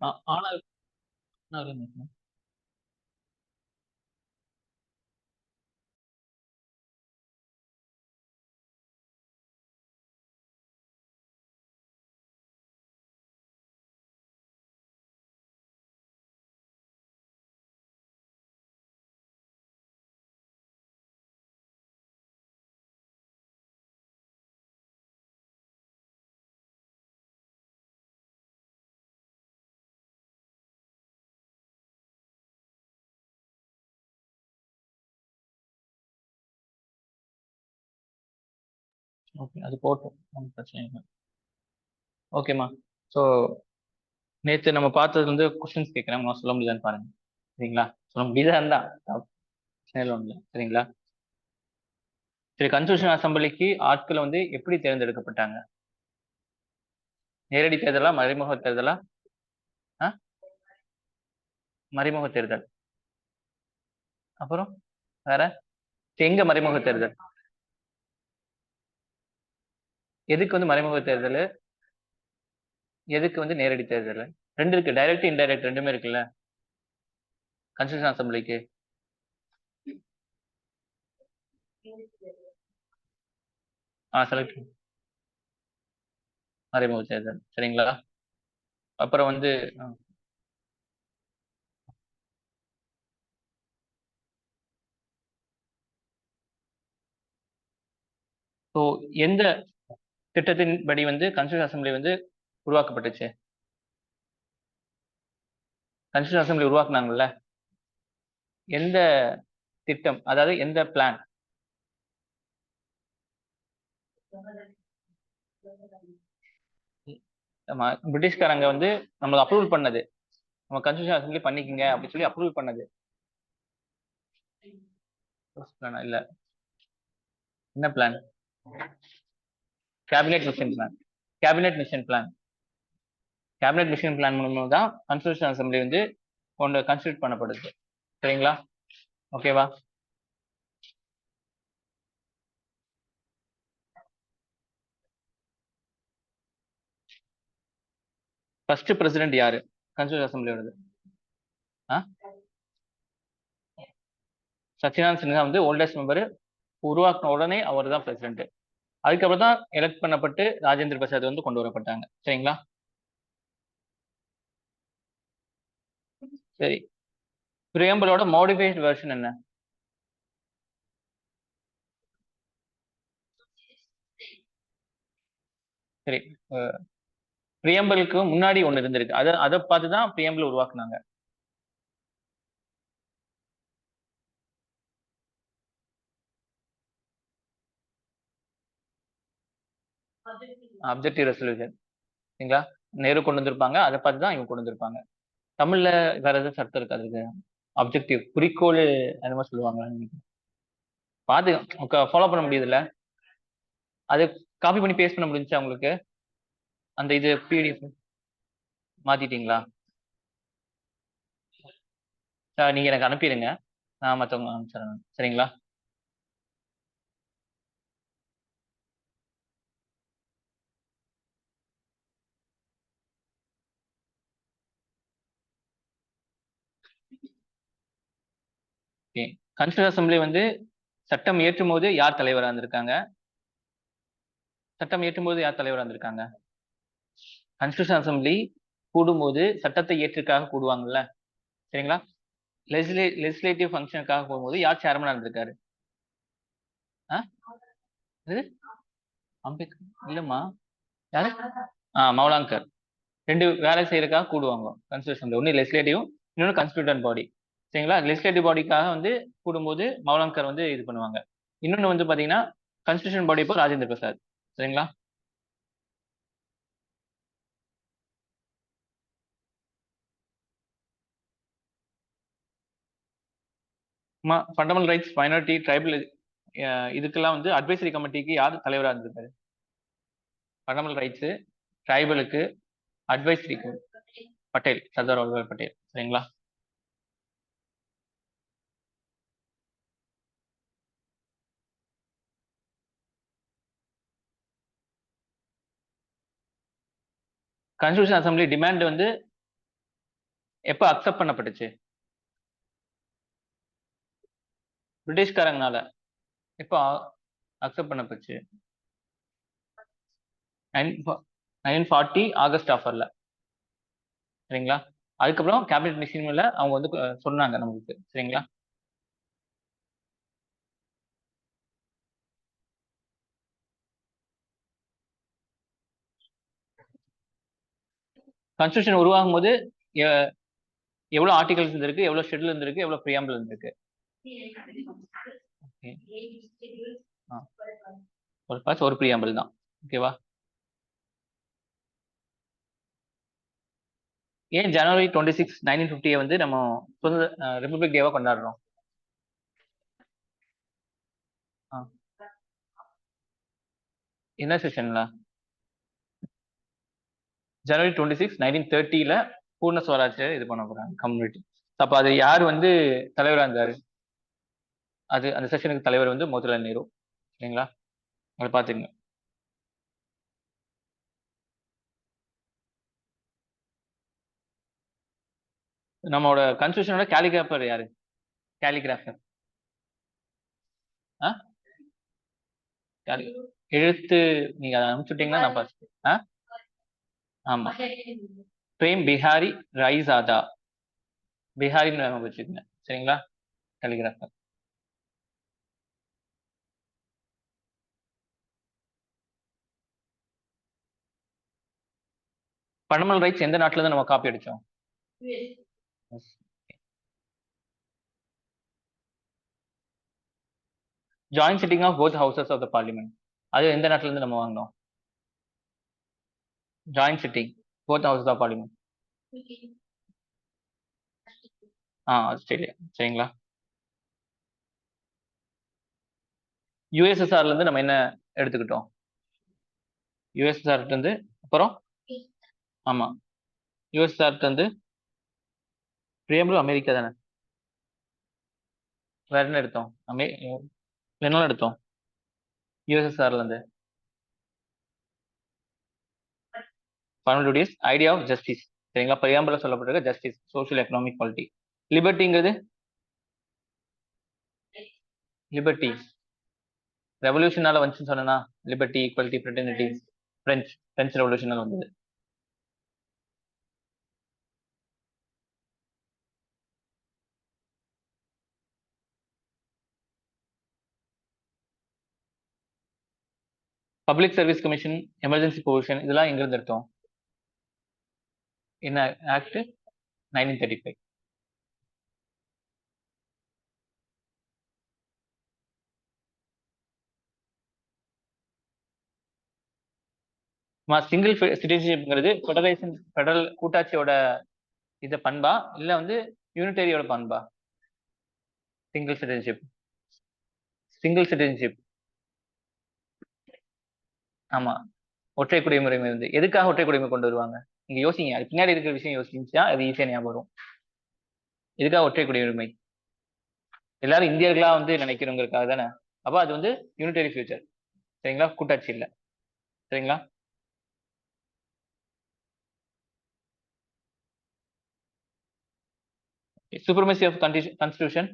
ஆனால் ஓகே, அது போட்டும், ஒன்றும் பிரச்சனை இல்லை. ஓகேம்மா. ஸோ நேற்று நம்ம பார்த்தது வந்து கொஸ்டின்ஸ் கேட்குறேன், உங்களால் சொல்ல முடியுதான்னு பாருங்க. சரிங்களா? சொல்ல முடியுதா இருந்தா பிரச்சனை இல்லை ஒன்றும் இல்லை. சரிங்களா? சரி, கன்ஸ்டியூஷன் அசம்பிளிக்கு ஆட்கள் வந்து எப்படி தேர்ந்தெடுக்கப்பட்டாங்க? நேரடி தேர்தலா, மறைமுக தேர்தலா? ஆ மறைமுக தேர்தல். அப்புறம் வேற எங்க மறைமுக தேர்தல்? எதுக்கு வந்து மறைமுக தேர்தல், எதுக்கு வந்து நேரடி தேர்தல்? ரெண்டு இருக்கு, டைரக்ட் இன்டைரக்ட் ரெண்டுமே இருக்குல்ல கன்ஸ்டியூஷன் அசம்பிளிக்கு. செலக்ட் மறைமுக தேர்தல். சரிங்களா? அப்புறம் வந்து ஸோ எந்த திட்டத்தின்படி வந்து கன்ஸ்டியூஷன் அசம்பிளி வந்து உருவாக்கப்பட்டுச்சு? கன்ஸ்டியூஷன் அசம்பிளி உருவாக்குனாங்கல்ல, எந்த திட்டம், அதாவது எந்த பிளான்? ஆமா, பிரிட்டிஷ்காரங்க வந்து நம்மளை அப்ரூவல் பண்ணது, நம்ம கன்ஸ்டியூஷன் அசம்பிளி பண்ணிக்கங்க அப்படின்னு சொல்லி அப்ரூவல் பண்ணது. இல்ல, என்ன plan? Cabinet mission plan. Cabinet mission plan. Cabinet mission plan மூலமா தான் கன்ஸ்டியூஷன் அசம்பிளி வந்து கொண்டு கன்ஸ்டியூட் பண்ணப்படுது. சரிங்களா? ஓகேவா? ஃபர்ஸ்ட் பிரசிடென்ட் யாரு கன்ஸ்டியூஷன் அசம்பிளியோடது? சத்யநாராயண சின்ஹா வந்து ஓல்டஸ்ட் மெம்பர். உருவாக்கின உடனே அவர் தான் பிரசிடென்ட். அதுக்கப்புறம் தான் எலெக்ட் பண்ணப்பட்டு ராஜேந்திர பிரசாத் வந்து கொண்டு வரப்பட்டாங்க. சரிங்களா? சரி, பிரியம்பலோட மாடிஃபைட் வெர்ஷன் என்ன? சரி, பிரியம்பலுக்கு முன்னாடி ஒண்ணு இருந்திருக்கு, அதை பார்த்து தான் பிரியம்பல் உருவாக்குனாங்க. Objective resolution. சரிங்களா? நேரு கொண்டு வந்திருப்பாங்க, அதை பார்த்து தான் இவங்க கொண்டு வந்திருப்பாங்க. தமிழ்ல வேற எதுவும் சட்டம் இருக்கு அதுக்கு? அப்ஜெக்டிவ், குறிக்கோள், அந்த மாதிரி சொல்லுவாங்க. பார்த்து ஃபாலோ பண்ண முடியுதுல்ல? அது காப்பி பண்ணி பேஸ்ட் பண்ண முடிஞ்சுச்சா உங்களுக்கு? அந்த இது பிடிஎஃப் மாத்திட்டீங்களா? நீங்க எனக்கு அனுப்பிடுங்க, நான் மற்றவங்க அனுப்பிச்சிடுறேன். சரிங்களா? ஓகே. கன்ஸ்டியூஷன் அசம்பிளி வந்து சட்டம் இயற்றும் போது யார் தலைவராக இருந்திருக்காங்க? சட்டம் இயற்றும் போது யார் தலைவராக இருந்திருக்காங்க? கன்ஸ்டியூஷன் அசம்பிளி கூடும்போது சட்டத்தை இயற்றுக்காக கூடுவாங்கல்ல. சரிங்களா? லெஜிஸ்லேட்டிவ் ஃபங்க்ஷனுக்காக போகும்போது யார் சேர்மனா இருந்திருக்காரு? ஆ? இது அம்பேத்கர் இல்லம்மா. யாரு? மௌலாங்கர். ரெண்டு வேலை செய்யறதுக்காக கூடுவாங்க கன்ஸ்டியூஷன். ஒன்னு லெஜிஸ்லேட்டிவ், இன்னொன்று கான்ஸ்டியூட்டன்ட் பாடி. சரிங்களா? லெஜிஸ்லேட்டிவ் பாடிக்காக வந்து கூடும்போது மௌலாங்கர் வந்து இது பண்ணுவாங்க. இன்னொன்னு வந்து பாத்தீங்கன்னா கான்ஸ்டியூஷன் பாடி இப்போ ராஜேந்திர பிரசாத். சரிங்களா? ஃபண்டமெண்டல் ரைட்ஸ், மைனாரிட்டி, ட்ரைபல், இதுக்கெல்லாம் வந்து அட்வைசரி கமிட்டிக்கு யார் தலைவராக இருந்திருக்காரு? ஃபண்டமெண்டல் ரைட்ஸ், ட்ரைபலுக்கு, அட்வைசரிக்கு பட்டேல், சர்தார் வல்லபாய் பட்டேல். சரிங்களா? கான்ஸ்டியூஷன் அசம்பிளி டிமாண்ட் வந்து எப்ப அக்செப்ட் பண்ணப்பட்டுச்சு? பிரிட்டிஷ்காரங்கனால. எப்ப அக்செப்ட் பண்ணப்பட்டுச்சு? 1940 ஆகஸ்ட் ஆஃபர்ல. சரிங்களா? அதுக்கப்புறம் கேபினெட் மிஷின்ல அவங்க வந்து சொன்னாங்க நமக்கு. சரிங்களா? கான்ஸ்டிடியூஷன் உருவாகும் போது எவ்வளவு ஆர்டிகல்ஸ் இருந்திருக்கு, எவ்வளவு ஷெட்யூல் இருந்திருக்கு, எவ்வளவு பிரியாம்பிள் இருந்திருக்கு? ஒரு பார்ட்ஸ் ஒரு பிரியாம்பிள் தான். ஓகேவா? ஏன் ஜனவரி 26, 1950 வந்து நம்ம ரிபப்ளிக் டேவா கொண்டாடுறோம்? என்ன செஷன்ல? ஜனவரி 26, 1930ல பூர்ண ஸ்வராஜ் இது பண்ண போறாங்க கம்யூனிட்டி. அப்ப அது யார் வந்து தலைவரா இருந்தாரு? அது அந்த செஷனுக்கு தலைவர் வந்து மோதிலால் நேரு. சரிங்களா? அதை பாத்துங்க. நம்மளோட கான்ஸ்டிடியூஷனோட கேலிகிராஃபர் யாரு? கேலிகிராஃபர் எழுத்து நீங்க அதை அனுப்பிச்சுட்டீங்கன்னா நான் பார்த்து. ஆமா, பிரேம் பிஹாரி ராய்சாதா. பிஹாரின்னு ஞாபகம் வச்சுக்கோங்க. சரிங்களா? கேலிகிராஃபர். பனமல் ரைட்ஸ் எந்த நாட்டுல இருந்து நம்ம காப்பி அடிச்சோம்? Joint sitting of both houses of the parliament. அது எந்த நாட்டுல இருந்து நம்ம வாங்கினோம்? Joint sitting both houses of parliament. Australia. சரிங்களா? யுஎஸ்எஸ்ஆர்ல இருந்து நம்ம என்ன எடுத்துக்கிட்டோம்? யுஎஸ்எஸ்ஆர் இருந்து அப்புறம் ஆமா, யுஎஸ்எஸ்ஆர் இருந்து பிரியம்பலும் அமெரிக்கா தானே. வேற என்ன எடுத்தோம்? என்னெல்லாம் எடுத்தோம் யுஎஸ்எஸ்ஆர்ல இருந்து? பர்னடுடியஸ் ஐடியா ஆஃப் ஜஸ்டிஸ். சரிங்களா? பிரியாம்பல சொல்லப்பட்டிருக்க ஜஸ்டிஸ், சோஷியல் எக்கனாமிக் குவாலிட்டி. லிபர்ட்டிங்கிறது லிபர்ட்டி ரெவல்யூஷனால வந்துச்சுன்னு சொன்னா லிபர்ட்டி, ஈக்குவாலிட்டி, ஃப்ரெட்டர்னிட்டி. பிரெஞ்சு ரெவல்யூஷனால வந்தது. Public service commission, emergency provision இதெல்லாம் எங்க இருந்து எடுத்தோம்? என்ன ஆக்ட்? 1935. சிங்கிள் சிட்டிசன்ஷிப்ங்கிறது ஃபெடரல் கூட்டாட்சியோட இத பண்பா இல்ல வந்து யூனிட்டரியோட பண்பா? Single citizenship. Single citizenship. ஆமா, ஒற்றை குடியுரிமை வந்து எதுக்காக ஒற்றை குடியுரிமை கொண்டு வருவாங்க? நீங்க யோசிங்க, அது பின்னாடி இருக்கிற விஷயம் யோசிச்சா அது ஈஸியா ஞாபகம் வரும். எதுக்காக ஒற்றை குடியுரிமை? எல்லாரும் இந்தியர்களா வந்து நினைக்கிறவங்களுக்காக தானே. அப்ப அது வந்து யூனிட்டரி ஃபியூச்சர். சரிங்களா? கூட்டாட்சி இல்ல. சரிங்களா? Supremacy of constitution.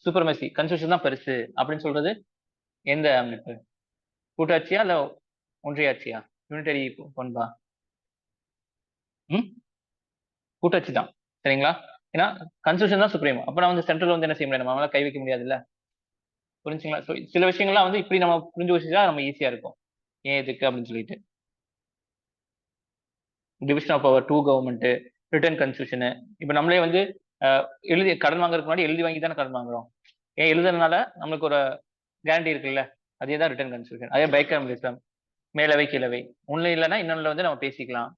Supremacy constitution தான் பெருசு அப்படின்னு சொல்றது எந்த அமைப்பு? கூட்டாட்சியா இல்ல ஒன்றியாட்சியா? யூனிட்டரி பண்பா? ம் கூட்டாட்சி தான். சரிங்களா? ஏன்னா கான்ஸ்டிடியூஷன் தான் சுப்ரீம். அப்ப நான் வந்து சென்ட்ரல் வந்து என்ன செய்ய முடியாது, நம்மளால கை வைக்க முடியாதுல்ல. புரிஞ்சுங்களா? சில விஷயங்கள்லாம் வந்து இப்படி நம்ம புரிஞ்சு வச்சுட்டா நம்ம ஈஸியா இருக்கும். ஏன் எதுக்கு அப்படின்னு சொல்லிட்டு. Division of power, to government, written constitution. இப்ப நம்மளே வந்து எழுதி கடன் வாங்குறதுக்கு முன்னாடி எழுதி வாங்கி தானே கடன் வாங்குறோம். ஏன் எழுதுறதுனால நம்மளுக்கு ஒரு கேரண்டி இருக்குல்ல. அதே தான் ரிட்டர்ன் கன்ஸ்டியூஷன். அதே பைக்காமலிசம், மேலவை கீழவை. ஒண்ணு இல்லைன்னா இன்னொன்னுல வந்து நம்ம பேசிக்கலாம்.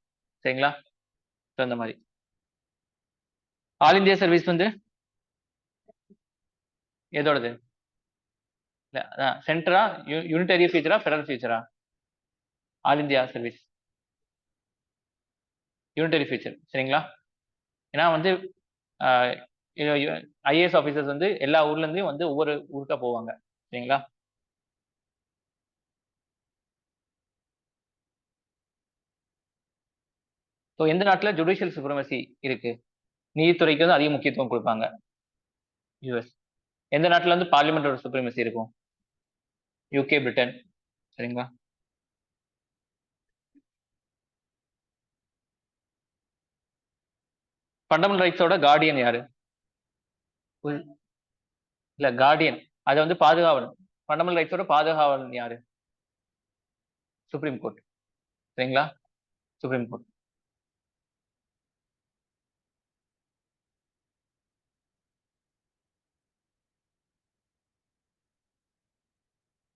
சரிங்களா? அந்த மாதிரி. ஆல் இந்தியா சர்வீஸ் வந்து எதோடது? இல்ல சென்டரா, யூனிட்டரி ஃபீச்சரா, ஃபெடரல் ஃபீச்சரா? All India service unitary feature. சரிங்களா? ஏன்னா வந்து ஐஏஎஸ் ஆஃபீஸர்ஸ் வந்து எல்லா ஊர்ல இருந்தும் வந்து ஒவ்வொரு ஊருக்கா போவாங்க. சரிங்களா? ஸோ எந்த நாட்டுல ஜுடிஷியல் சுப்ரமசி இருக்கு? நீதித்துறைக்கு வந்து அதிக முக்கியத்துவம் கொடுப்பாங்க. யூஎஸ். எந்த நாட்டுல வந்து பார்லிமெண்டோட சுப்ரமசி இருக்கும்? UK, Britain. சரிங்களா? ஃபண்டமெண்டல் ரைட்ஸோட கார்டியன் யாரு? இல்ல கார்டியன், அதை வந்து பாதுகாவலன். ஃபண்டமெண்டல் ரைட்ஸோட பாதுகாவலன் யாரு? Supreme court. சரிங்களா? Supreme court.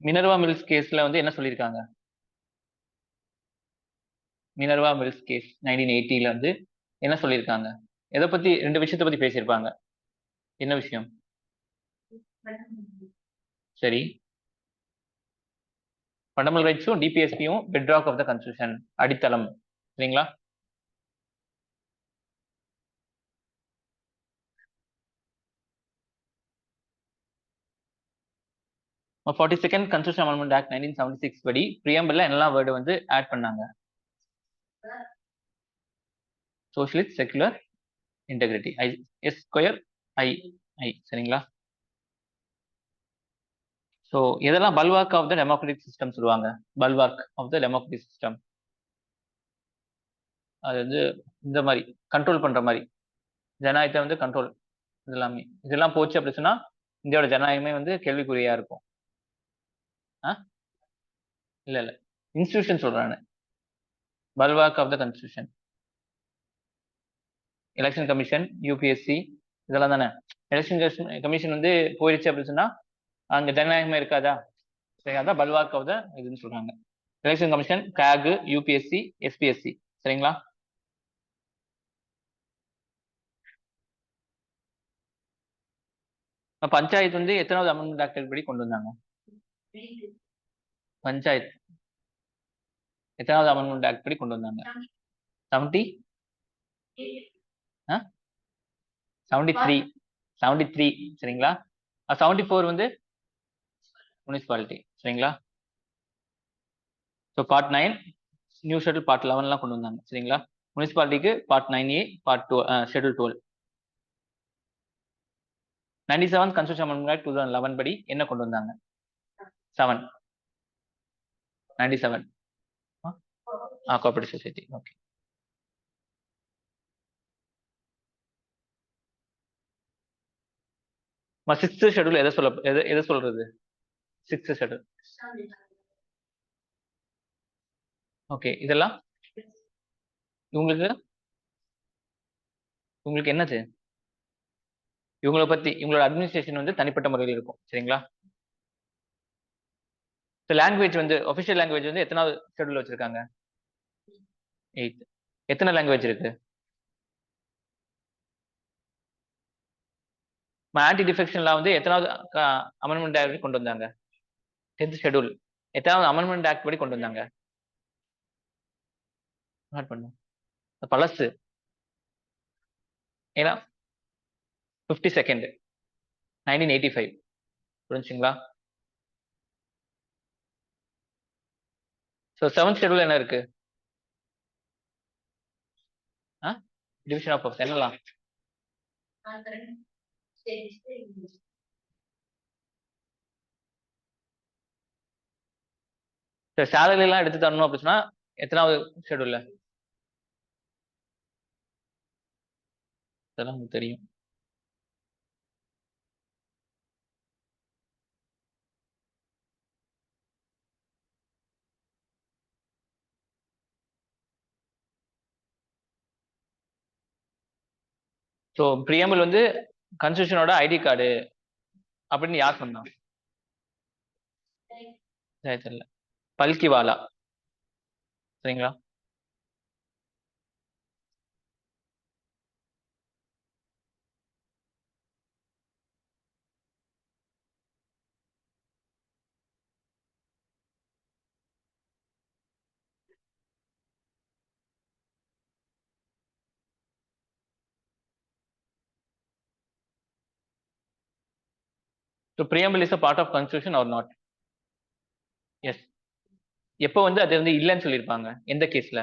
மினர்வா மில்ஸ் கேஸ்ல வந்து என்ன சொல்லியிருக்காங்க? மினர்வா மில்ஸ் கேஸ் 1980ல வந்து என்ன சொல்லியிருக்காங்க? எதை பத்தி, ரெண்டு விஷயத்தை பத்தி பேசியிருப்பாங்க. என்ன விஷயம்? சரி. ஃபண்டமெண்டல் ரைட்ஸும் டிபிஎஸ்பியும் பெட்ராக் ஆஃப் த கான்ஸ்டிடியூஷன், அடித்தளம். சரிங்களா? Forty second constitution amendment act 1976 படி பிரியாம்பிள்ல என்னெல்லாம் வேர்டு வந்து ஆட் பண்ணாங்க? Socialist, secular, integrity. I S square I I. சரிங்களா? ஸோ இதெல்லாம் bulwark of the democratic system சொல்லுவாங்க. Bulwark of the democratic system, அது வந்து இந்த மாதிரி கண்ட்ரோல் பண்ற மாதிரி, ஜனநாயகத்தை வந்து கண்ட்ரோல். இதெல்லாமே, இதெல்லாம் போச்சு அப்படி சொன்னா இந்தியாவோட ஜனநாயகமே வந்து கேள்விக்குறியா இருக்கும். இல்ல இல்ல, இன்ஸ்டிடியூஷன் சொல்றாங்க. Bulwark of the constitution. Election commission, UPSC, இதெல்லாம் தானே. எலெக்ஷன் கமிஷன் வந்து போயிடுச்சு அப்படின்னு சொன்னா அங்க ஜனநாயகமே இருக்காதா? சரி, அதான் பல்வாக் ஆஃப் த இதுன்னு சொல்றாங்க. Election commission, cake, UPSC, SPSC. சரிங்களா? பஞ்சாயத்து வந்து எத்தனாவது அமெண்ட்மெண்ட் ஆக்ட் படி கொண்டு வந்தாங்க? பஞ்சாயத்து எத்தனாவது அமெண்ட்மெண்ட் ஆக்ட் படி கொண்டு வந்தாங்க? 70, 73, 73. சரிங்களா? 74 வந்து முனிசிபாலிட்டி. சரிங்களா? So part 9 new schedule part 11 கொண்டு வந்தாங்க. சரிங்களா? முனிசிபாலிட்டிக்கு part 9A, part 2 schedule 12. 97 constitution amendment act 2011 படி என்ன கொண்டு வந்தாங்க? 7, 97. Cooperative society. Okay. Sixth schedule எதை சொல்றது? Sixth schedule. ஓகே. இதெல்லாம் உங்களுக்கு உங்களுக்கு என்னது? இவங்களை பத்தி, இவங்களோட அட்மினிஸ்ட்ரேஷன் வந்து தனிப்பட்ட முறையில் இருக்கும். சரிங்களா? லாங்குவேஜ் வந்து ஒபிஷியல் லாங்குவேஜ் வந்து எத்தனாவது ஷெட்யூல் வச்சிருக்காங்க? 8. எத்தனை லாங்குவேஜ் இருக்கு? ஆன்டி டிஃபெக்ஷன் லா வந்து எத்தனாவது அமெண்ட்மெண்ட் ஆக்ட் கொண்டு வந்தாங்க? 10th schedule. எத்தனாவது அமெண்ட்மெண்ட் ஆக்ட் படி கொண்டு வந்தாங்க? நோட் பண்ணுங்க, பழசு. ஏன்னா 52nd 1985. புரிஞ்சுங்களா? ஸோ 7th ஷெட்யூல் என்ன இருக்கு? டிவிஷன் ஆஃப் பவர்ஸ் என்னலாம்? சேலரி எல்லாம் எடுத்து தரணும் அப்படின்னா எத்தனாவது ஷெட்யூல்ல? இதெல்லாம் உங்களுக்கு தெரியும். ஸோ பிரியம்பிள் வந்து கான்ஸ்டிடியூஷனோட ஐடி கார்டு அப்படின்னு யார் சொன்னா? தெரியல. பல்கிவாலா. சரிங்களா? So preamble is a part of constitution or not? Yes. எப்போ வந்து அது வந்து இல்லைன்னு சொல்லியிருப்பாங்க? எந்த கேஸ்ல?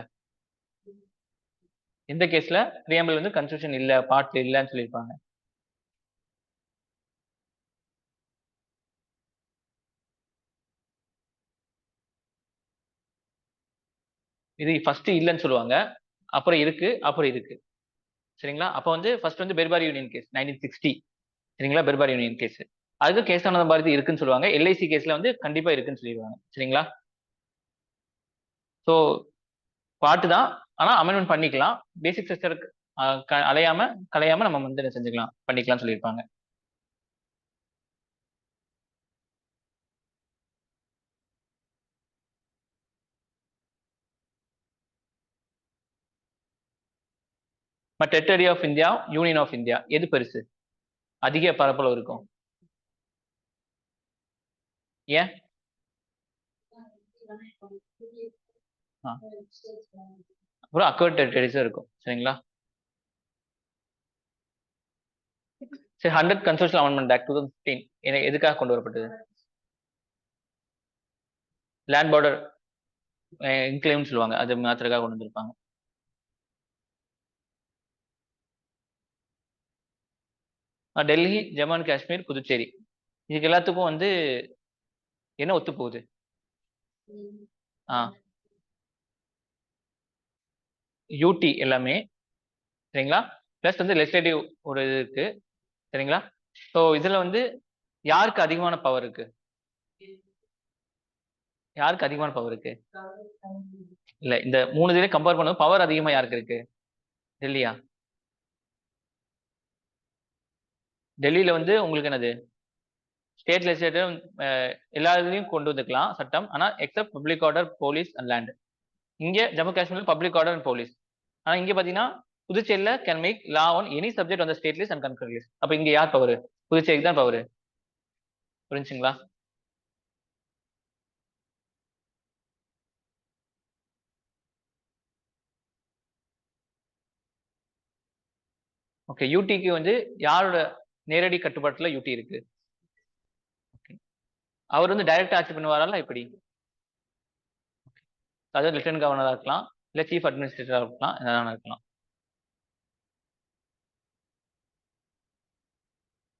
எந்த கேஸ்ல பிரியாம்பிள் வந்து கன்ஸ்டிடியூஷன் இல்ல, பார்ட் இல்லன்னு சொல்லியிருப்பாங்க? இது ஃபர்ஸ்ட் இல்லன்னு சொல்லுவாங்க, அப்புறம் இருக்கு, அப்புறம் இருக்கு. சரிங்களா? அப்ப வந்து ஃபர்ஸ்ட் வந்து பெர்பாரி யூனியன் கேஸ் 1960. சரிங்களா? Berubari union case. அதுக்கு கேசானந்த பாரதி இருக்குன்னு சொல்லுவாங்க. எல்ஐசி கேஸ்ல வந்து கண்டிப்பா இருக்குன்னு சொல்லிடுவாங்க. சரிங்களா? சோ பாட்டு தான். ஆனா அமெண்ட்மெண்ட் பண்ணிக்கலாம். பேசிக் ஸ்ட்ரக்சருக்கு அலையாம கலையாம நம்ம வந்து என்ன செஞ்சுக்கலாம், பண்ணிக்கலாம்னு சொல்லியிருப்பாங்க. But territory of India, union of India எது பெருசு? அதிக பரப்பளவு இருக்கும். ஏன்? ஆ. அப்புறம் அக்வர்ட் டெரிட்டரிஸும் இருக்கும். சரிங்களா? சரி, 100 கன்ஸ்டிடியூஷனல் அமெண்ட்மெண்ட் ஆக்ட் 2015 எதுக்காக கொண்டு வரப்பட்டது? லேண்ட் பார்டர் இன்க்ளைவ்னு சொல்லுவாங்க. அது மாத்திரக்காக கொண்டு வந்திருப்பாங்க. டெல்லி, ஜம்மு அண்ட் காஷ்மீர், புதுச்சேரி இதுக்கு எல்லாத்துக்கும் வந்து என்ன ஒத்து போகுது? யூடி எல்லாமே. சரிங்களா? பிளஸ் வந்து லெஜிஸ்லேட்டிவ் ஒரு இது இருக்கு. சரிங்களா? ஸோ இதுல வந்து யாருக்கு அதிகமான பவர் இருக்கு? யாருக்கு அதிகமான பவர் இருக்கு? இல்ல, இந்த 3 இதுல கம்பேர் பண்ணும்போது பவர் அதிகமா யாருக்கு இருக்கு? டெல்லியா? டெல்லியில வந்து உங்களுக்கு என்னது, ஸ்டேட் லெஜிஸ்லேட்டிவ் எல்லா இதுலயும் கொண்டு வந்துக்கலாம் சட்டம். ஆனா accept public order, police and land. இங்க ஜம்மு காஷ்மீர்ல பப்ளிக் ஆர்டர் அண்ட் போலீஸ். ஆனா இங்க பாத்தீங்கன்னா புதுச்சேரியில can make law on any subject on the state list and concurrent list. அப்ப இங்க யார் பவர்? புதுச்சேரிக்கு தான் பவர். புரிஞ்சுங்களா? ஓகே. யூடிக்கு வந்து யாரோட நேரடி கட்டுப்பாட்டுல யூடி இருக்கு? Okay. அவர் வந்து டைரக்டா ஆட்சி பண்ணுவாரா எப்படி? அதாவது லெப்டினன்ட் கவர்னரா இருக்கலாம், இல்ல சீஃப் அட்மினிஸ்ட்ரேட்டரா இருக்கலாம், எதனா இருக்கலாம்.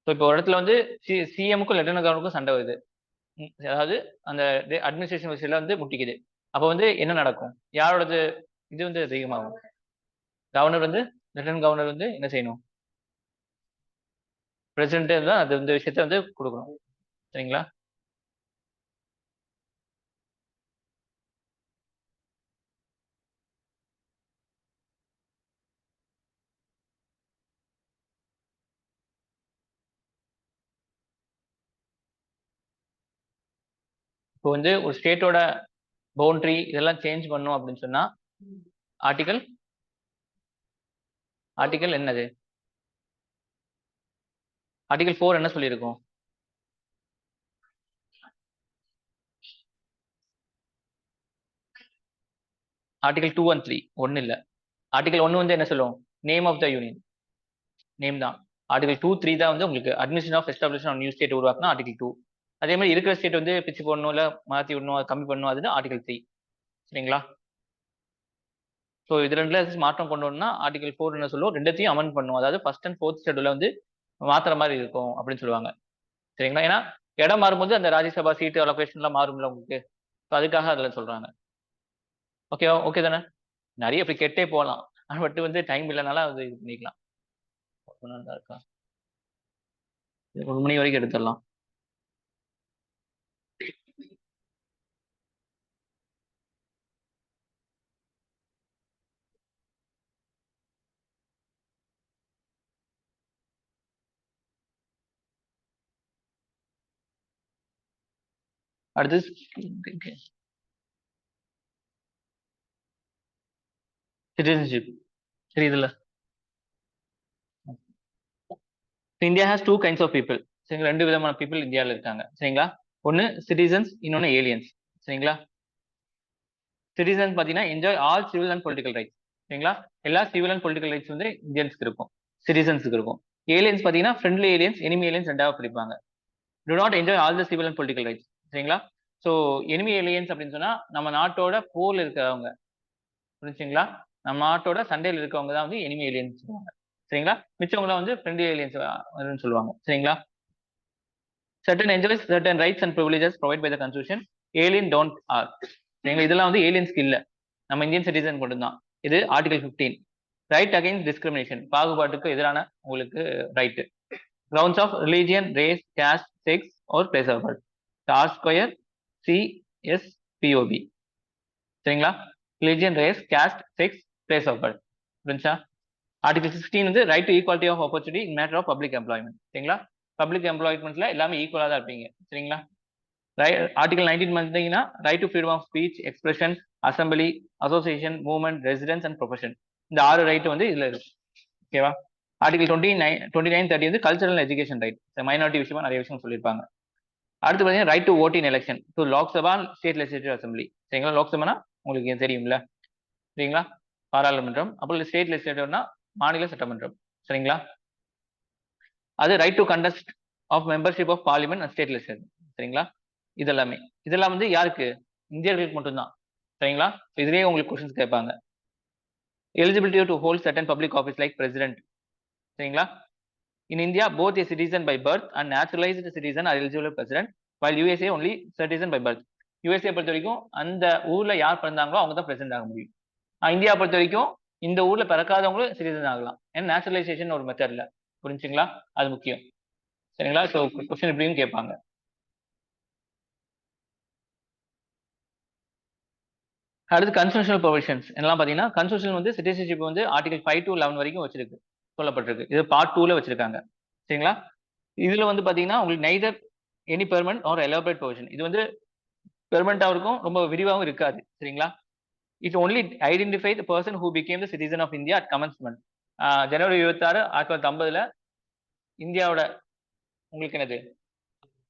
ஸோ இப்போ ஒரு இடத்துல வந்து சிஎம்க்கும் லெப்டினன்ட் கவர்னருக்கும் சண்டை வருது. அதாவது அந்த அட்மினிஸ்ட்ரேஷன் விஷயத்துல வந்து முட்டிக்குது. அப்ப வந்து என்ன நடக்கும்? யாரோடது இது வந்து அதிகமாகும்? கவர்னர் வந்து, லெப்டினன்ட் கவர்னர் வந்து என்ன செய்யணும்? பிரசிடென்ட் தான் அது இந்த விஷயத்த வந்து கொடுக்கணும். சரிங்களா? இப்போ வந்து ஒரு ஸ்டேட்டோட பவுண்டரி இதெல்லாம் சேஞ்ச் பண்ணும் அப்படின்னு சொன்னா ஆர்டிகல் ஆர்டிகல் என்னது? ஆர்டிகல் 4 என்ன சொல்லியிருக்கும்? ஆர்டிகல் 2 அண்ட் 3 ஒன்னு இல்ல. ஆர்டிகல் 1 வந்து என்ன சொல்லும்? Name of the union. Name தான். ஆர்டிகல் 2, 3 தான் வந்து உங்களுக்கு admission of establish new state உருவாக்குனா ஆர்டிகல் 2. அதே மாதிரி இருக்கிற ஸ்டேட் வந்து பிச்சு போடணும், இல்ல மாத்தி விடணும், அது கம்மி பண்ணணும், அதுன்னு ஆர்டிகல் 3. சரிங்களா? ஸோ இது ரெண்டுல மாற்றம் கொண்டு வரணும்னா ஆர்டிகல் 4 என்ன சொல்லுவோம்? ரெண்டத்தையும் அமெண்ட் பண்ணும். அதாவது ஃபர்ஸ்ட் அண்ட் ஃபோர்த் ஷெட்யூல வந்து மாத்துற மாதிரி இருக்கும் அப்படின்னு சொல்லுவாங்க. சரிங்களா? ஏன்னா இடம் மாறும்போது அந்த ராஜ்யசபா சீட்டு அலோகேஷன் எல்லாம் மாறும்ல உங்களுக்கு. ஸோ அதுக்காக அதுல சொல்றாங்க. ஓகே, ஓகே தானே? நிறைய இப்படி கெட்டே போகலாம். பட் வந்து டைம் இல்லைனால அது இது பண்ணிக்கலாம். இருக்கா? 1 மணி வரைக்கும் எடுத்துடலாம். அடுத்து சிட்டிசன்ஷிப். சரி, இதுல India has two kinds of people. சரிங்களா? 2 விதமான பீப்புள் இந்தியாவில் இருக்காங்க. சரிங்களா? ஒன்னு சிட்டிசன்ஸ், இன்னொன்னு ஏலியன்ஸ். சரிங்களா? சிட்டிசன் பாத்தீங்கன்னா enjoy all civil and political rights. சரிங்களா? எல்லா சிவில் அண்ட் பொலிட்டிக்கல் ரைட்ஸ் வந்து இந்தியன்ஸ்க்கு இருக்கும், சிட்டிசன்ஸ்க்கு இருக்கும். ஏலியன்ஸ் பாத்தீங்கன்னா ஃப்ரெண்ட்லி ஏலியன்ஸ், எனிமி ஏலியன்ஸ் ரெண்டாவது பிரிப்பாங்க. Do not enjoy all the civil and political rights. சரிங்களா? ஸோ எனிமி ஏலியன்ஸ் அப்படின்னு சொன்னா நம்ம நாட்டோட போர்ல இருக்கிறவங்க. புரிஞ்சுங்களா? நம்ம நாட்டோட சண்டையில் இருக்கவங்க தான் வந்து எனிமி ஏலியன்ஸ் சொல்லுவாங்க. சரிங்களா? மிச்சவங்கள வந்து ஃப்ரெண்ட்லி ஏலியன்ஸ் சொல்லுவாங்க. சரிங்களா? certain enjoys certain rights and privileges provided by the constitution, alien don't are. சரிங்களா? இதெல்லாம் வந்து ஏலியன்ஸ்க்கு இல்ல, நம்ம இந்தியன் சிட்டிசன் மட்டும்தான். இது ஆர்டிகல் 15, ரைட் அகைன்ஸ்ட் டிஸ்கிரிமினேஷன், பாகுபாட்டுக்கு எதிரான உங்களுக்கு right. grounds of religion, race, caste, sex or place of birth, R square CSPOB. சரிங்களா? Religion, race, caste, sex, place of birth. புரிஞ்சா? ஆர்டிகல் 16 வந்து right to equality of opportunity in matter of public employment. சரிங்களா? Public எம்ப்ளாய்மெண்ட்ல எல்லாமே ஈக்குவலா தான் இருப்பீங்க. சரிங்களா? ஆர்டிகல் 19 பார்த்தீங்கன்னா right to freedom of speech, expression, assembly, association, movement, residence and profession. இந்த 6 ரைட் வந்து இதுல இருக்கு. ஓகேவா? ஆர்டிகல் 29, 30 வந்து கல்ச்சரல் எஜுகேஷன் ரைட், மைனாரிட்டி விஷயமா நிறைய விஷயம் சொல்லியிருப்பாங்க. அடுத்து பார்த்தீங்கன்னா right to vote in election to Lok Sabha, state legislative assembly. சரிங்களா? லோக்சபானா உங்களுக்கு தெரியும்ல, சரிங்களா? பாராளுமன்றம். அப்புறம் ஸ்டேட் லெஜிஸ்லேட்டிவ்னா மாநில சட்டமன்றம். சரிங்களா? அது right to contest of membership of parliament and state legislative. சரிங்களா? இதெல்லாம் வந்து யாருக்கு? இந்தியர்களுக்கு மட்டும்தான். சரிங்களா? இதுலயே உங்களுக்கு கொஸ்டின்ஸ் கேட்பாங்க. Eligibility to hold certain public office like president. சரிங்களா? In India both a citizen by birth and naturalised citizen are eligible president, while USA only citizen by birth. USA பொறுத்த வரைக்கும் அந்த ஊர்ல யார் பிறந்தாங்களோ அவங்க தான் பிரசிடென்ட் ஆக முடியும். இந்தியா பொறுத்த வரைக்கும் இந்த ஊர்ல பிறக்காதவங்களும் சிட்டிசன் ஆகலாம். ஏன்னா நேச்சுரலைசேஷன் ஒரு மெத்தட்ல. புரிஞ்சுங்களா? அது முக்கியம். சரிங்களா? ஸோ கொஸ்டின் இப்படியும் கேட்பாங்க. அடுத்து கன்ஸ்டிடியூஷனல் ப்ரொவிஷன்ஸ் என்னெல்லாம் பார்த்தீங்கன்னா, கன்ஸ்டிடியூஷன் வந்து சிட்டிசன்ஷிப் வந்து ஆர்டிகல் 5 to 11 வரைக்கும் வச்சிருக்கு, சொல்லப்பட்டிருக்கு. இது பார்ட் 2ல வச்சிருக்காங்க. சரிங்களா? இதுல வந்து பாத்தீங்கன்னா உங்களுக்கு neither any permanent or elaborate provision. இது வந்து பெர்மனண்டாவும் இருக்கும், ரொம்ப விரிவாகவும் இருக்காது. சரிங்களா? It only identify the person who became the citizen of India at commencement. ஜனவரி 26, 1950 இந்தியாவோட உங்களுக்கு என்னது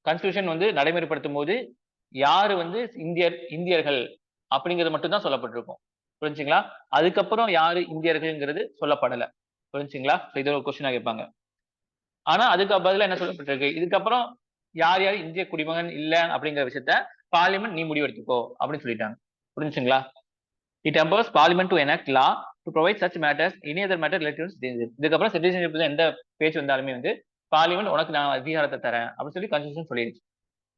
கான்ஸ்டிடியூஷன் வந்து நடைமுறைப்படுத்தும் போது யாரு வந்து இந்தியர்கள் அப்படிங்கிறது மட்டும் தான் சொல்லப்பட்டிருக்கும். புரிஞ்சுங்களா? அதுக்கப்புறம் யாரு இந்தியர்கள்ங்கிறது சொல்லப்படல. புரிஞ்சுங்களா? இது ஒரு கொஸ்டினா கேட்பாங்க. ஆனா அதுக்கு பதிலா என்ன சொல்லப்பட்டிருக்கு, இதுக்கப்புறம் யார் யார் இந்திய குடிமகன் இல்ல அப்படிங்கிற விஷயத்த பார்லிமெண்ட் நீ முடிவெடுத்துக்கோ அப்படின்னு சொல்லிட்டாங்க. புரிஞ்சுங்களா? It empowers parliament to enact law to provide such matters any other matter related to citizenship. இதுக்கப்புறம் சிட்டிசன்ஷிப் எந்த பேச்சு வந்தாலுமே வந்து பார்லிமெண்ட் உனக்கு நான் அதிகாரத்தை தரேன் அப்படின்னு சொல்லி கான்ஸ்டிடியூஷன் சொல்லிடுச்சு.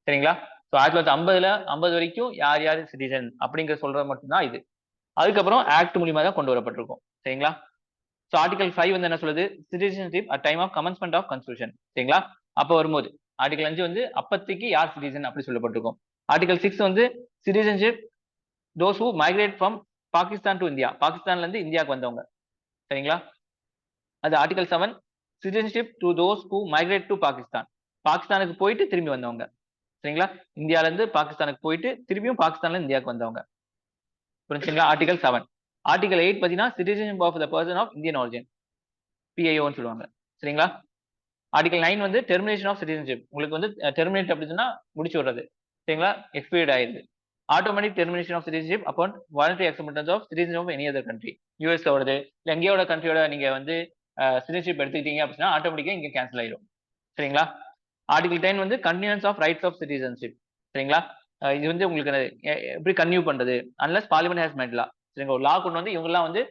சரிங்களா? ஸோ 1950 வரைக்கும் யார் யார் சிட்டிசன் அப்படிங்கிற சொல்றது மட்டும்தான் இது. அதுக்கப்புறம் ஆக்ட் மூலியமா தான் கொண்டு வரப்பட்டிருக்கும். சரிங்களா? ஸோ ஆர்டிகல் 5 வந்து என்ன சொல்லுது, citizenship at time of commencement of constitution. சரிங்களா? அப்போ வரும்போது ஆர்டிகல் 5 வந்து அப்பத்திக்கு யார் சிட்டிசன் அப்படி சொல்லப்பட்டிருக்கும். ஆர்டிகல் 6 வந்து citizenship those who migrate from Pakistan to India, பாகிஸ்தான்ல இருந்து இந்தியாவுக்கு வந்தவங்க. சரிங்களா? அது article 7 citizenship to those who migrate to Pakistan, பாகிஸ்தானுக்கு போயிட்டு திரும்பி வந்தவங்க. சரிங்களா? இந்தியால இருந்து பாகிஸ்தானுக்கு போயிட்டு திரும்பியும் பாகிஸ்தான்ல இந்தியாவுக்கு வந்தவங்க. புரிஞ்சுங்களா? ஆர்டிகல் 7. ஆர்டிகல் 8 பார்த்தீங்கன்னா citizenship of the person of Indian origin, பிஐஓன்னு சொல்லுவாங்க. சரிங்களா? ஆர்டிகல் 9 வந்து டெர்மினேஷன் ஆஃப் சிட்டிசன்ஷிப், உங்களுக்கு வந்து டெர்மினேட் அப்படின்னு சொன்னா முடிச்சு விடுறது. சரிங்களா? எக்ஸ்பைர்ட் ஆயிருது. Automatic termination of citizenship upon voluntary acceptance of citizen of any other country. US ஓடது இல்ல எங்கேயோட கண்ட்ரியோட நீங்க வந்து சிட்டிசன்ஷிப் எடுத்துக்கிட்டீங்க அப்படின்னா ஆட்டோமேட்டிக்கா இங்க கேன்சல் ஆயிடும். சரிங்களா? ஆர்டிகல் 10 வந்து கன்டினியூன்ஸ் ஆஃப் ரைட்ஸ் ஆஃப் சிட்டிசன்ஷிப். சரிங்களா? இது வந்து உங்களுக்கு எப்படி கன்டினியூ பண்றது அன்லஸ் பார்லிமெண்ட் ஹேஸ் மேட் லா. சரிங்களா? ஒரு லா கொண்டு வந்து இவங்கெல்லாம் வந்து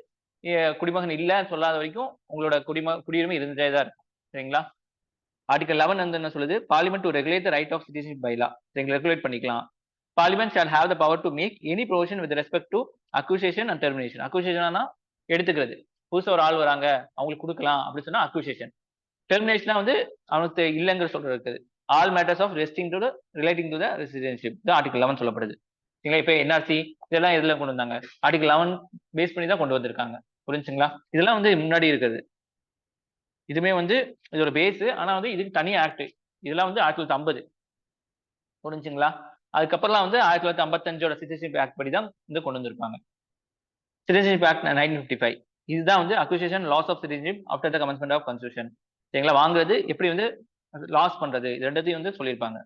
குடிமகன் இல்ல சொல்லாத வரைக்கும் உங்களோட குடியுரிமை இருந்துட்டே தான் இருக்கும். சரிங்களா? ஆர்டிகல் 11 வந்து என்ன சொல்லுது, parliament to regulate the right of citizenship by law. Regulate பண்ணிக்கலாம். Parliament shall have the power to make any provision with respect to acquisition and termination. அக்யூசேஷனா எடுத்துக்கிறது, புதுசா ஒரு ஆள் வராங்க அவங்களுக்கு கொடுக்கலாம் அப்படின்னு சொன்னா அக்யூசேஷன். டெர்மினேஷனா வந்து அவனுக்கு இல்லைங்கிற சொல்றது இருக்குது. All matters of resting to relating to the residentship தான் ஆர்டிகல் 11 சொல்லப்படுது. சரிங்களா? இப்போ என்ஆர்சி இதெல்லாம் எதுல கொண்டு வந்தாங்க, ஆர்டிகல் 11 பேஸ் பண்ணி தான் கொண்டு வந்திருக்காங்க. புரிஞ்சுங்களா? இதெல்லாம் வந்து முன்னாடி இருக்குது. இதுமே வந்து இதோட பேஸ். ஆனா வந்து இதுக்கு தனி ஆக்ட். இதெல்லாம் வந்து 1950. புரிஞ்சுங்களா? அதுக்கப்புறம் வந்து 1955 சிட்டிசன்ஷிப் ஆக்ட் படி தான் வந்து கொண்டு வந்திருப்பாங்க. சிட்டிசன்ஷிப் ஆக்ட் 1955 இதுதான் வந்து acquisition loss of citizenship after the commencement of constitution. சரிங்களா? வாங்குறது எப்படி வந்து லாஸ் பண்றது இது ரெண்டத்தையும் வந்து சொல்லியிருப்பாங்க.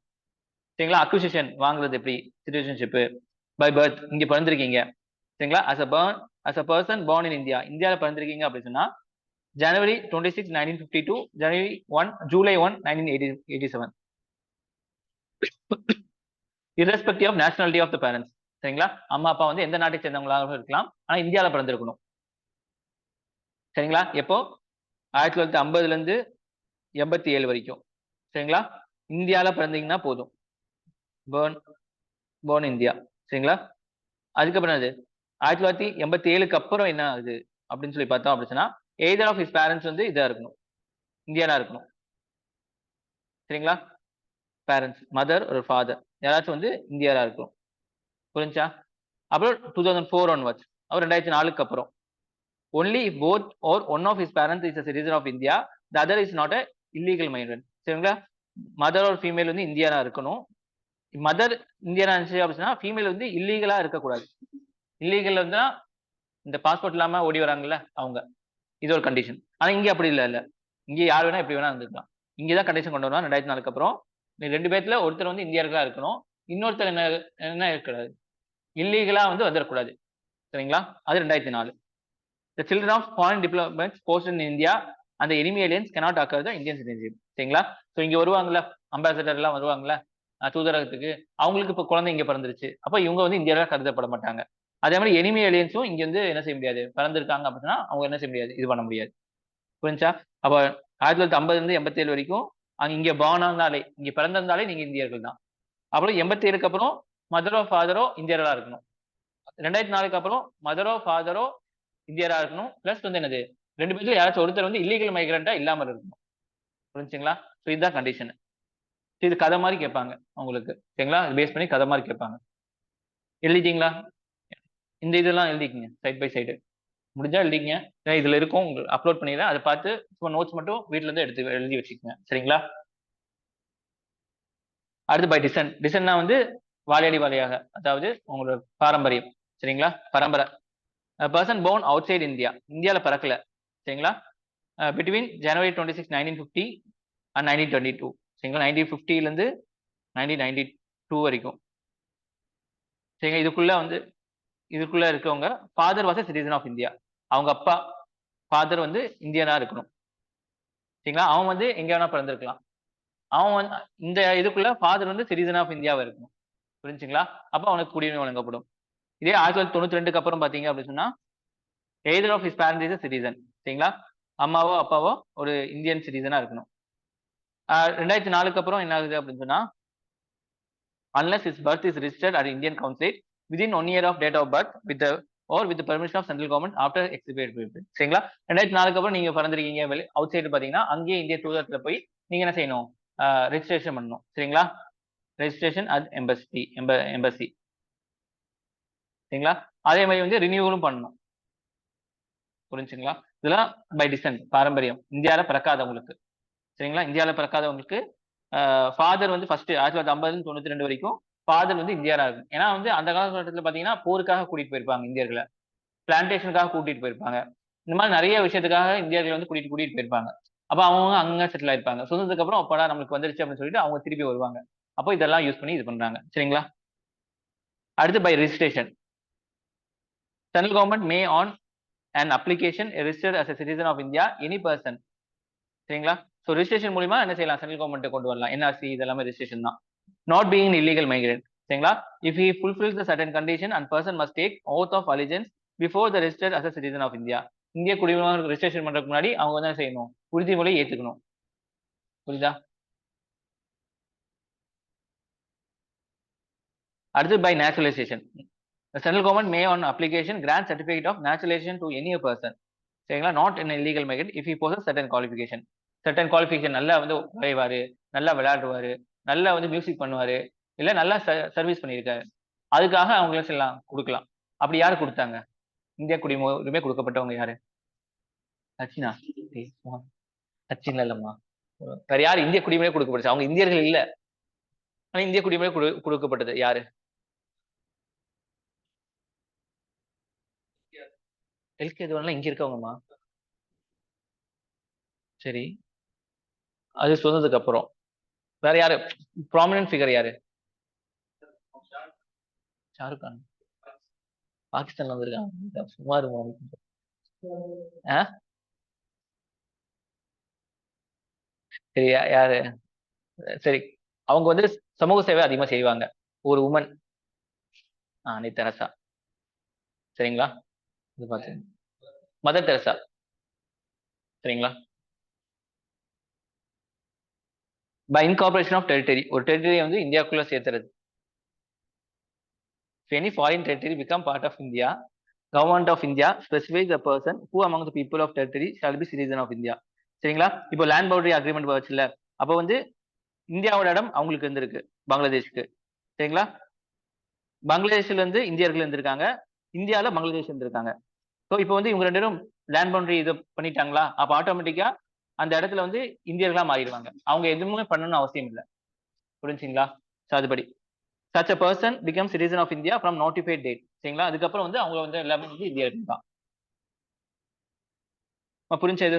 சரிங்களா? அக்யூசேஷன் வாங்குறது எப்படி, சிட்டிசன்ஷிப் பை பர்த் இங்க பிறந்திருக்கீங்க. சரிங்களா? As a person born in India, இந்தியாவில் பிறந்திருக்கீங்க அப்படின்னு சொன்னா ஜனவரி 26, 1952 ஜனவரி 1 July 1, 1987 irrespective of nationality of the parents. சரிங்களா? அம்மா அப்பா வந்து எந்த நாட்டை சேர்ந்தவங்களாக இருக்கலாம், ஆனா இந்தியாவில் பிறந்திருக்கணும். சரிங்களா? எப்போ 1950ல இருந்து 87 வரைக்கும். சரிங்களா? இந்தியால பிறந்தீங்கன்னா போதும். born born India. சரிங்களா? அதுக்கப்புறம் என்னது? 1987க்கு அப்புறம் என்ன ஆகுது அப்படின்னு சொல்லி பார்த்தோம் அப்படின்னு சொன்னா, எய்தர் ஆஃப் ஹிஸ் பேரண்ட்ஸ் வந்து இதா இருக்கணும், இந்தியனா இருக்கணும். சரிங்களா? பேரண்ட்ஸ் மதர் ஒரு ஃபாதர் யாராச்சும் வந்து இந்தியரா இருக்கணும். புரிஞ்சா? அப்புறம் 2004 onwards, அப்புறம் 2004க்கு அப்புறம் only if both or one of his parents is a citizen of India, the other is not a illegal migrant. சரிங்களா? மதர் ஒரு ஃபீமேல் வந்து இந்தியனா இருக்கணும். மதர் இந்தியனா இருந்துச்சு அப்படின்னா ஃபீமேல் வந்து இல்லீகலா இருக்கக்கூடாது. இல்லீகல் வந்து இந்த பாஸ்போர்ட் இல்லாம ஓடி வராங்கல்ல அவங்க. இது ஒரு கண்டிஷன். ஆனா இங்க அப்படி இல்ல. இங்க யார் வேணா எப்படி வேணா இருந்துக்கலாம். இங்கதான் கண்டிஷன் கொண்டு வரணும் 2004க்கு அப்புறம். 2 பேத்துல ஒருத்தர் வந்து இந்தியர்களா இருக்கணும். இன்னொருத்தர் என்ன இருக்கக்கூடாது, இல்லீகலா வந்து வந்துடக்கூடாது. சரிங்களா? அது 2004. The children of foreign diplomats posted in India and the enemy aliens cannot acquire the Indian citizenship. சரிங்களா? சோ இங்க வருவாங்கல்ல, அம்பாசடர் எல்லாம் வருவாங்கல்ல தூதரகத்துக்கு, அவங்களுக்கு இப்ப குழந்தை இங்க பிறந்துருச்சு. அப்ப இவங்க வந்து இந்தியர்களா கருதப்பட மாட்டாங்க. அதே மாதிரி எனிமி ஏலியன்ஸும் இங்க வந்து என்ன செய்ய முடியாது, பிறந்திருக்காங்க அப்படின்னா அவங்க என்ன செய்ய முடியாது, இது பண்ண முடியாது. புரிஞ்சா? அப்ப 1950ல இருந்து 87 வரைக்கும் இங்க பார்ன் ஆனாலே, இங்க பிறந்திருந்தாலே நீங்க இந்தியர்கள் தான். அப்புறம் 87க்கு அப்புறம் மதரோ ஃபாதரோ இந்தியர்களா இருக்கணும். 2004க்கு அப்புறம் மதரோ ஃபாதரோ இந்தியரா இருக்கணும். பிளஸ் வந்து என்னது, 2 பேர்ல யாராச்சும் ஒருத்தர் வந்து இல்லீகல் மைக்ரண்டா இல்லாம இருக்கணும். புரிஞ்சுங்களா? சோ இதுதான் கண்டிஷன். இது கதை மாதிரி கேட்பாங்க உங்களுக்கு. சரிங்களா? பேஸ் பண்ணி கதை மாதிரி கேட்பாங்க. எழுதிட்டீங்களா? இந்த இதெல்லாம் எழுதிக்கங்க சைட் பை சைடு. முடிஞ்சா எழுதிங்க. இதுல இருக்கும், உங்களுக்கு அப்லோட் பண்ணிடுறேன். அதை பார்த்து சும்மா நோட்ஸ் மட்டும் வீட்ல இருந்து எடுத்து எழுதி வச்சுக்கோங்க. சரிங்களா? அடுத்து பை டிசன். டிசன்னா வந்து வாழையடி வாழையாக, அதாவது உங்களோட பாரம்பரியம். சரிங்களா? பரம்பரை. பர்சன் born outside இந்தியா, இந்தியால பிறக்கல. சரிங்களா? Between January 26, 1950 and 1922. சரிங்களா? 1950ல இருந்து 1992 வரைக்கும். சரிங்களா? இதுக்குள்ள இருக்கவங்க father was citizen of India. அவங்க அப்பா ஃபாதர் வந்து இந்தியனா இருக்கணும். சரிங்களா? அவன் வந்து எங்க வேணா பிறந்திருக்கலாம். அவன் வந்து இந்த இதுக்குள்ள ஃபாதர் வந்து சிட்டிசன் ஆஃப் இந்தியாவா இருக்கணும். புரிஞ்சுங்களா? அப்ப அவனுக்கு குடியுரிமை வழங்கப்படும். இதே 1992க்கு அப்புறம் பாத்தீங்க அப்படின்னு சொன்னா, either of his parent is citizen. சரிங்களா? அம்மாவோ அப்பாவோ ஒரு இந்தியன் சிட்டிசனா இருக்கணும். 2004க்கு அப்புறம் என்ன ஆகுது அப்படின்னு சொன்னா, unless his birth is registered at Indian consulate within 1 year of date of birth with the permission of central government after expired period. சரிங்களா? 2004க்கு அப்புறம் நீங்க பிறந்திருக்கீங்க அவுட் சைடு பாத்தீங்கன்னா, அங்கேயே இந்திய தூதரத்துல போய் நீங்க என்ன செய்யணும், ரெஜிஸ்ட்ரேஷன் பண்ணணும். சரிங்களா? Registration at embassy. சரிங்களா? அதே மாதிரி வந்து ரினியூவலும் பண்ணணும். புரிஞ்சுங்களா? இதெல்லாம் பை டிசன்ட், பாரம்பரியம். இந்தியாவில பிறக்காதவங்களுக்கு. சரிங்களா? இந்தியாவில பிறக்காதவங்களுக்கு ஃபாதர் வந்து ஃபர்ஸ்ட் 1950 92 வரைக்கும் ஃபாதர் வந்து இந்தியாரா இருக்கும். ஏன்னா வந்து அந்த காலகட்டத்தில் பாத்தீங்கன்னா போருக்காக கூட்டிட்டு போயிருப்பாங்க இந்தியர்களை, பிளான்டேஷனுக்காக கூட்டிட்டு போயிருப்பாங்க. இந்த மாதிரி நிறைய விஷயத்துக்காக இந்தியர்களை வந்து கூட்டிட்டு போயிருப்பாங்க. அப்ப அவங்க அங்க செட்டில் ஆயிருப்பாங்க. சுதந்திரத்துக்கு அப்புறம் அப்படா நம்மளுக்கு வந்துருச்சு அப்படின்னு சொல்லிட்டு அவங்க திருப்பி வருவாங்க. அப்போ இதெல்லாம் யூஸ் பண்ணி இது பண்றாங்க. சரிங்களா? அடுத்து by registration. Central government may on an application registered as a citizen of India any person. சரிங்களா? சோ ரெஜிஸ்ட்ரேஷன் மூலமா என்ன செய்யலாம், சென்ட்ரல் கவர்மெண்ட் கொண்டு வரலாம். என்ஆர்சி இதெல்லாம் ரெஜிஸ்ட்ரேஷன் தான். Not being illegal migrate. சரிங்களா? If he fulfils the certain condition and person must take oath of allegiance before the registered as a citizen of India. இந்திய குடியுரிமை ரெஜிஸ்ட்ரேஷன் பண்றதுக்கு முன்னாடி அவங்க வந்து செய்யணும், உறுதிமொழி ஏத்துக்கணும். புரியுதா? அடுத்து by naturalisation. The central government may on application grant certificate of naturalization to any person. சரிங்களா? Not in illegal migrant if he possesses certain qualification. certain qualification, நல்லா வந்து வரைவாரு, நல்லா விளையாடுவாரு, நல்லா வந்து மியூசிக் பண்ணுவாரு, இல்ல நல்லா சர்வீஸ் பண்ணியிருக்காரு, அதுக்காக அவங்களுக்கு எல்லாம் கொடுக்கலாம். அப்படி யாரு கொடுத்தாங்க? இந்திய குடியுரிமை கொடுக்கப்பட்டவங்க யாரு? சச்சினா? சச்சின் இல்லம்மா. வேற யாரு இந்திய குடியுரிமை கொடுக்கப்பட்டுச்சு? அவங்க இந்தியர்கள் இல்ல, ஆனா இந்திய குடியுரிமை கொடுக்கப்பட்டது யாரு? எல்கே அத்வானிலாம் இங்க இருக்கவங்கம்மா. சரி, அது சுதந்திரத்துக்கு அப்புறம். வேற யாரு ப்ராமினன்ட் ஃபிகர் யாரு? ஷாருக் கான் பாகிஸ்தான்ல வந்திருக்காங்க. சும்மா இருக்கும். சரி, யாரு? சரி, அவங்க வந்து சமூக சேவை அதிகமா செய்வாங்க. ஒரு உமன், அன்னை தெரசா. சரிங்களா? இது பாத்து மதர் தெரசா. சரிங்களா? பை இன்கார்பரேஷன் ஆஃப் டெரிட்டரி, ஒரு டெரிட்டரியை வந்து இந்தியாவுக்குள்ள சேர்த்துறது. If any foreign territory become part of India, Government of India specifies the person who among the people of territory shall be citizen of India. சரிங்களா? இப்போ land boundary agreement வச்சுல, அப்போ வந்து இந்தியாவோட இடம் அவங்களுக்கு இருந்திருக்கு, பங்களாதேஷ்க்கு. சரிங்களா? பங்களாதேஷ்ல இருந்து இந்தியர்கள் இருந்திருக்காங்க, இந்தியால பங்களாதேஷ் இருந்திருக்காங்க. ஸோ இப்போ வந்து இவங்க ரெண்டு பேரும் லேண்ட் பவுண்டரி இது பண்ணிட்டாங்களா, அப்போ ஆட்டோமேட்டிக்கா அந்த இடத்துல வந்து இந்தியர்களா மாறிடுவாங்க. அவங்க எதுவுமே பண்ணணும்னு அவசியம் இல்லை. புரிஞ்சுங்களா? ஸோ அதுபடி such a person becomes citizen of India from notified date. சரிங்களா? அதுக்கப்புறம் வந்து அவங்க வந்து எல்லாமே வந்து இந்தியர்கள் தான். புரிஞ்சா இது?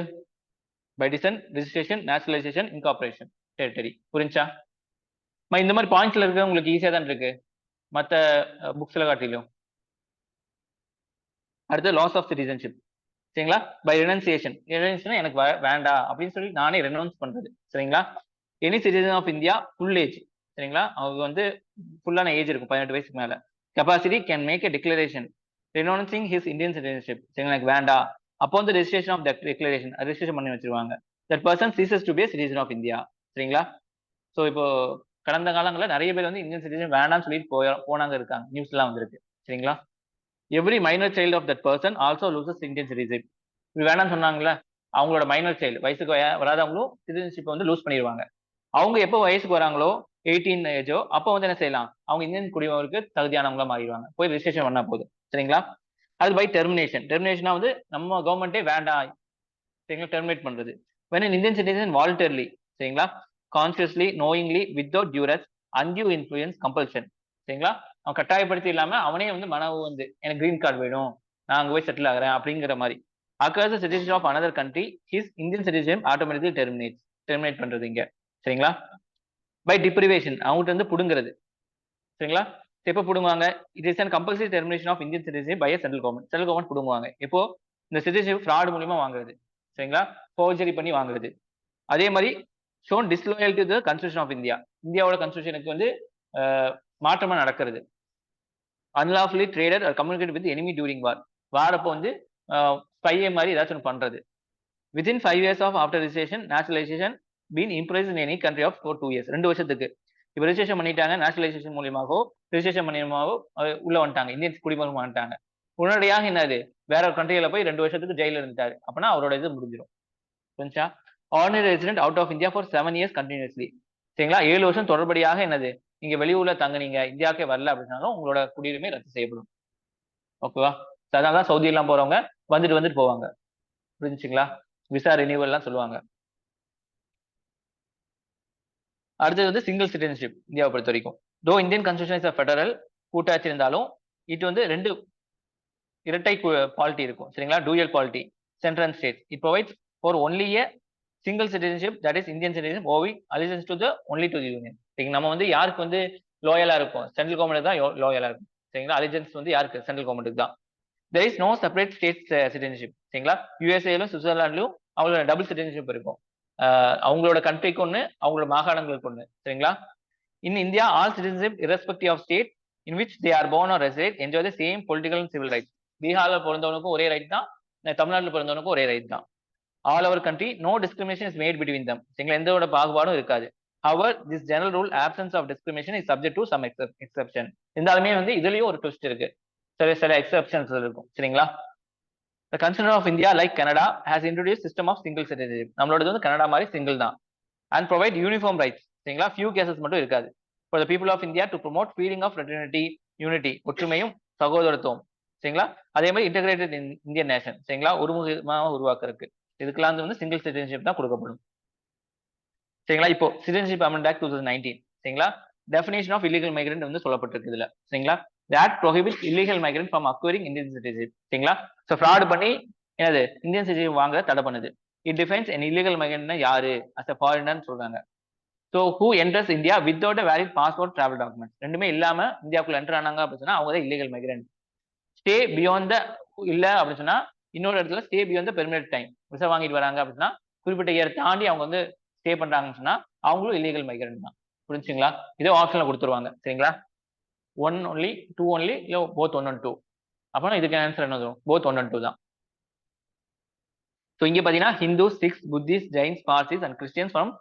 By descent, registration, naturalisation, incorporation, territory. புரிஞ்சா? இந்த மாதிரி பாயிண்ட்ஸ்ல இருக்க உங்களுக்கு ஈஸியா தான் இருக்கு மத்த புக்ஸ்ல காட்டிலும். அடுத்து லாஸ் ஆஃப் சிட்டிசன்ஷிப். சரிங்களா? By renunciation. ரெனன்சியேஷன் எனக்கு வேண்டாம் அப்படின்னு சொல்லி நானே ரெனவுன்ஸ் பண்றது. சரிங்களா? Any citizen of India full age. சரிங்களா? அவங்க வந்து ஃபுல்லான ஏஜ் இருக்கும், 18 வயசுக்கு மேல. Capacity can make a declaration renouncing his Indian citizenship. சரிங்களா? எனக்கு வேண்டாம். அப்போ வந்து registration of that declaration registration பண்ணி வச்சிருவாங்க. That person ceases to be citizen of India. சரிங்களா? ஸோ இப்போ கடந்த காலங்களில் நிறைய பேர் வந்து இந்தியன் சிட்டிசன் வேண்டாம்னு சொல்லிட்டு போனாங்க இருக்காங்க, நியூஸ்லாம் வந்திருக்கு. சரிங்களா? Every minor child of that person also loses Indian citizen. இது வேணாம்னு சொன்னாங்கல்ல, அவங்களோட மைனர் சைல்டு வயசுக்கு வராதவங்களும் சிட்டிசன்ஷிப் வந்து லூஸ் பண்ணிடுவாங்க. அவங்க எப்போ வயசுக்கு வராங்களோ 18 ஏஜோ, அப்போ வந்து என்ன செய்யலாம், அவங்க இந்தியன் குடிமகனுக்கு தகுதியானவங்களா மாறிடுவாங்க. போய் ரிஜிஸ்ட்ரேஷன் பண்ணா போதும். சரிங்களா? அது பை டெர்மினேஷன். டெர்மினேஷனா வந்து நம்ம கவர்மெண்டே வேண்டாம், சரிங்களா, டெர்மினேட் பண்றது. when an Indian citizen voluntarily, சரிங்களா, consciously, knowingly, without duress, undue influence, compulsion. சரிங்களா? அவன் கட்டாயப்படுத்தி இல்லாம அவனே வந்து மனவு வந்து எனக்கு கிரீன் கார்டு வேணும், நான் அங்க போய் செட்டில் ஆகிறேன் அப்படிங்கிற மாதிரி occurs the citizenship of another country, his Indian citizenship automatically terminate பண்றது இங்க. சரிங்களா? பை டிப்ரிவேஷன், அவங்ககிட்ட வந்து புடுங்கிறது. சரிங்களா? எப்போ புடுங்குவாங்க? It is an compulsory termination of Indian citizenship by central government. Central government புடுங்குவாங்க. எப்போ? இந்த சிட்டிசன்ஷிப் ஃப்ராட் மூலியமா வாங்குறது. சரிங்களா? ஃபோர்ஜரி பண்ணி வாங்குறது. அதே மாதிரி shown disloyal to the constitution of India. இந்தியாவோட கான்ஸ்டிடியூஷனுக்கு வந்து மாற்றமா நடக்கிறது. Unlawfully traded or communicate with enemy during war. வாரப்போ வந்து ஸ்பையே மாதிரி ஏதாச்சும் ஒன்று பண்றது. Within 5 years of after registration naturalisation been imprisoned in any country of 2 years. 2 வருஷத்துக்கு இப்போ ரிஜிஸ்ட்ரேஷன் பண்ணிட்டாங்க, நேஷனலைசேஷன் மூலியமாகவோ ரிஜிஸ்ட்ரேஷன் மூலியமாகவோ உள்ள வந்துட்டாங்க, இந்தியன் குடிமகன் வந்துட்டாங்க. உடனடியாக என்னது, வேற ஒரு கண்ட்ரியில போய் 2 வருஷத்துக்கு ஜெயில இருந்துட்டாரு அப்படின்னா அவரோட இது முடிஞ்சிடும். புரிஞ்சா? Ordinary resident out of India for 7 years continuously. சரிங்களா? 7 வருஷம் தொடர்படியாக என்னது, நீங்க வெளியூர்ல தங்குனீங்க, இந்தியாவுக்கே வரல அப்படின்னாலும் உங்களோட குடியுரிமை ரத்து செய்யப்படும். ஓகேவா? அதனாலதான் சவுதி எல்லாம் போறவங்க வந்துட்டு வந்துட்டு போவாங்க. புரிஞ்சுங்களா? விசா ரினியூவல் எல்லாம் சொல்லுவாங்க. அடுத்தது வந்து சிங்கிள் சிட்டிசன்ஷிப் இந்தியாவை பொறுத்த வரைக்கும். தோ இந்தியன் கான்ஸ்டிடியூஷன் இஸ் ஃபெடரல், கூட்டாட்சி இருந்தாலும் இது வந்து 2 இரட்டை பாலிட்டி இருக்கும். சரிங்களா? Dual polity. Central and state. It provides for only a single citizenship, that is Indian citizen owing allegiance to the only to the union. நம்ம வந்து யாருக்கு வந்து லோயலா இருக்கும், சென்ட்ரல் கவர்மெண்ட் தான் லோயலா இருக்கும். சரிங்களா? அலிஜன்ஸ் வந்து யாருக்கு, சென்ட்ரல் கவர்மெண்ட்டுக்கு தான். there is no separate state citizenship. சரிங்களா? யூஎஸ்ஏலும் சுவிட்சர்லாண்ட்லயும் அவங்களோட டபுள் சிட்டிசன்ஷிப் இருக்கும். அவங்களோட கண்ட்ரிக்கு ஒன்று, அவங்களோட மாகாணங்களுக்கு ஒன்று. சரிங்களா? In India all citizenship irrespective of state in which they are born or reside enjoy the same political and civil rights. பீகார்ல பிறந்தவனுக்கும் ஒரே ரைட் தான், தமிழ்நாட்டில் பிறந்தவனுக்கும் ஒரே ரைட் தான். All over country no discrimination is made between them. சரிங்களா? எந்தோட பாகுபாடும் இருக்காது. however this general rule absence of discrimination is subject to some exception. இருந்தாலுமே வந்து இதுலயும் ஒரு ட்விஸ்ட் இருக்கு, சில எக்ஸெப்ஷன்ஸ் இருக்கும். சரிங்களா? The Constitution of India, like Canada, has introduced system of single citizenship. நம்மளோடது வந்து கனடா மாதிரி சிங்கிள் தான். And provide uniform rights. சரிங்களா? few cases மட்டும் இருக்காது. For the people of India to promote feeling of fraternity, unity, ஒற்றுமையும் சகோதரத்துவம். சரிங்களா? அதே மாதிரி இன்டகிரேட்டட் இந்தியன் நேஷன். சரிங்களா? ஒருமுகமாக உருவாக்குறதுக்கு இதுக்கெல்லாம் வந்து சிங்கிள் சிட்டிசன்ஷிப் தான் கொடுக்கப்படும். சரிங்களா? இப்போ சிட்டிசன்ஷிப் அமெண்ட்மென்ட் ஆக்ட் 2019. சரிங்களா? டெஃபினேஷன் ஆஃப் இல்லீகல் மைக்ரண்ட் வந்து சொல்லப்பட்டிருக்கு இதுல. சரிங்களா? that prohibits illegal migrant from acquiring Indian citizenship. சரிங்களா? சோ ஃப்ராட் பண்ணி என்னது இந்தியன் சிட்டிசன்ஷிப் வாங்க தடை பண்ணுது. It defines an illegal migrant யாரு as a foreigner சொல்றாங்க. so who enters India without a valid passport travel document. ரெண்டுமே இல்லாம இந்தியாக்குள்ள என்டர் ஆனாங்க அப்படின்னு சொன்னா அவங்க தான் illegal migrant. Stay beyond the இல்ல அப்படின்னு சொன்னா இன்னொரு இடத்துல stay beyond the permanent time visa வாங்கிட்டு வராங்க அப்படின்னா குறிப்பிட்ட இயர் தாண்டி அவங்க வந்து ஸ்டே பண்றாங்கன்னு சொன்னா அவங்களும் இல்லீகல் மைக்ரண்ட் தான். புரிஞ்சுங்களா? இதே ஆப்ஷன்ல கொடுத்துருவாங்க. சரிங்களா? 1 only, 2 only, இல்ல both 1 and 2. அப்பனா இதுக்கு ஆன்சர் என்னது? both 1 and 2 தான். ஸோ இங்க பாத்தீங்கன்னா Hindu, Sikhs, Buddhists, Jains, Parsis and Christians from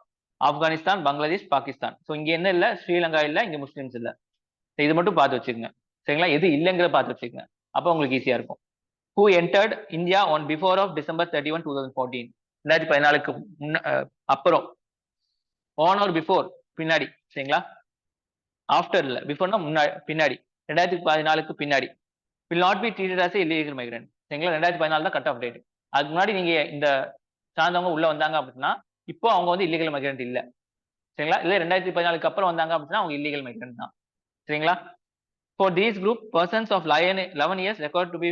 Afghanistan, Bangladesh, Pakistan. So இங்க என்ன இல்ல, ஸ்ரீலங்கா இல்ல, இங்க முஸ்லிம்ஸ் இல்ல. இது மட்டும் பார்த்து வச்சுக்கோங்க. சரிங்களா, எது இல்லைங்கிறத பார்த்து வச்சுக்கோங்க, அப்போ உங்களுக்கு ஈஸியா இருக்கும். Who entered India on before of December 31, 2014? 2014க்கு அப்புறம். ஆன் ஆர் பிஃபோர் பின்னாடி. சரிங்களா, ஆஃப்டர் இல்ல, பிஃபோர்னா முன்னாடி, பின்னாடி. 2014க்கு பின்னாடி will not be treated as a illegal migrant. சரிங்களா, 2014 தான் கட் ஆஃப் டேட். அதுக்கு முன்னாடி நீங்க இந்த சார்ந்தவங்க உள்ள வந்தாங்க அப்படின்னா இப்போ அவங்க வந்து இல்லீகல் மைக்ரண்ட் இல்ல. சரிங்களா, இல்ல 2014க்கு அப்புறம் வந்தாங்க அப்படின்னா அவங்க இல்லீகல் மைக்ரண்ட் தான். சரிங்களா, for these group persons of 11 years required to be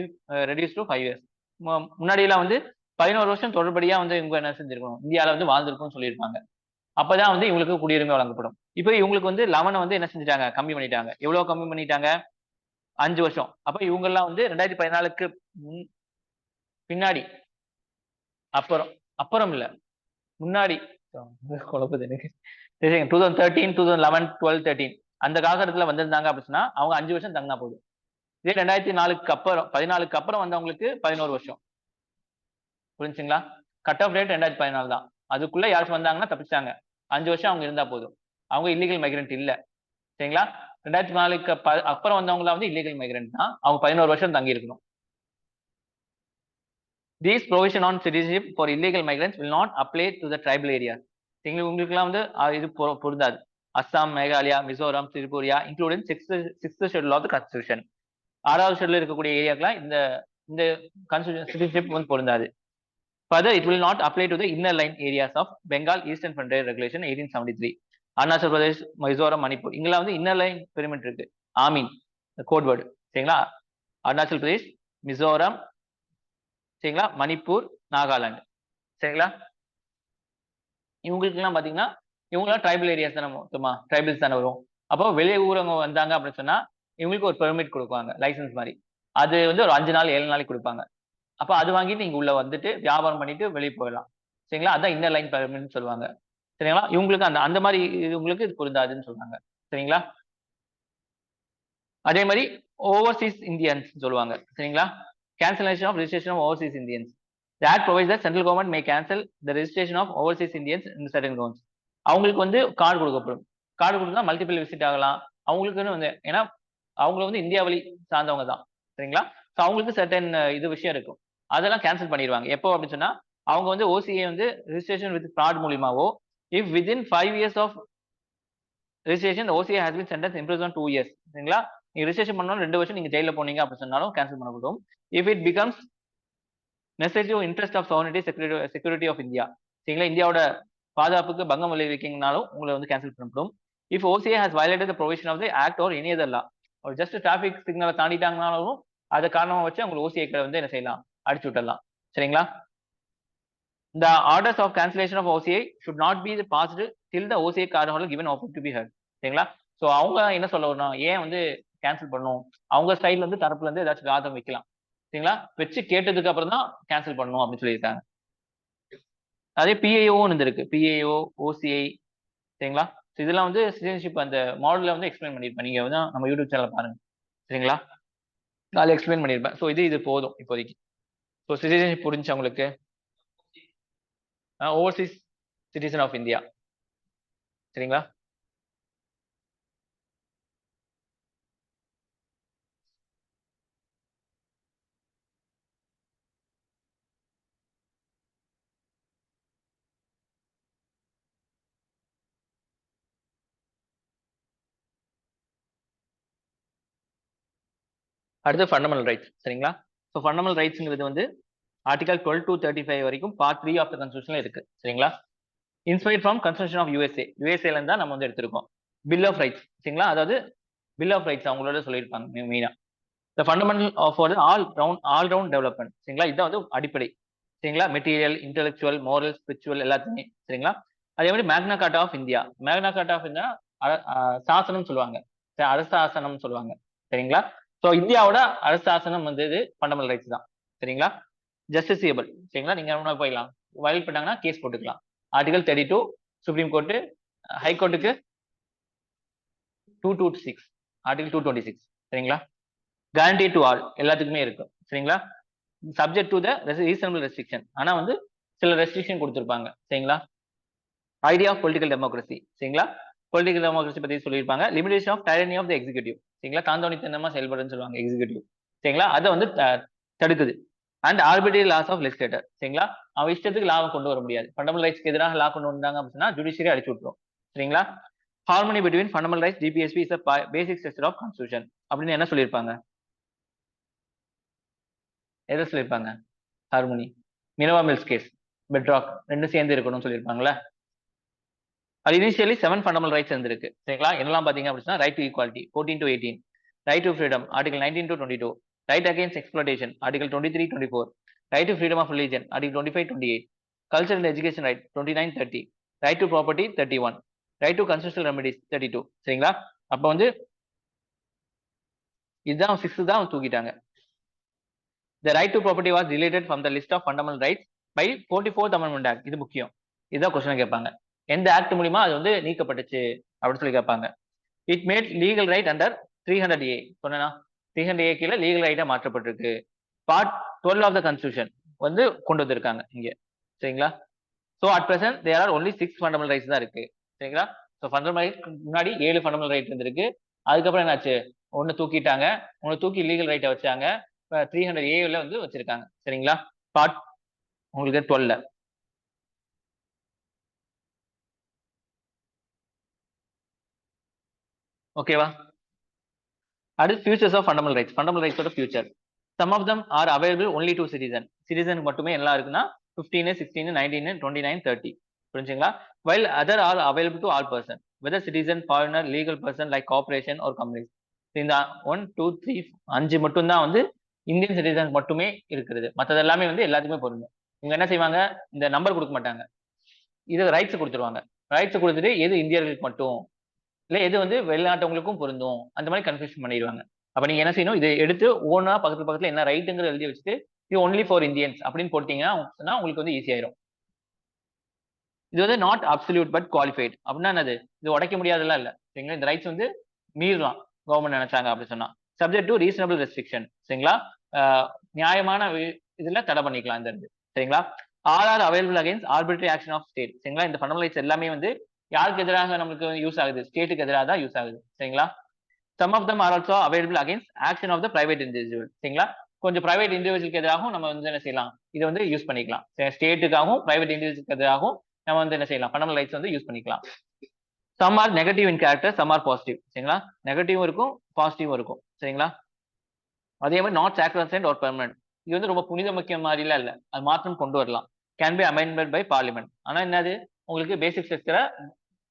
reduced to 5 years. முன்னாடி எல்லாம் வந்து 11 வருஷம் தொடர்படியா வந்து இவங்க என்ன செஞ்சிருக்கணும், இந்தியாவில வந்து வாழ்ந்திருக்கும்னு சொல்லியிருப்பாங்க. அப்பதான் வந்து இவங்களுக்கு குடியுரிமை வழங்கப்படும். இப்போ இவங்களுக்கு வந்து 11 வந்து என்ன செஞ்சிட்டாங்க, கம்மி பண்ணிட்டாங்க. எவ்வளவு கம்மி பண்ணிட்டாங்க, 5 வருஷம். அப்ப இவங்க எல்லாம் வந்து 2014க்கு பின்னாடி, அப்புறம், அப்புறம் இல்ல முன்னாடி, குழப்பது எனக்கு. 2013, 2011, 12, 13 அந்த காலகட்டத்துல வந்திருந்தாங்க அப்படின்னா அவங்க 5 வருஷம் தங்கினா போதும். இதே 2004க்கு அப்புறம், 14க்கு அப்புறம் வந்தவங்களுக்கு 11 வருஷம். புரிஞ்சுங்களா, கட் ஆஃப் ரேட் 2014 தான். அதுக்குள்ள யாராச்சும் வந்தாங்கன்னா தப்பிச்சாங்க. 5 வருஷம் அவங்க இருந்தா போதும், அவங்க இல்லீகல் மைக்ரண்ட் இல்ல. சரிங்களா, 2004க்கு அப்புறம் வந்தவங்கள வந்து இல்லீகல் மைக்ரண்ட் தான், அவங்க 11 வருஷம் தங்கி இருக்கணும். These provision on citizenship for illegal migrants will not apply to the tribal areas. உங்களுக்குலாம் வந்து இது பொருந்தாது. Assam, Meghalaya, Mizoram, Tripura including sixth schedule of the constitution. 6வது ஷெட்யூல்ல இருக்கக்கூடிய ஏரியாக்கெல்லாம் இந்த இந்த கான்ஸ்டிடியூஷன் சிட்டிசன்ஷிப் வந்து பொருந்தாது. Further, it will not apply to the inner line areas of Bengal Eastern Frontier Regulation 1873. Arunachal Pradesh, Mizoram, Manipur இங்கெல்லாம் வந்து இன்னர் லைன் பெரிமீட்டர் இருக்கு. ஆமீன் கோட் வேர்டு. சரிங்களா, அருணாச்சல் பிரதேஷ், மிசோரம், சரிங்களா, மணிப்பூர், நாகாலாந்து. சரிங்களா, இவங்களுக்கு எல்லாம் பாத்தீங்கன்னா இவங்களாம் ட்ரைபல் ஏரியாஸ் தானே, மொத்தமா ட்ரைபல்ஸ் தானே வரும். அப்போ வெளியே ஊரவங்க வந்தாங்க அப்படின்னு சொன்னா இவங்களுக்கு ஒரு பெர்மிட் கொடுப்பாங்க, லைசன்ஸ் மாதிரி. அது வந்து ஒரு 5 நாள் 7 நாளைக்கு கொடுப்பாங்க. அப்ப அது வாங்கிட்டு நீங்க உள்ள வந்துட்டு வியாபாரம் பண்ணிட்டு வெளியே போயிடலாம். சரிங்களா, அதான் இன்னர் லைன் பெர்மிட்னு சொல்லுவாங்க. சரிங்களா, இவங்களுக்கு அந்த அந்த மாதிரி இவங்களுக்கு இது பொருந்தாதுன்னு சொல்றாங்க. சரிங்களா, அதே மாதிரி ஓவர்சீஸ் இந்தியன்ஸ் சொல்லுவாங்க. சரிங்களா, cancellation of registration of overseas Indians. That provides that central government may cancel the registration of overseas Indians in certain grounds. அவங்களுக்கு வந்து கார்டு கொடுக்கப்படும். கார்டு கொடுத்தா மல்டிபிள் விசிட் ஆகலாம். அவங்களுக்குன்னு வந்து ஏன்னா அவங்க வந்து இந்தியா வழி சார்ந்தவங்க தான். சரிங்களா, ஸோ அவங்களுக்கு சர்டன் இது விஷயம் இருக்கும், அதெல்லாம் கேன்சல் பண்ணிடுவாங்க. எப்போ அப்படின்னு சொன்னா அவங்க வந்து ஓசிஏ வந்து ரிஜிஸ்ட்ரேஷன் வித் ஃப்ராட் மூலியமாவோ, if within 5 years of registration OCA has been sentence imprison 2 years. சரிங்களா, நீங்க ரிஜிஸ்ட்ரேஷன் பண்ணாலும் 2 வருஷம் நீங்க ஜெயில போனீங்க அப்படின்னு சொன்னாலும் கேன்சல் பண்ணப்படும். If it becomes necessity interest of sovereignty security of India, சரிங்களா, இந்தியாவோட பாதுகாப்புக்கு பங்கம் விளைவிக்கீங்கனாலும் உங்களை வந்து கேன்சல் பண்ணப்படும். If OCA has violated the provision of the act or any other law, ஒரு ஜஸ்ட் டிராபிக் சிக்னலை தாண்டிட்டாங்கனாலும் அதை காரணமா வச்சு அவங்க ஓசிஏக்களை வந்து என்ன செய்யலாம், அடிச்சு விட்டுடலாம். சரிங்களா, the orders of cancellation of OCA should not be passed till the OCA card holder given opportunity to be heard. சரிங்களா, ஸோ அவங்க என்ன சொல்ல வரணும், ஏன் வந்து கேன்சல் பண்ணணும், அவங்க சைட்ல இருந்து தரப்புல இருந்து ஏதாச்சும் வாதம் வைக்கலாம். சரிங்களா, வச்சு கேட்டதுக்கு அப்புறம் தான் கேன்சல் பண்ணணும் அப்படின்னு சொல்லியிருக்காங்க. அதே பிஏஓன்னு இருக்கு, பிஏஓ, ஓசிஐ. சரிங்களா, இதெல்லாம் வந்து சிட்டிசன்ஷிப் அந்த மாடல்ல வந்து எக்ஸ்பிளைன் பண்ணியிருப்பேன். நீங்க வந்து நம்ம யூடியூப் சேனல் பாருங்க. சரிங்களா, அதில் எக்ஸ்பிளைன் பண்ணியிருப்பேன். ஸோ இது போதும் இப்போதைக்கு. ஸோ சிட்டிசன்ஷிப் புரிஞ்சு உங்களுக்கு ஓவர்சீஸ் சிட்டிசன் ஆஃப் இந்தியா. சரிங்களா, அடுத்து ஃபண்டமெண்டல் ரைட்ஸ். சரிங்களா, ஸோ ஃபண்டமெண்டல் ரைட்ஸ்ங்கிறது வந்து ஆர்டிகல் 12 to 35 வரைக்கும் பார்ட் 3 ஆஃப் த கான்ஸ்டிடியூஷன்ல இருக்கு. சரிங்களா, இன்ஸ்பைர்ட் ஃப்ரம் கான்ஸ்டிடியூஷன் ஆஃப் யூஎஸ்ஏல இருந்தா நம்ம வந்து எடுத்திருக்கோம். Bill of rights. சரிங்களா, அதாவது பில் ஆஃப் ரைட்ஸ் அவங்களோட சொல்லியிருப்பாங்க மெயினா. The fundamental of all round development. சரிங்களா, இதுதான் வந்து அடிப்படை. சரிங்களா, மெட்டீரியல், இன்டெலெக்சுவல், மோரல், ஸ்பிரிச்சுவல் எல்லாத்தையுமே. சரிங்களா, அதே மாதிரி மேக்னா கார்ட்டா ஆஃப் இந்தியா. மேக்னா கார்ட்டா ஆஃப் இந்தியா சாசனம் சொல்லுவாங்க, அரசாசனம் சொல்லுவாங்க. சரிங்களா, ஸோ இந்தியாவோட அரசாசனம் வந்து இது ஃபண்டமெண்டல் ரைட்ஸ் தான். சரிங்களா, ஜஸ்டிசியபிள். சரிங்களா, நீங்க என்ன போயிடலாம், வயல் பண்ணாங்கன்னா கேஸ் போட்டுக்கலாம். ஆர்டிகல் 32 சுப்ரீம் கோர்ட்டு, ஹைகோர்ட்டுக்கு 226, ஆர்டிகல் 226. சரிங்களா, கேரண்டி டு ஆல் எல்லாத்துக்குமே இருக்கும். சரிங்களா, subject to the reasonable restriction. ஆனா வந்து சில ரெஸ்ட்ரிக்ஷன் கொடுத்துருப்பாங்க. சரிங்களா? Idea of political democracy. சரிங்களா? பொலிட்டிக்கல் டெமோக்ரஸி பத்தி சொல்லியிருப்பாங்க. Limitation of tyranny of the executive. சரிங்களா? தாந்தோணித்தனமா செயல்படுன்னு சொல்லுவாங்க எக்ஸிக்யூட்டிவ். சரிங்களா? அதை வந்து தடுக்குது. And arbitrary laws of legislator. சரிங்களா? அவன் இஷ்டத்துக்கு லாவை கொண்டு வர முடியாது. ஃபண்டமெண்டல் ரைட்ஸ்க்கு எதிராக லா கொண்டு வந்தாங்க அப்படின்னா ஜுடிஷியரி அடிச்சு விட்டுரும். சரிங்களா? Harmony between fundamental rights DPSP is a basic structure of constitution அப்படின்னு என்ன சொல்லியிருப்பாங்க? எதை சொல்லியிருப்பாங்க? ஹார்மனி. மினோவா மில்ஸ் கேஸ், பெட்ராக் ரெண்டும் சேர்ந்து இருக்கணும்னு சொல்லியிருப்பாங்களா? அது இனிஷியலி 7 ஃபண்டமெண்டல் ரைட்ஸ் இருந்திருக்கு. சரிங்களா? என்னெல்லாம் பாத்தீங்க அப்படின்னா right to equality 14 to 18, right to freedom article 19 to 22, right against exploitation article 23, 24, right to freedom of religion article 25, 28, culture and education right 29, 30, right to property 31, right to constitutional remedies 32. சரிங்களா? அப்ப வந்து இதுதான் 6 தான் தூக்கிட்டாங்க. The right to property was deleted from the list of fundamental rights by 44th Amendment Act. இது முக்கியம். இதுதான் question கேட்பாங்க. எந்த ஆக்ட் மூலியமா அது வந்து நீக்கப்பட்டுச்சு அப்படின்னு சொல்லி கேட்பாங்க. It made legal right under 300A. சொன்னா 300A கீழே லீகல் ரைட்டா மாற்றப்பட்டிருக்கு. பார்ட் 12 ஆஃப் த கான்ஸ்டிடியூஷன் வந்து கொண்டு வந்திருக்காங்க இங்க. சரிங்களா? So at present there are only 6 fundamental rights தான் இருக்கு. சரிங்களா? ஸோ ஃபண்டமெண்டல் ரைட் முன்னாடி 7 ஃபண்டமெண்டல் ரைட் இருந்திருக்கு. அதுக்கப்புறம் என்னாச்சு? ஒன்னு தூக்கிட்டாங்க, ஒன்னு தூக்கி லீகல் ரைட்டை வச்சாங்க. 300A வந்து வச்சிருக்காங்க. சரிங்களா? பார்ட் உங்களுக்கு 12. ஓகேவா? அடுத்து futures of fundamental rights. Fundamental ரைட்ஸோட future. Some of them are available only to citizen. சிட்டிசனுக்கு மட்டுமே எல்லாம் இருக்குன்னா 15, 16, 19, 29, 30. புரிஞ்சுங்களா? While other are available to all person whether citizen, foreigner, legal person like corporation ஒரு கம்பெனிஸ். இந்த 1, 2, 3, 5 மட்டும் தான் வந்து இந்தியன் சிட்டிசன் மட்டுமே இருக்கிறது. மற்றது எல்லாமே வந்து எல்லாத்துக்குமே பொருந்தும். இவங்க என்ன செய்வாங்க? இந்த நம்பர் கொடுக்க மாட்டாங்க. இது ரைட்ஸ் கொடுத்துருவாங்க. ரைட்ஸ் கொடுத்துட்டு எது இந்தியர்களுக்கு மட்டும், இல்ல எது வந்து வெளிநாட்டவங்களுக்கும் பொருந்தும், அந்த மாதிரி கன்ஃபியூஷன் பண்ணிடுவாங்க. அப்ப நீங்க என்ன செய்யணும்? இதை எடுத்து ஓனா பக்கத்துல என்ன ரைட்டுங்கிற எழுதி வச்சுட்டு இது ஒன்லி ஃபார் இந்தியன்ஸ் அப்படின்னு போட்டீங்கன்னா உங்களுக்கு வந்து ஈஸி ஆயிரும். இது வந்து நாட் அப்சல்யூட் பட் குவாலிஃபைட். அப்படின்னா என்னது? இது உடைக்க முடியாதெல்லாம் இல்ல. சரிங்களா? இந்த ரைட்ஸ் வந்து மீறலாம் கவர்மெண்ட் நினைச்சாங்க அப்படி சொன்னா. Subject to reasonable restriction. சரிங்களா? நியாயமான இதுல தடை பண்ணிக்கலாம் இந்த இது. சரிங்களா? All are available against arbitrary action of state. சரிங்களா? இந்த ஃபண்டமெண்டல் ரைட்ஸ் எல்லாமே வந்து யாருக்கு எதிராக நமக்கு யூஸ் ஆகுது? ஸ்டேட்டுக்கு எதிராக தான் யூஸ் ஆகுது. சரிங்களா? Some of them are also available against action of the private individual. சரிங்களா? கொஞ்சம் பிரைவேட் இண்டிவிஜுவலுக்கு எதிராகவும் நம்ம வந்து என்ன செய்யலாம்? இதை வந்து யூஸ் பண்ணிக்கலாம். ஸ்டேட்டுக்காகவும் பிரைவேட் இண்டிவிஜுவலுக்கு எதிராகவும் நம்ம வந்து என்ன செய்யலாம்? ஃபண்டமெண்டல் ரைட்ஸ் வந்து யூஸ் பண்ணிக்கலாம். Some are negative in character, some are positive. சரிங்களா? நெகட்டிவும் இருக்கும், பாசிட்டிவும் இருக்கும். சரிங்களா? அதே மாதிரி நாட் சாக்ரசன்ட் ஆர் பெர்மனன்ட். இது வந்து ரொம்ப புனித முக்கியம் மாதிரிலாம் இல்ல. அது மாற்றம் கொண்டு வரலாம். Can be amendment by parliament. ஆனா என்னது? உங்களுக்கு பேசிக் ஸ்ட்ரக்சரை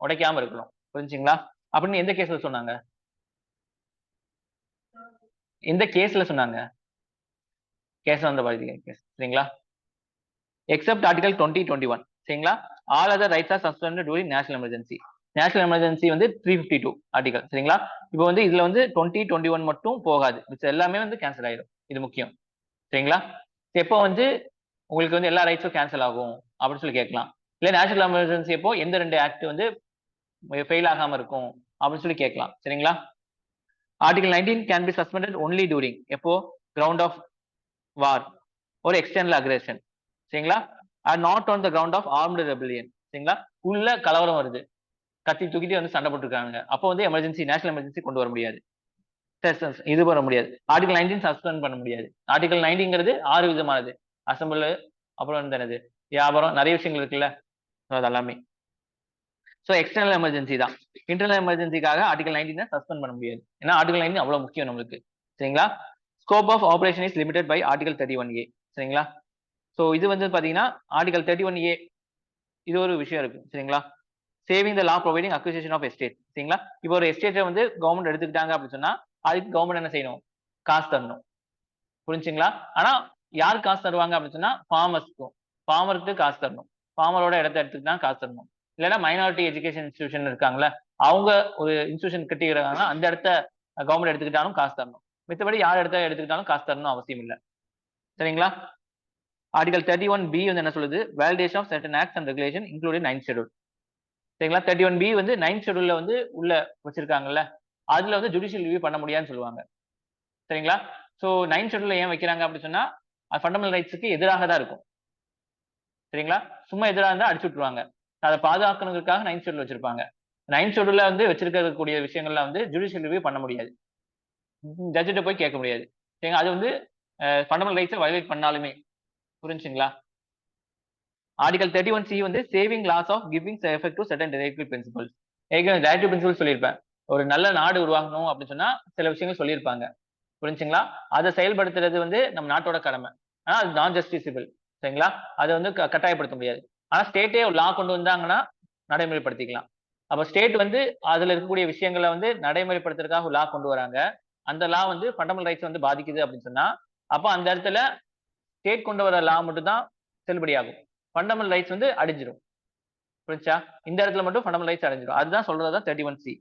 உடைக்காம இருக்கணும். புரிஞ்சுங்களா? அப்படின்னு எந்த கேஸ்ல சொன்னாங்க? எந்த கேஸ்ல சொன்னாங்க? கேஸ் வந்த பாரதி கேஸ். சரிங்களா? Except article 20, 21. சரிங்களா? All other rights are suspended during national emergency. National emergency வந்து 352 ஆர்டிகல். சரிங்களா? இப்போ வந்து இதுல வந்து 20, 21 மட்டும் போகாது. மிச்சம் எல்லாமே வந்து கேன்சல் ஆயிடும். இது முக்கியம். சரிங்களா? எப்போ வந்து உங்களுக்கு வந்து எல்லா ரைட்ஸும் கேன்சல் ஆகும் அப்படின்னு சொல்லி கேட்கலாம். இல்ல நேஷனல் எமர்ஜென்சி எப்போ எந்த 2 ஆக்ட் வந்து ஃபெயில் ஆகாம இருக்கும் அப்படின்னு சொல்லி கேட்கலாம். சரிங்களா? Article 19 can be suspended only during எப்போ? கிரவுண்ட் ஆஃப் வார் ஒரு எக்ஸ்டர்னல் அக்ரேஷன். சரிங்களா? Or not on the ground of armed rebellion. சரிங்களா? உள்ள கலவரம் வருது, கத்தி தூக்கிட்டு வந்து சண்டை போட்டுருக்காங்க. அப்போ வந்து எமர்ஜென்சி, நேஷனல் எமர்ஜென்சி கொண்டு வர முடியாது. இது பண்ண முடியாது. ஆர்டிகல் 19 சஸ்பெண்ட் பண்ண முடியாது. ஆர்டிகல் 19ங்கிறது 6 விதமானது. அசம்பிள், அப்புறம் வந்து என்னது, வியாபாரம், நிறைய விஷயங்கள் இருக்குல்ல. அது எல்லாமே. ஸோ எக்ஸ்டர்னல் எமர்ஜென்சி தான். இன்டர்னல் எமர்ஜென்சிக்காக ஆர்டிகல் 19 சஸ்பெண்ட் பண்ண முடியாது. ஏன்னா ஆர்டிகல் 19 அவ்வளவு முக்கியம் நம்மளுக்கு. சரிங்களா? Scope of operation is limited by article 31A. சரிங்களா? ஸோ இது வந்து பாத்தீங்கன்னா ஆர்டிகல் 31A இது ஒரு விஷயம் இருக்கு. சரிங்களா? Saving the law providing acquisition of estate. சரிங்களா? இப்போ ஒரு எஸ்டேட்டை வந்து கவர்மெண்ட் எடுத்துக்கிட்டாங்க அப்படின்னு சொன்னா அதுக்கு கவர்மெண்ட் என்ன செய்யணும்? காசு தரணும். புரிஞ்சுங்களா? ஆனா யார் காசு தருவாங்க அப்படின்னு சொன்னா ஃபார்மர்ஸ்க்கும். ஃபார்மருக்கு காசு தரணும். ஃபார்மரோட இடத்த எடுத்துக்கிட்டா காசு தரணும். இல்லைன்னா மைனாரிட்டி எஜுகேஷன் இன்ஸ்டிடியூஷன் இருக்காங்கல்ல, அவங்க ஒரு இன்ஸ்டிடியூஷன் கட்டிக்கிறாங்கன்னா அந்த இடத்த கவர்மெண்ட் எடுத்துக்கிட்டாலும் காசு தரணும். மித்தபடி யார் இடத்த எடுத்துக்கிட்டாலும் காசு தரணும் அவசியம் இல்லை. சரிங்களா? ஆர்டிகல் 31B வந்து என்ன சொல்லுது? Validation of certain acts and regulation including 9th schedule. சரிங்களா? 31B வந்து 9th ஷெட்யூல்ல வந்து உள்ள வச்சிருக்காங்கல்ல, அதுல வந்து ஜுடிஷியல் ரிவ்யூ பண்ண முடியாதுன்னு சொல்லுவாங்க. சரிங்களா? சோ 9th ஷெட்யூல்ல ஏன் வைக்கிறாங்க அப்படின்னு சொன்னா அது ஃபண்டமெண்டல் ரைட்ஸ்க்கு எதிராக தான் இருக்கும். சரிங்களா? சும்மா எதிரா இருந்தா அடிச்சு விட்டுருவாங்க. அதை பாதுகாக்கணுங்கிறதுக்காக 9th ஷெட்யூல் வச்சிருப்பாங்க. 9th ஷெட்யூல்ல வந்து வச்சிருக்கக்கூடிய விஷயங்கள்ல வந்து ஜுடிஷியல் ரிவ்யூ பண்ண முடியாது. ஜட்ஜிட்ட போய் கேட்க முடியாது. சரிங்களா? அது வந்து ஃபண்டமெண்டல் ரைட்ஸ வயலேட் பண்ணாலுமே. புரிஞ்சுங்களா? ஆர்டிகல் 31C வந்து saving laws of giving effect to certain directive principles. ஏற்கனவே டைரக்டிவ் பிரின்சிபல் சொல்லியிருப்பேன். ஒரு நல்ல நாடு உருவாக்கணும் அப்படின்னு சொன்னா சில விஷயங்கள் சொல்லியிருப்பாங்க. புரிஞ்சுங்களா? அதை செயல்படுத்துறது வந்து நம்ம நாட்டோட கடமை. ஆனா அது நான் ஜஸ்டிசிபிள். சரிங்களா? அதை வந்து கட்டாயப்படுத்த முடியாது. ஆனா ஸ்டேட்டே ஒரு லா கொண்டு வந்தாங்கன்னா நடைமுறைப்படுத்திக்கலாம். அப்ப ஸ்டேட் வந்து அதுல இருக்கக்கூடிய விஷயங்களை வந்து நடைமுறைப்படுத்துறதுக்காக ஒரு லா கொண்டு வராங்க. அந்த லா வந்து ஃபண்டமெண்டல் ரைட்ஸ் வந்து பாதிக்குது அப்படின்னு சொன்னா, அப்ப அந்த இடத்துல ஸ்டேட் கொண்டு வர லா மட்டும் தான் செல்லுபடியாகும். ஃபண்டமெண்டல் ரைட்ஸ் வந்து அடிஞ்சிடும். புரிஞ்சா? இந்த இடத்துல மட்டும் ஃபண்டமெண்டல் ரைட்ஸ் அடைஞ்சிடும். அதுதான் சொல்றதுதான் 31C.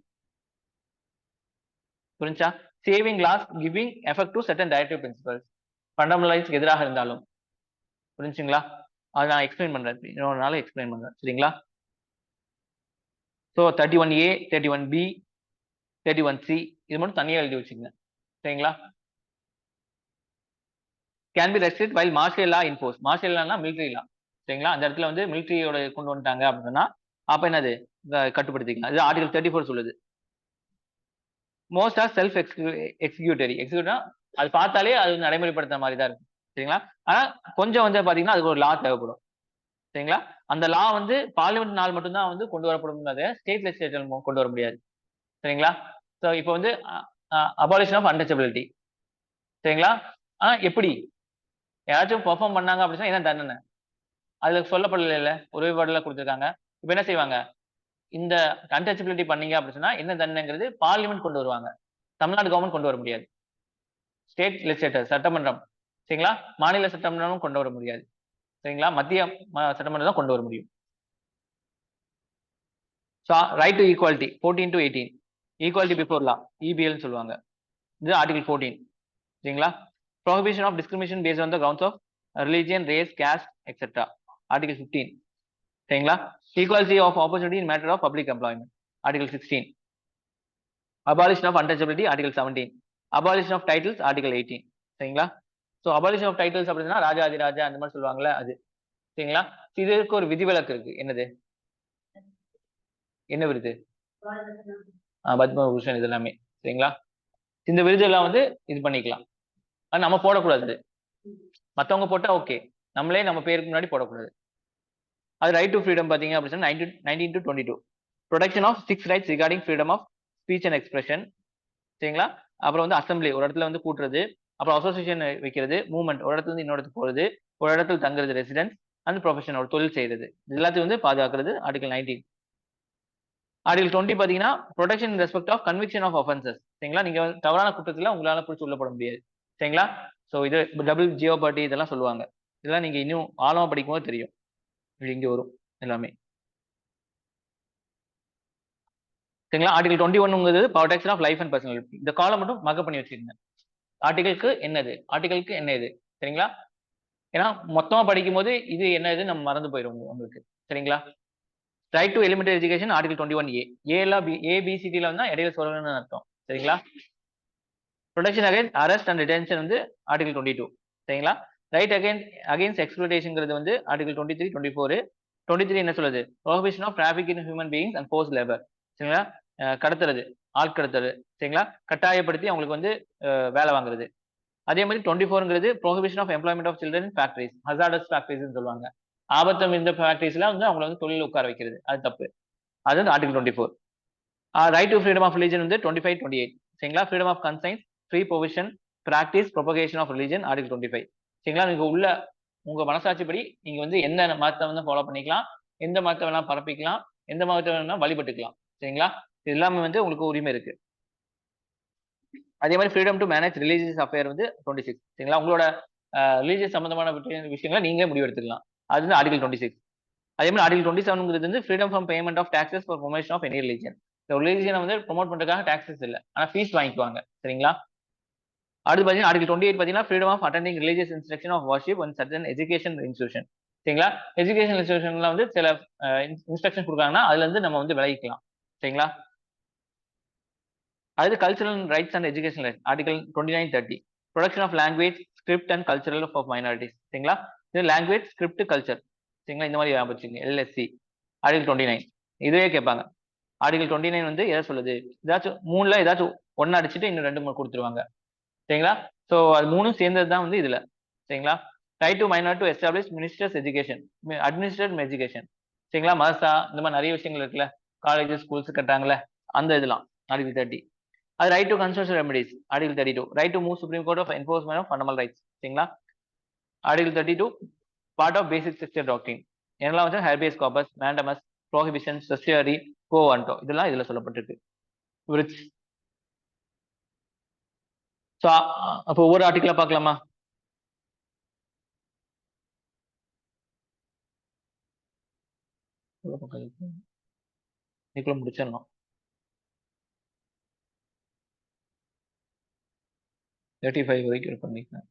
புரிஞ்சா? Saving laws giving effect to certain directive principles. Fundamental ரைட்ஸ்க்கு எதிராக இருந்தாலும். புரிஞ்சுங்களா? அதை நான் எக்ஸ்பிளைன் பண்றேன். இன்னொரு நாள் எக்ஸ்பிளைன் பண்றேன். சரிங்களா? ஸோ 31A, 31B, 31C இது மட்டும் தனியா எழுதி வச்சுக்கங்க. சரிங்களா? Can be restrict while martial law impose. Martial லானா மிலிட்டரி லா. சரிங்களா? அந்த இடத்துல வந்து மிலிட்டரியோட கொண்டு வந்துட்டாங்க அப்படின்னா அப்ப என்னது கட்டுப்படுத்திக்கலாம். இது ஆர்டிகல் 34 சொல்லுது. Most are self executory. எக்ஸிக்யூட்டா அது பார்த்தாலே அது நடைமுறைப்படுத்துற மாதிரி தான் இருக்கும். சரிங்களா? ஆனா கொஞ்சம் வந்து பாத்தீங்கன்னா அதுக்கு ஒரு லா தேவைப்படும். சரிங்களா? அந்த லா வந்து பார்லிமெண்ட் நாள் மட்டும்தான் வந்து கொண்டு வரப்படும். ஸ்டேட் லெஜிஸ்லேச்சர் கொண்டு வர முடியாது. சரிங்களா? ஸோ இப்போ வந்து அபாலிஷன் ஆஃப் அன்டச்சபிலிட்டி. சரிங்களா? எப்படி யாராச்சும் பெர்ஃபார்ம் பண்ணாங்க அப்படின்னா என்ன தண்டனை? அதுல சொல்லப்படல ஒரே வேர்டுல கொடுத்துருக்காங்க. இப்ப என்ன செய்வாங்க? இந்த அன்டச்சபிலிட்டி பண்ணீங்க அப்படின்னு சொன்னா என்ன தண்டனைங்கிறது பார்லிமெண்ட் கொண்டு வருவாங்க. தமிழ்நாடு கவர்மெண்ட் கொண்டு வர முடியாது. ஸ்டேட் லெஜிஸ்லேட்டர் சட்டமன்றம். சரிங்களா? மாநில சட்டமன்றமும் கொண்டு வர முடியாது. சரிங்களா? மத்திய சட்டமன்றம் தான் கொண்டு வர முடியும். Right to equality 14 to 18. Equality before law EBL சொல்லுவாங்க. இது ஆர்டிகல் 14. சரிங்களா? Prohibition of discrimination based on the grounds of religion, race, caste etcetera. Article 15. சரிங்களா? Equality of opportunity in matter of public employment. Article 16. Abolition of untouchability article 17. Abolition of titles article 18. சரிங்களா? So abolition of titles அப்படின்னா ராஜா அதிராஜா அந்த மாதிரி சொல்லுவாங்கல்ல அது. சரிங்களா? இதுக்கு ஒரு விதிவிலக்கு இருக்கு. என்னது? என்ன விருது? பத்மபூஷன் இது எல்லாமே. சரிங்களா? இந்த விருது எல்லாம் வந்து இது பண்ணிக்கலாம். அது நம்ம போடக்கூடாது. மத்தவங்க போட்டா ஓகே. நம்மளே நம்ம பேருக்கு முன்னாடி போடக்கூடாது. அது ரைட் டு ஃப்ரீடம் பாத்தீங்க அப்படின்னா 19 to 22. Protection of 6 rights regarding freedom of speech and expression. சரிங்களா? அப்புறம் வந்து அசம்பிளி ஒரு இடத்துல வந்து கூட்டுறது, அப்புறம் அசோசியேஷன் வைக்கிறது, மூவ்மெண்ட் ஒரு இடத்துல இருந்து இன்னொரு இடத்துக்கு போறது, ஒரு இடத்துல தங்குறது ரெசிடென்ஸ், அந்த ப்ரொஃபஷன் ஒரு தொழில் செய்யறது இது எல்லாத்தையும் வந்து பாதுகாக்கிறது ஆர்டிகல் 19. ஆர்டிகல் 20 பாத்தீங்கன்னா protection in respect of conviction of offences. சரிங்களா? நீங்க தவறான குற்றத்துல உங்களால பிடிச்சி உள்ள போட முடியாது. சரிங்களா? ஸோ இது டபுள் ஜியோபர்ட்டி இதெல்லாம் சொல்லுவாங்க. இதெல்லாம் நீங்க இன்னும் ஆழமா படிக்கும் போது தெரியும். இது இங்க வரும் எல்லாமே. சரிங்களா? ஆர்டிகல் 21ங்கிறது protection of life and personal. இந்த காலம் மட்டும் மக பண்ணி வச்சிருங்க. ஆர்டிகலுக்கு என்னது? ஆர்டிகலுக்கு என்ன இது? சரிங்களா? ஏன்னா மொத்தமா படிக்கும் போது இது என்ன இது நம்ம மறந்து போயிடும் உங்களுக்கு. சரிங்களா? Right to elementary education article 21A. ABCDல வந்தா இடையில சொல்லணும்னு அர்த்தம். சரிங்களா? Protection against arrest and detention வந்து ஆர்டிகல் 22. சரிங்களா? ரைட் அகைன்ஸ்ட் எக்ஸ்ப்ளோடேஷன்ங்கிறது வந்து ஆர்டிகல் 23, 24. 23 என்ன சொல்லுது? Prohibition of traffic in human beings and force labour. சரிங்களா? கடத்துறது, ஆள் கடத்துறது. சரிங்களா? கட்டாயப்படுத்தி அவங்களுக்கு வந்து வேலை வாங்குறது. அதே மாதிரி 24ங்கிறது prohibition of employment of children in factories, hazardous factories சொல்லுவாங்க. ஆபத்தம் இந்த ஃபேக்டரிஸ்ல வந்து அவங்களை வந்து தொழில் உட்கார வைக்கிறது. அது தப்பு. அது வந்து article 24. Right to freedom of religion வந்து 25, 28. சரிங்களா? Freedom of conscience, free provision, practice, propagation of religion article 25. சரிங்களா? நீங்க உள்ள உங்க மனசாட்சிப்படி நீங்க வந்து எந்த மதத்தை வந்து ஃபாலோ பண்ணிக்கலாம், எந்த மதத்தை வேணா பரப்பிக்கலாம், எந்த மதத்தை வேணா வழிபட்டுக்கலாம். சரிங்களா? இது எல்லாமே வந்து உங்களுக்கு உரிமை இருக்கு. அதே மாதிரி freedom to manage religious affair வந்து 26. சரிங்களா? உங்களோட ரிலீஜியஸ் சம்பந்தமான விஷயங்களை நீங்களே முடிவெடுத்துக்கலாம். அது வந்து ஆர்டிகல் 26. அதே மாதிரி ஆர்டிகல் 27ங்கிறது வந்து freedom from payment of taxes for promotion of any religion. ரிலிஜியனை வந்து ப்ரொமோட் பண்றதுக்காக டாக்ஸஸ் இல்லை, ஆனா ஃபீஸ் வாங்கிக்குவாங்க. சரிங்களா? அடுத்து பாத்தீங்கன்னா ஆர்டிகல் 28 பாத்தீங்கன்னா freedom of attending religious instruction of worship and certain education institution. சரிங்களா? எஜுகேஷன் இன்ஸ்டியூஷன்ல வந்து சில இன்ஸ்ட்ரக்ஷன் கொடுக்குறாங்கன்னா அதுல இருந்து நம்ம வந்து விலகிக்கலாம். சரிங்களா? அது cultural rights and education rights article 29, 30. Production of language, script and cultural of minorities. சரிங்களா? இது லாங்குவேஜ், ஸ்கிரிப்ட், கல்ச்சர். சரிங்களா? இந்த மாதிரி ஞாபகம் வச்சுக்கோங்க. எல்எஸ்சி ஆர்டிகல் 29 இதுவே கேட்பாங்க. ஆர்டிகல் 29 வந்து எதை சொல்லுது? ஏதாச்சும் 3ல ஏதாச்சும் 1 அடிச்சுட்டு இன்னும் 2 3 கொடுத்துருவாங்க. சரிங்களா? ஸோ அது 3ம் சேர்ந்தது தான் வந்து இதுல. சரிங்களா? Right to minor to establish ministers education administrate education. சரிங்களா? மதர்சா இந்த மாதிரி நிறைய விஷயங்கள் இருக்குல்ல, காலேஜ் ஸ்கூல்ஸ் கட்டாங்கல்ல, அந்த இதெல்லாம் ஆர்டிகல் 30. அது right to constitutional remedies article 32. Right to move supreme court of enforcement of fundamental rights. சரிங்களா? Article 32 part of basic structure doctrine. என்னெல்லாம் வந்து habeas corpus, mandamus, prohibition, certiorari, quo warranto இதெல்லாம் இதுல சொல்லப்பட்டிருக்கு. So அப்போ ஒவ்வொரு ஆர்டிகிளா பார்க்கலாமா? இதுக்குள்ள முடிச்சிடலாம். 35 வரைக்கும் பண்ணிக்கலாம்.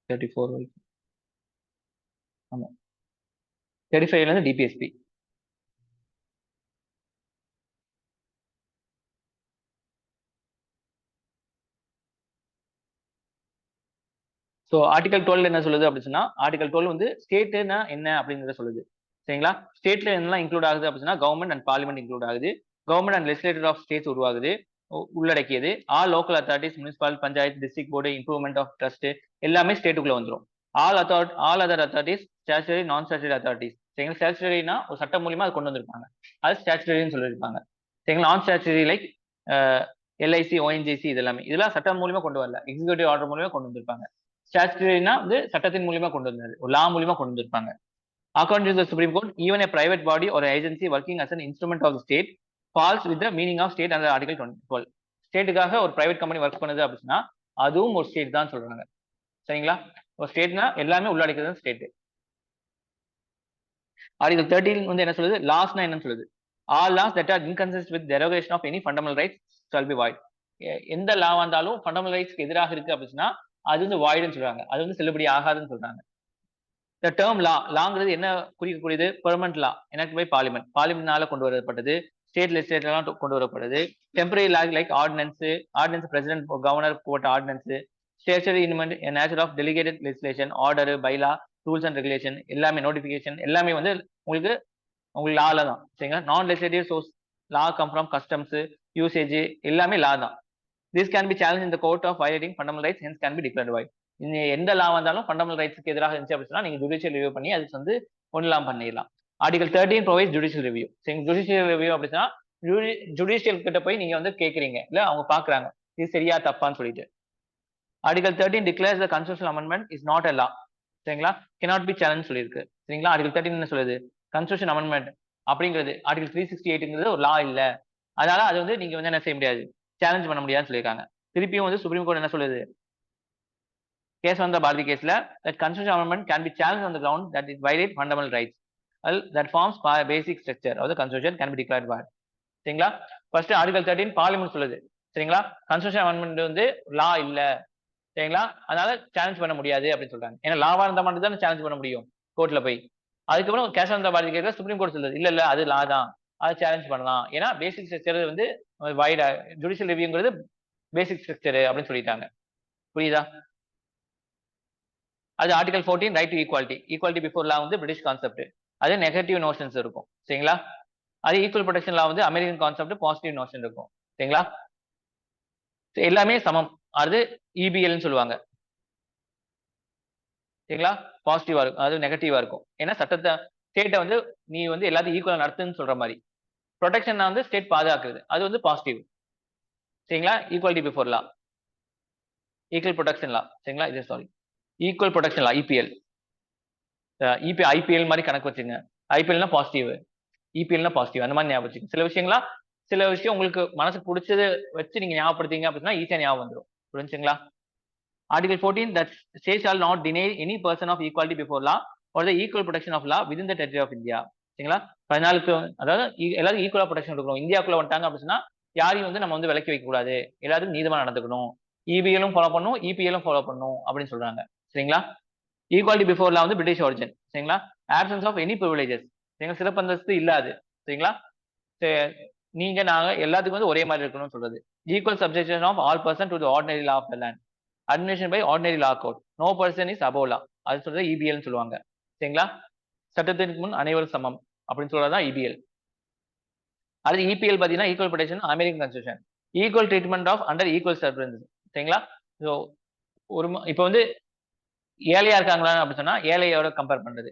34 வரைக்கும். ஆமா. 35ல இருந்து டிபிஎஸ்பி. ஸோ ஆர்டிகல் 12 என்ன சொல்லுது அப்படின்னா, ஆர்டிகல் 12 வந்து ஸ்டேட்னா என்ன அப்படிங்கிறத சொல்லுது. சரிங்களா? ஸ்டேட்ல என்னெல்லாம் இன்க்ளூட் ஆகுது அப்படின்னா, கவர்மெண்ட் அண்ட் பார்லிமெண்ட் இன்க்ளூட் ஆகுது. Government and legislator of states உருவாகுது, உள்ளடக்கியது. All local authorities, municipal, panchayat, district board, improvement of trust எல்லாமே ஸ்டேட்டுக்குள்ள வந்துடும். All other authorities, statutory, non statutory authorities. சரிங்களா? ஸ்டாச்சுரினா ஒரு சட்டம் மூலியமா அது கொண்டு வந்திருப்பாங்க, அது ஸ்டாச்சுரின்னு சொல்லியிருப்பாங்க. சரிங்களா? நான் ஸ்டாச்சுரி லைக் எல்ஐசி, ஓஎன்ஜிசி இதெல்லாம் சட்டம் மூலியமா கொண்டு வரல, எக்ஸிகூட்டிவ் ஆர்டர் மூலியமா கொண்டு வந்திருப்பாங்க. ஸ்டாச்சுரினா வந்து சட்டத்தின் மூலியமா கொண்டு வந்தது, ஒரு லா மூலியமா கொண்டு வந்திருப்பாங்க. According to the Supreme Court, even a private body or agency working as an instrument of the state falls with the meaning of state under Article 12. ஸ்டேட்டுக்காக ஒரு பிரைவேட் கம்பெனி ஒர்க் பண்ணுது அப்படின்னா அதுவும் ஒரு ஸ்டேட் தான் சொல்றாங்க. சரிங்களா? ஒரு ஸ்டேட்னா எல்லாமே உள்ளடக்கிறது ஸ்டேட். ஆர்டிகல் 13 வந்து என்ன சொல்லுது? லாஸ்னா என்னன்னு சொல்லுது? All laws that are inconsistent with derogation of any fundamental rights shall be void. எந்த லா வந்தாலும் ஃபண்டமெண்டல் ரைட்ஸ்க்கு எதிராக இருக்கு அப்படின்னா அது வந்து வாய்டுன்னு சொல்றாங்க, அது வந்து செல்லுபடி ஆகாதுன்னு சொல்றாங்க. த டேர்ம் லாங்கிறது என்ன குறிக்கக்கூடியது? Permanent law enact by parliament, பார்லிமெண்ட்னால கொண்டு வரப்பட்டது. ஸ்டேட் லெஜிஸ்லேட்டர்லாம் கொண்டு வரப்படுது. Temporary law like ordinance president governor போட்ட ஆர்டினன்ஸ். ஸ்டேச்சரி இன்மெண்ட் nature of delegated legislation, order, bylaw, rules and regulation எல்லாமே, நோட்டிபிகேஷன் எல்லாமே வந்து உங்களுக்கு லால தான். சரிங்களா? Non legislative source law come from customs, usage எல்லாமே லா தான். This can be challenge in the court of violating fundamental rights, hence can be declared void. எந்த லா வந்தாலும் ஃபண்டமெண்டல் ரைட்ஸ்க்கு எதிராக இருந்துச்சு அப்படின்னா நீங்க ஜுடிஷியல் ரிவ்யூ பண்ணி அதுக்கு வந்து ஒன்றுலாம் பண்ணிடலாம். Article 13 provides judicial review. சரி, ஜுடிஷியல் ரிவ்யூ அப்படின்னா ஜுடிஷியல் கிட்ட போய் நீங்க வந்து கேட்குறீங்க, இல்ல அவங்க பாக்குறாங்க இது சரியா தப்பான்னு சொல்லிட்டு. Article 13 declares the constitutional amendment is not a law. சரிங்களா? cannot be challenge சொல்லியிருக்கு. சரிங்களா? ஆர்டிகல் 13 என்ன சொல்லுது? கான்ஸ்டிடியூஷன் அமெண்ட்மெண்ட் அப்படிங்கிறது ஆர்டிகல் 368 ஒரு லா இல்ல, அதனால அது வந்து நீங்க வந்து என்ன செய்ய முடியாது, சேலஞ்ச் பண்ண முடியாதுன்னு சொல்லியிருக்காங்க. திருப்பியும் வந்து சுப்ரீம் கோர்ட் என்ன சொல்லுது? கேஸ் வந்த பாரதி கேஸ்ல that constitutional amendment can be challenged on the ground that it violates fundamental rights that forms basic structure of the constitution can be declared valid. சரிங்களா? ஃபர்ஸ்ட் ஆர்டிகல் 13 பார்லிமெண்ட் சொல்லுது. சரிங்களா? Constitution amendment வந்து லா இல்ல, சரிங்களா, அதனால challenge பண்ண முடியாது அப்படின்னு சொல்றாங்க. ஏன்னா லாவா இருந்தா மட்டும் தான் சேலஞ்ச் பண்ண முடியும் கோர்ட்ல போய். அதுக்கப்புறம் கேஸ் வந்த பாரதி கேஸ்ல சுப்ரீம் கோர்ட் சொல்லுது இல்ல இல்ல அது லா தான், அதை சேலஞ்ச் பண்ணலாம், ஏன்னா பேசிக் ஸ்ட்ரக்சர் வந்து வைடா, ஜுடிஷியல் ரிவ்யூங்கிறது பேசிக் ஸ்ட்ரக்சர் அப்படின்னு சொல்லிட்டாங்க. புரியுதா? அது article 14 right to equality. Equality before லா வந்து பிரிட்டிஷ் கான்செப்ட், அது நெகட்டிவ் நோஷன்ஸ் இருக்கும். சரிங்களா? அது ஈக்குவல் ப்ரொடெக்ஷன் லா வந்து அமெரிக்கன் கான்செப்ட், பாசிட்டிவ் நோஷன் இருக்கும். சரிங்களா? எல்லாமே சமம், அது இபிஎல்னு சொல்லுவாங்க. சரிங்களா? பாசிட்டிவா இருக்கும், அது நெகட்டிவா இருக்கும். ஏன்னா சட்டத்தை ஸ்டேட்டை வந்து நீ வந்து எல்லாத்தையும் ஈக்குவலா நடத்துன்னு சொல்ற மாதிரி. ப்ரொடெக்ஷன் வந்து ஸ்டேட் பாதுகாக்குறது, அது வந்து பாசிட்டிவ். சரிங்களா? Equality before law, equal protection law. சரிங்களா? இது sorry, equal protection law EPL. IPL மாதிரி கணக்கு வச்சுங்க. ஐபிஎல்னா பாசிட்டிவ், இபிஎல்னா பாசிட்டிவ், அந்த மாதிரி ஞாபகம் வச்சுங்க. சில விஷயம் உங்களுக்கு மனசுக்கு பிடிச்சது வச்சு நீங்க ஞாபகப்படுத்தீங்க அப்படின்னா ஈஸியா ஞாபகம் வந்துடும். புரிஞ்சுங்களா? Article 14 that state shall not deny any person of equality before law or the equal protection of law within the territory of India. சரிங்களா? 14க்கு அதாவது எல்லாரும் ஈக்குவலா ப்ரொடெக்ஷன் கொடுக்கணும். இந்தியாக்குள்ள வந்துட்டாங்க அப்படின்னா யாரையும் வந்து நம்ம வந்து விலக்கி வைக்க கூடாது, எல்லாருக்கும் நீதமா நடந்துக்கணும், இபிஎலும் ஃபாலோ பண்ணணும், இபிஎலும் ஃபாலோ பண்ணணும் அப்படின்னு சொல்றாங்க. சரிங்களா? ஈக்குவாலிட்டி பிஃபோர் லா வந்து பிரிட்டிஷ் ஒரிஜின். சரிங்களா? ஆப்சன்ஸ் ஆஃப் எனி ப்ரிவிலேஜஸ், சரிங்களா, சிறப்பந்தஸ்து இல்லாது. சரிங்களா? நீங்க நாங்க எல்லாத்துக்கும் வந்து ஒரே மாதிரி இருக்கணும்னு சொல்றது. Equal subjection of all person to the ordinary law of the land. Administration by ordinary law court. No person is above law. அது சொல்றது இபிஎல் சொல்லுவாங்க. சரிங்களா? சட்டத்திற்கு முன் அனைவரும் சமம் அப்படின்னு சொல்றதுதான் இபிஎல். அது இபிஎல் பாத்தீங்கன்னா equal protection American constitution. Equal treatment of under equal circumstances. சரிங்களா? ஸோ ஒரு இப்போ வந்து ஏழையா இருக்காங்களா அப்படின்னு சொன்னா ஏழையோட கம்பேர் பண்றது.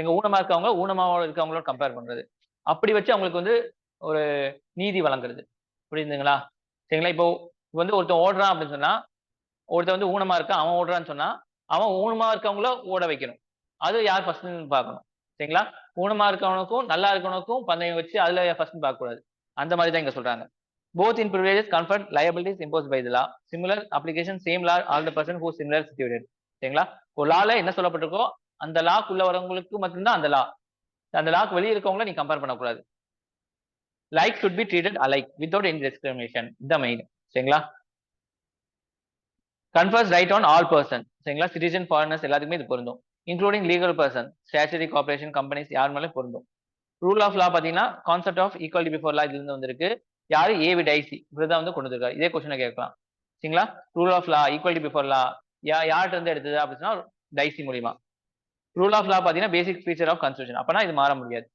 எங்க ஊனமா இருக்கவங்க ஊனமாவோட இருக்கவங்களோட கம்பேர் பண்றது. அப்படி வச்சு அவங்களுக்கு வந்து ஒரு நீதி வழங்குறது. புரியுதுங்களா? சரிங்களா? இப்போ வந்து ஒருத்தன் ஓடுறான் அப்படின்னு சொன்னா ஒருத்தன் வந்து ஊனமா இருக்கான் அவன் ஓடுறான்னு சொன்னா அவன் ஊனமா இருக்கவங்கள ஓட வைக்கணும். அது யார் ஃபர்ஸ்ட் பார்க்கணும். சரிங்களா? ஊனமா இருக்கவனுக்கும் நல்லா இருக்கவனுக்கும் பந்தயம் வச்சு அதுல ஃபர்ஸ்ட் பார்க்க கூடாது. அந்த மாதிரி தான் இங்க சொல்றாங்க. Both in privileges conferred liabilities imposed by the law. Similar application, same law, all the person who similar situated. சரிங்களா? ஒரு லால என்ன சொல்லப்பட்டிருக்கோ அந்த லாக்குள்ள வரவங்களுக்கு மட்டும்தான் அந்த லா. அந்த லாக்கு வெளியே இருக்கவங்கள நீ கம்பேர் பண்ணக்கூடாது. Like should be treated alike without any discrimination. இந்த மெயின். சரிங்களா? confers right on all person. சரிங்களா? citizen, foreigners எல்லாத்துக்குமே இது பொருந்தும். including legal person, statutory corporation, companies யார் மேலே பொருந்தும். ரூல் ஆஃப் லா பாத்தீங்கன்னா concept of equality before law இதுல இருந்து வந்திருக்கு. யாரு ஏவி டைசி இப்படிதான் வந்து கொண்டு வந்திருக்காரு. இதே கொஸ்டினை கேட்கலாம். சரிங்களா? Rule of law equality before law யார்கிட்ட இருந்து எடுத்தது அப்படின்னா டைசி மூலியமா. ரூல் ஆஃப் லா பாத்தீங்கன்னா பேசிக் ஃபீச்சர் ஆஃப் கான்ஸ்டிடியூஷன். அப்பனா இது மாற முடியாது.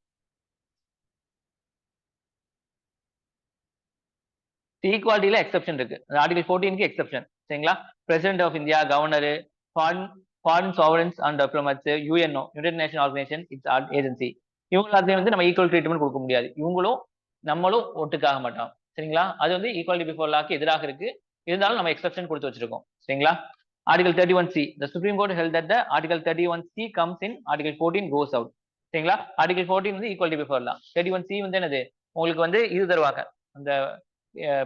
ஈக்குவாலிட்டியில எக்ஸெப்ஷன் இருக்கு. ஆர்டிகல் 14க்கு எக்ஸெப்ஷன். சரிங்களா? President of India, governor, foreign sovereigns and diplomats, UNO united nation organisation its agency இவங்க எல்லாத்தையும் வந்து நம்ம ஈக்குவல் ட்ரீட்மெண்ட் கொடுக்க முடியாது. இவங்களும் நம்மளும் ஒட்டுக்காக மாட்டோம். சரிங்களா? அது வந்து ஈக்குவாலிட்டி பிஃபோர் லாக்கு எதிராக இருக்கு. இருந்தாலும் நம்ம எக்ஸெப்ஷன் கொடுத்து வச்சிருக்கோம். சரிங்களா? Article 31C. The Supreme Court held that the Article 31C comes in, Article 14 goes out. சரிங்களா? ஆர்டிகல் 14 வந்து ஈக்குவாலிட்டி பிஃபோர் லா. 31C வந்து என்னது? உங்களுக்கு வந்து இது தருவாங்க. அந்த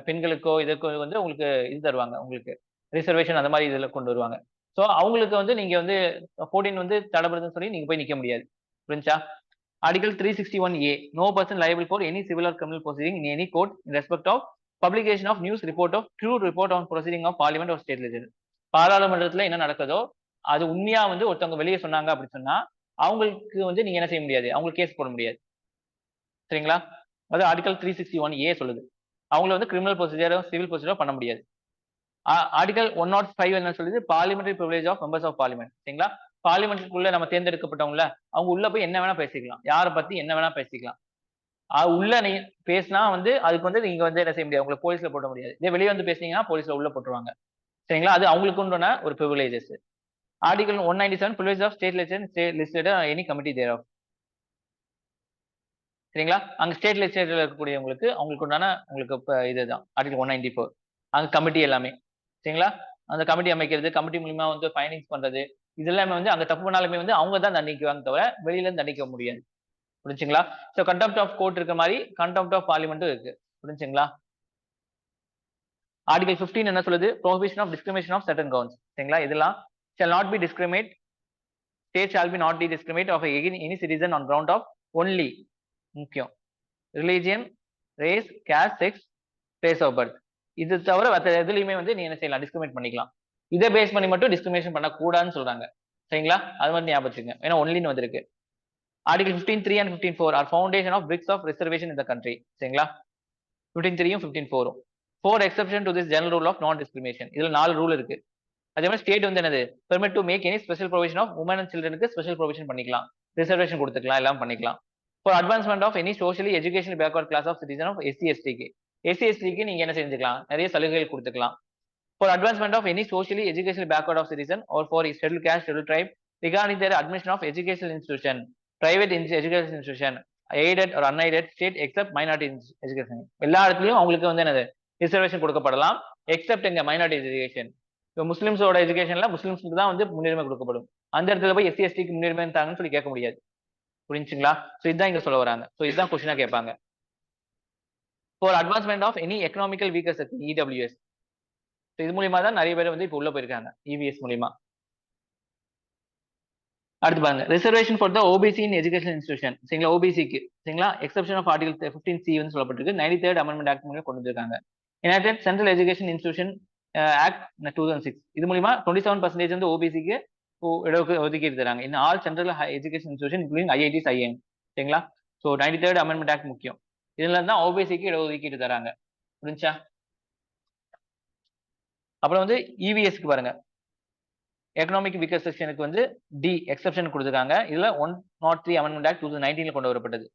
பெண்களுக்கோ இதற்கோ வந்து உங்களுக்கு இது தருவாங்க. உங்களுக்கு ரிசர்வேஷன் அந்த மாதிரி இதுல கொண்டு வருவாங்க. ஸோ அவங்களுக்கு வந்து நீங்க வந்து 14 வந்து தடைபடுதுன்னு சொல்லி நீங்க போய் நிக்க முடியாது. புரிஞ்சா? Article 361A. No person liable for any civil or criminal proceeding in any court in respect of publication of news report of true report on proceeding of parliament or state legislature. பாராளுமன்றத்துல என்ன நடக்குதோ அது உண்மையா வந்து ஒருத்தவங்க வெளியே சொன்னாங்க அப்படின்னு சொன்னா அவங்களுக்கு வந்து நீங்க என்ன செய்ய முடியாது. அவங்களுக்கு கேஸ் போட முடியாது. சரிங்களா? அது ஆர்டிகல் 361A சொல்லுது. அவங்கள வந்து கிரிமினல் ப்ரொசீஜரோ சிவில் ப்ரொசீஜரோ பண்ண முடியாது. ஆர்டிகல் 105 என்ன சொல்லுது? Parliamentary privilege of members of parliament. சரிங்களா? பார்லிமெண்ட்டுக்குள்ள நம்ம தேர்ந்தெடுக்கப்பட்டவங்கள அவங்க உள்ள போய் என்ன வேணா பேசிக்கலாம். யாரை பத்தி என்ன வேணா பேசிக்கலாம். உள்ள நீ பேசினா வந்து அதுக்கு வந்து நீங்க வந்து என்ன செய்ய முடியாது. உங்களை போலீஸ்ல போட முடியாது. இதே வெளியே வந்து பேசினீங்கன்னா போலீஸ்ல உள்ள போட்டுருவாங்க. சரிங்களா? அது அவங்களுக்கு உண்டான ஒரு privileges. Article 197 privilege of state legislator any committee there of. சரிங்களா? அங்க ஸ்டேட் லெஜிஸ்லேட்டர்ல இருக்கக்கூடியவங்களுக்கு அவங்களுக்கு உண்டான உங்களுக்கு இதுதான் ஆர்டிகல் 194. அங்க கமிட்டி எல்லாமே. சரிங்களா? அந்த கமிட்டி அமைக்கிறது, கமிட்டி மூலியமா வந்து ஃபைனிங்ஸ் பண்றது, இது எல்லாமே வந்து அங்க தப்பு பண்ணாலுமே வந்து அவங்க தான் தண்டிக்குவாங்க தவிர வெளியில இருந்து தண்டிக்க முடியாது. புரிஞ்சுங்களா? சோ கண்டெம்ட் ஆஃப் கோர்ட் இருக்க மாதிரி கண்டெம்ட் ஆஃப் பார்லிமெண்ட்டும் இருக்கு. புரிஞ்சுங்களா? ஆர்டிகல் 15 என்ன சொல்லுது? Prohibition of discrimination of certain counts. சரிங்களா? இதெல்லாம் shall not be discriminate, state shall be not be discriminate of any citizen on ground of only முக்கியம் religion, race, caste, sex, place of birth. இது தவிர மற்ற எதுலையுமே வந்து நீ என்ன செய்யலாம்? டிஸ்கிரிமினேட் பண்ணிக்கலாம். இதை பேஸ் பண்ணி மட்டும் டிஸ்கிரிமினேஷன் பண்ணக்கூடாதுன்னு சொல்றாங்க. சரிங்களா? அது மாதிரி ஞாபகம் வச்சுங்க. ஏன்னா ஒன்லின்னு வந்திருக்கு. Article 15(3) and 15(4) are foundation of bricks of reservation in the country. சரிங்களா? 15(3)ம் 15(4)ம். 4 exception to this general rule of non discrimination. இதுல 4 ரூல் இருக்கு. அதே மாதிரி ஸ்டேட் வந்து என்னது? Permit to make any special provision of women and சில்ட்ரனுக்கு ஸ்பெஷல் ப்ரொவிஷன் பண்ணிக்கலாம். Reservation கொடுத்துக்கலாம், எல்லாம் பண்ணிக்கலாம். For advancement of any socially education backward class of citizen of SC/STக்கு SC/STக்கு நீங்க என்ன செஞ்சுக்கலாம்? நிறைய சலுகைகள் கொடுத்துக்கலாம். For advancement of any socially education backward of citizen or for schedule caste, schedule tribe regarding their admission of educational institution, private education institution, aided or unaided, state except minority education. எல்லா இடத்துலயும் அவங்களுக்கு வந்து என்னது? Reservation கொடுக்கப்படலாம். Accept எங்க minority education. இப்போ முஸ்லிம்ஸோட எஜுகேஷன்ல முஸ்லிம்ஸ்க்கு தான் வந்து முன்னுரிமை கொடுக்கப்படும். அந்த இடத்துல போய் SC/STக்கு முன்னுரிமை தாங்கன்னு சொல்லி கேட்க முடியாது. புரிஞ்சுங்களா? சோ இதுதான் இங்க சொல்ல வராங்க. சோ இதுதான் கொஸ்டினா கேட்பாங்க. For advancement of any economical weaker section EWS. இது மூலியமா தான் நிறைய பேர் வந்து இப்போ உள்ள போயிருக்காங்க EVS மூலியமா. அடுத்து பாருங்க, reservation for the OBC in education institution. சரிங்களா? OBCக்கு சரிங்களா எக்ஸப்ஷன் ஆஃப் ஆர்டிகல் 15C வந்து சொல்லப்பட்டிருக்கு. 93rd அமெண்ட்மெண்ட் ஆக்ட் மூலம் கொண்டு வந்திருக்காங்க. United central education institution act 2006. இது மூலியமா 27% வந்து OBCக்கு ஒதுக்கீடு தராங்க. In all central education institution including IITs, IIM. சரிங்களா? ஸோ 93rd அமெண்ட்மெண்ட் ஆக்ட் முக்கியம். இதுல இருந்தா ஓபிசிக்கு இடஒதுக்கீடு தராங்க. புரிஞ்சா? அப்புறம் வந்து இவிஎஸ்க்கு பாருங்க. எக்கனாமிக் வீக்கர் செக்ஷனுக்கு வந்து டி எக்ஸெப்ஷன் கொடுத்துருக்காங்க. இதுல 103 அமெண்ட்மெண்ட் ஆக்ட் 2019 கொண்டு வரப்பட்டது.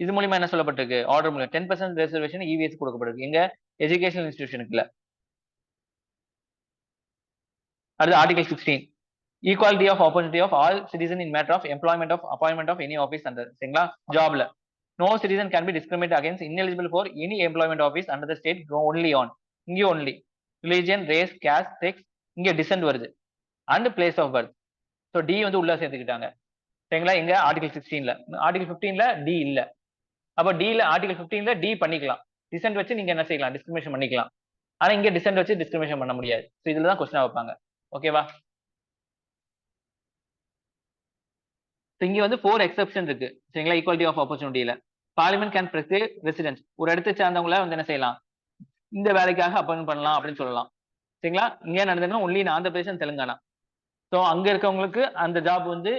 இது மூலியமா என்ன சொல்லப்பட்டிருக்கு? ஆர்டர் மூலம் 10% ரிசர்வேஷன் இவிஎஸ் கொடுக்கப்பட்டிருக்கு. எங்க எஜுகேஷனல் இன்ஸ்டிடியூஷனுக்குல. அடுத்து article 16 equality of opportunity of all citizen in matter of employment of appointment of any office under. சரிங்களா? ஜாப்ல no citizen can be discriminate against ineligible for any employment office under the state only on இங்கே only religion race caste sex இங்க descent வருது and place of birth. So D வந்து உள்ள சேர்த்துக்கிட்டாங்க. சரிங்களா? எங்க ஆர்டிகல் 16ல. ஆர்டிகல் 15ல டி இல்ல. அப்ப டில ஆர்டிகல் 15ல டி பண்ணிக்கலாம். டிசென்ட் வச்சு நீங்க என்ன செய்யலாம்? டிஸ்கிரிமினேஷன் பண்ணிக்கலாம். ஆனா இங்க டிசென்ட் வச்சு டிஸ்கிரிமினேஷன் பண்ண முடியாது. ஸோ இதுல தான் கொஸ்டின் வைப்பாங்க. ஓகேவா? இங்க வந்து 4 எக்ஸெப்ஷன் இருக்கு. சரிங்களா? ஈக்வாலிட்டி ஆஃப் ஆப்பர்ச்சுனிட்டியில பார்லிமெண்ட் கேன் பிரிஸ்கிரைப் ரெசிடென்ட் ஒரு இடத்தை சார்ந்தவங்கள வந்து என்ன செய்யலாம்? இந்த வேலைக்காக அப்பாயின்ட் பண்ணலாம் அப்படின்னு சொல்லலாம். சரிங்களா? இங்க நடந்ததுன்னா only in Andhra Pradesh Telangana. So அங்க இருக்கவங்களுக்கு அந்த ஜாப் வந்து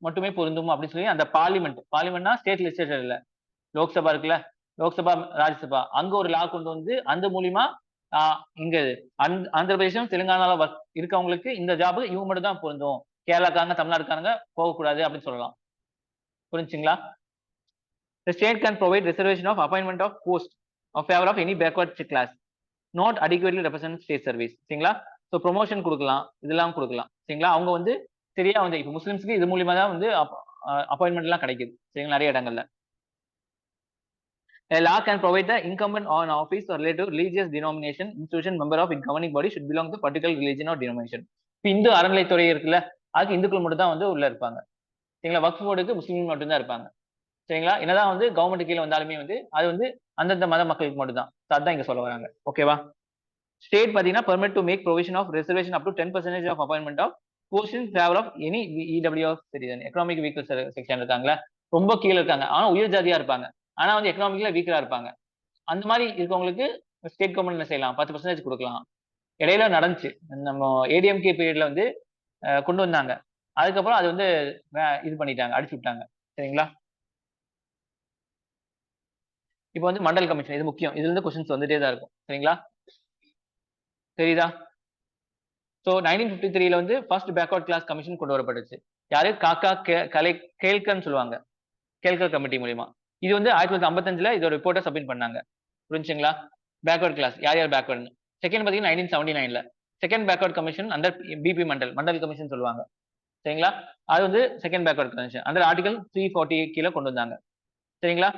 மட்டுமே பொருந்தும் அப்படின்னு சொல்லி அந்த பார்லிமெண்ட்னா ஸ்டேட் லெஜிஸ்லேச்சர் இல்ல, லோக்சபா இருக்குல்ல, லோக்சபா ராஜ்யசபா அங்க ஒரு லா கொண்டு வந்து அந்த மூலியமா இங்க ஆந்திர பிரதேசம் தெலுங்கானால இருக்கவங்களுக்கு இந்த ஜாப் இவங்க மட்டும் தான் பொருந்தும், கேரளாக்காரங்க தமிழ்நாடுக்காரங்க போகக்கூடாது அப்படின்னு சொல்லலாம். புரிஞ்சுங்களா? The state can provide reservation of appointment of post of favor of any backward class not adequately represent state service. சரிங்களா? ஸோ ப்ரொமோஷன் கொடுக்கலாம், இதெல்லாம் கொடுக்கலாம். சரிங்களா? அவங்க வந்து சரியா வந்து இப்போ முஸ்லிம்ஸ்க்கு இது மூலியமா தான் வந்து அப்பாயின்மெண்ட் எல்லாம் கிடைக்குது. சரிங்களா? நிறைய இடங்கள்ல. A law can provide the incumbent on office or related to religious denomination, institution, member of its governing body should belong to particular religion or denomination. இப்போ இந்து அறநிலைத்துறை இருக்குல்ல, அதுக்கு இந்துக்கள் மட்டும் தான் வந்து உள்ள இருப்பாங்க. சரிங்களா? வக்ஃப் போர்டுக்கு முஸ்லீம் மட்டும் தான் இருப்பாங்க. சரிங்களா? என்னதான் வந்து கவர்மெண்ட் கீழே வந்தாலுமே வந்து அது வந்து அந்தந்த மத மக்களுக்கு மட்டும் தான். அதுதான் இங்க சொல்ல வராங்க. ஓகேவா? ஸ்டேட் பாத்தீங்கன்னா permit to make provision of reservation up to 10% of appointment of post in favor of any EWS citizen. Economic weaker section இருக்காங்களா, ரொம்ப கீழே இருக்காங்க, ஆனா உயர் ஜாதியா இருப்பாங்க, ஆனா வந்து எக்கனாமிக்ல வீக்கரா இருப்பாங்க. அந்த மாதிரி இருக்கவங்களுக்கு ஸ்டேட் கவர்மெண்ட் என்ன செய்யலாம்? 10% கொடுக்கலாம். இடையில நடந்துச்சு, நம்ம ஏடிஎம்கே பீரியட்ல வந்து கொண்டு வந்தாங்க. அதுக்கப்புறம் அது வந்து இது பண்ணிட்டாங்க, அடிச்சு விட்டாங்க. சரிங்களா? இப்போ வந்து மண்டல் கமிஷன், இது முக்கியம். இதுல இருந்து கொஸ்டின்ஸ் வந்துட்டே தான் இருக்கும். சரிங்களா? தெரியுதா? ஸோ 1953ல வந்து ஃபர்ஸ்ட் பேக்வர்ட் கிளாஸ் கமிஷன் கொண்டு வரப்பட்டுச்சு. யாரு? காக்கா கேல்கர்னு சொல்லுவாங்க. கேல்கர் கமிட்டி மூலியமா. இது வந்து 1955ல இதோட ரிப்போர்ட்டை சப்மிட் பண்ணாங்க. புரிஞ்சுங்களா? பேக்வர்ட் கிளாஸ் யார் யார் பேக்வர்ட்னு. செகண்ட் பாத்தீங்கன்னா 1979ல second backward commission under BP Mandal commission சொல்லுவாங்க. சரிங்களா? அது வந்து second backward commission under article 340 கீழே கொண்டு வந்தாங்க. சரிங்களா?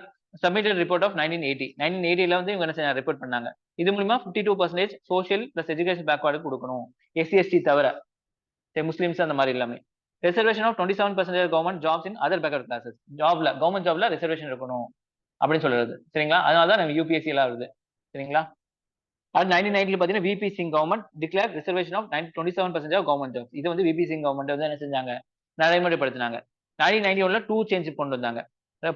சப்மிட்டட் ரிப்போர்ட் ஆஃப் 1980ல வந்து இவங்க என்ன ரிப்போர்ட் பண்ணாங்க. இது மூலமா 52% சோஷியல் பிளஸ் எஜுகேஷன் பேக்வர்டு கொடுக்கணும், எஸ்சி தவிர, முஸ்லிம்ஸ் அந்த மாதிரி எல்லாமே. Reservation of 27% government jobs in other backward classes. Government ஜாப்ல ரிசர்வேஷன் இருக்கணும் அப்படின்னு சொல்றது. சரிங்களா? அதனால தான் நம்ம யூபிஎஸ்சி எல்லாம் வருது. சரிங்களா? அது 1990 பாத்தீங்கன்னா VP Singh government declare reservation of 27% of government jobs. இது வந்து விபி சிங் கவர்மெண்ட் வந்து என்ன செஞ்சாங்க? நடைமுறைப்படுத்தினாங்க. 1991ல 2 சேஞ்ச் கொண்டு வந்தாங்க.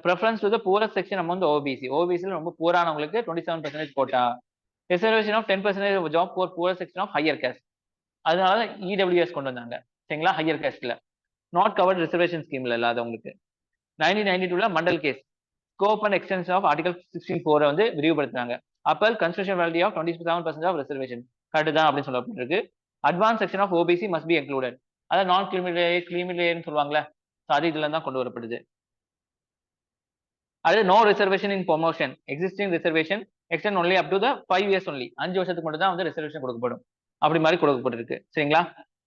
preference to the poorest section among the OBC. OBC ரொம்ப பூரானவங்களுக்கு 27% quota. Reservation of 10% of job for poor section of higher caste. அதனால EWS கொண்டு வந்தாங்க. சரிங்களா? ஹையர் காஸ்ட்ல நாட் கவர்ட் ரிசர்வேஷன் ஸ்கீம்ல இல்லாதவங்களுக்கு. 1992ல Mandal case scope and extension of article 16(4) வந்து விரிவுபடுத்தினாங்க. Upheld constitution value of 27% of reservation correct தான் அப்படின்னு சொல்லப்பட்டிருக்கு. Advance section of OBC must be included. அதாவது நான் கிரிமிலேயர்னு சொல்லுவாங்களே, அது இதுல தான் கொண்டு வரப்படுது. அது no reservation in promotion, existing reservation extend only up to the 5 years only. 5 வருஷத்துக்கு மட்டும் தான் வந்து ரிசர்வேஷன் கொடுக்கப்படும். அப்படி மாதிரி கொடுக்கப்பட்டிருக்கு. சரிங்களா?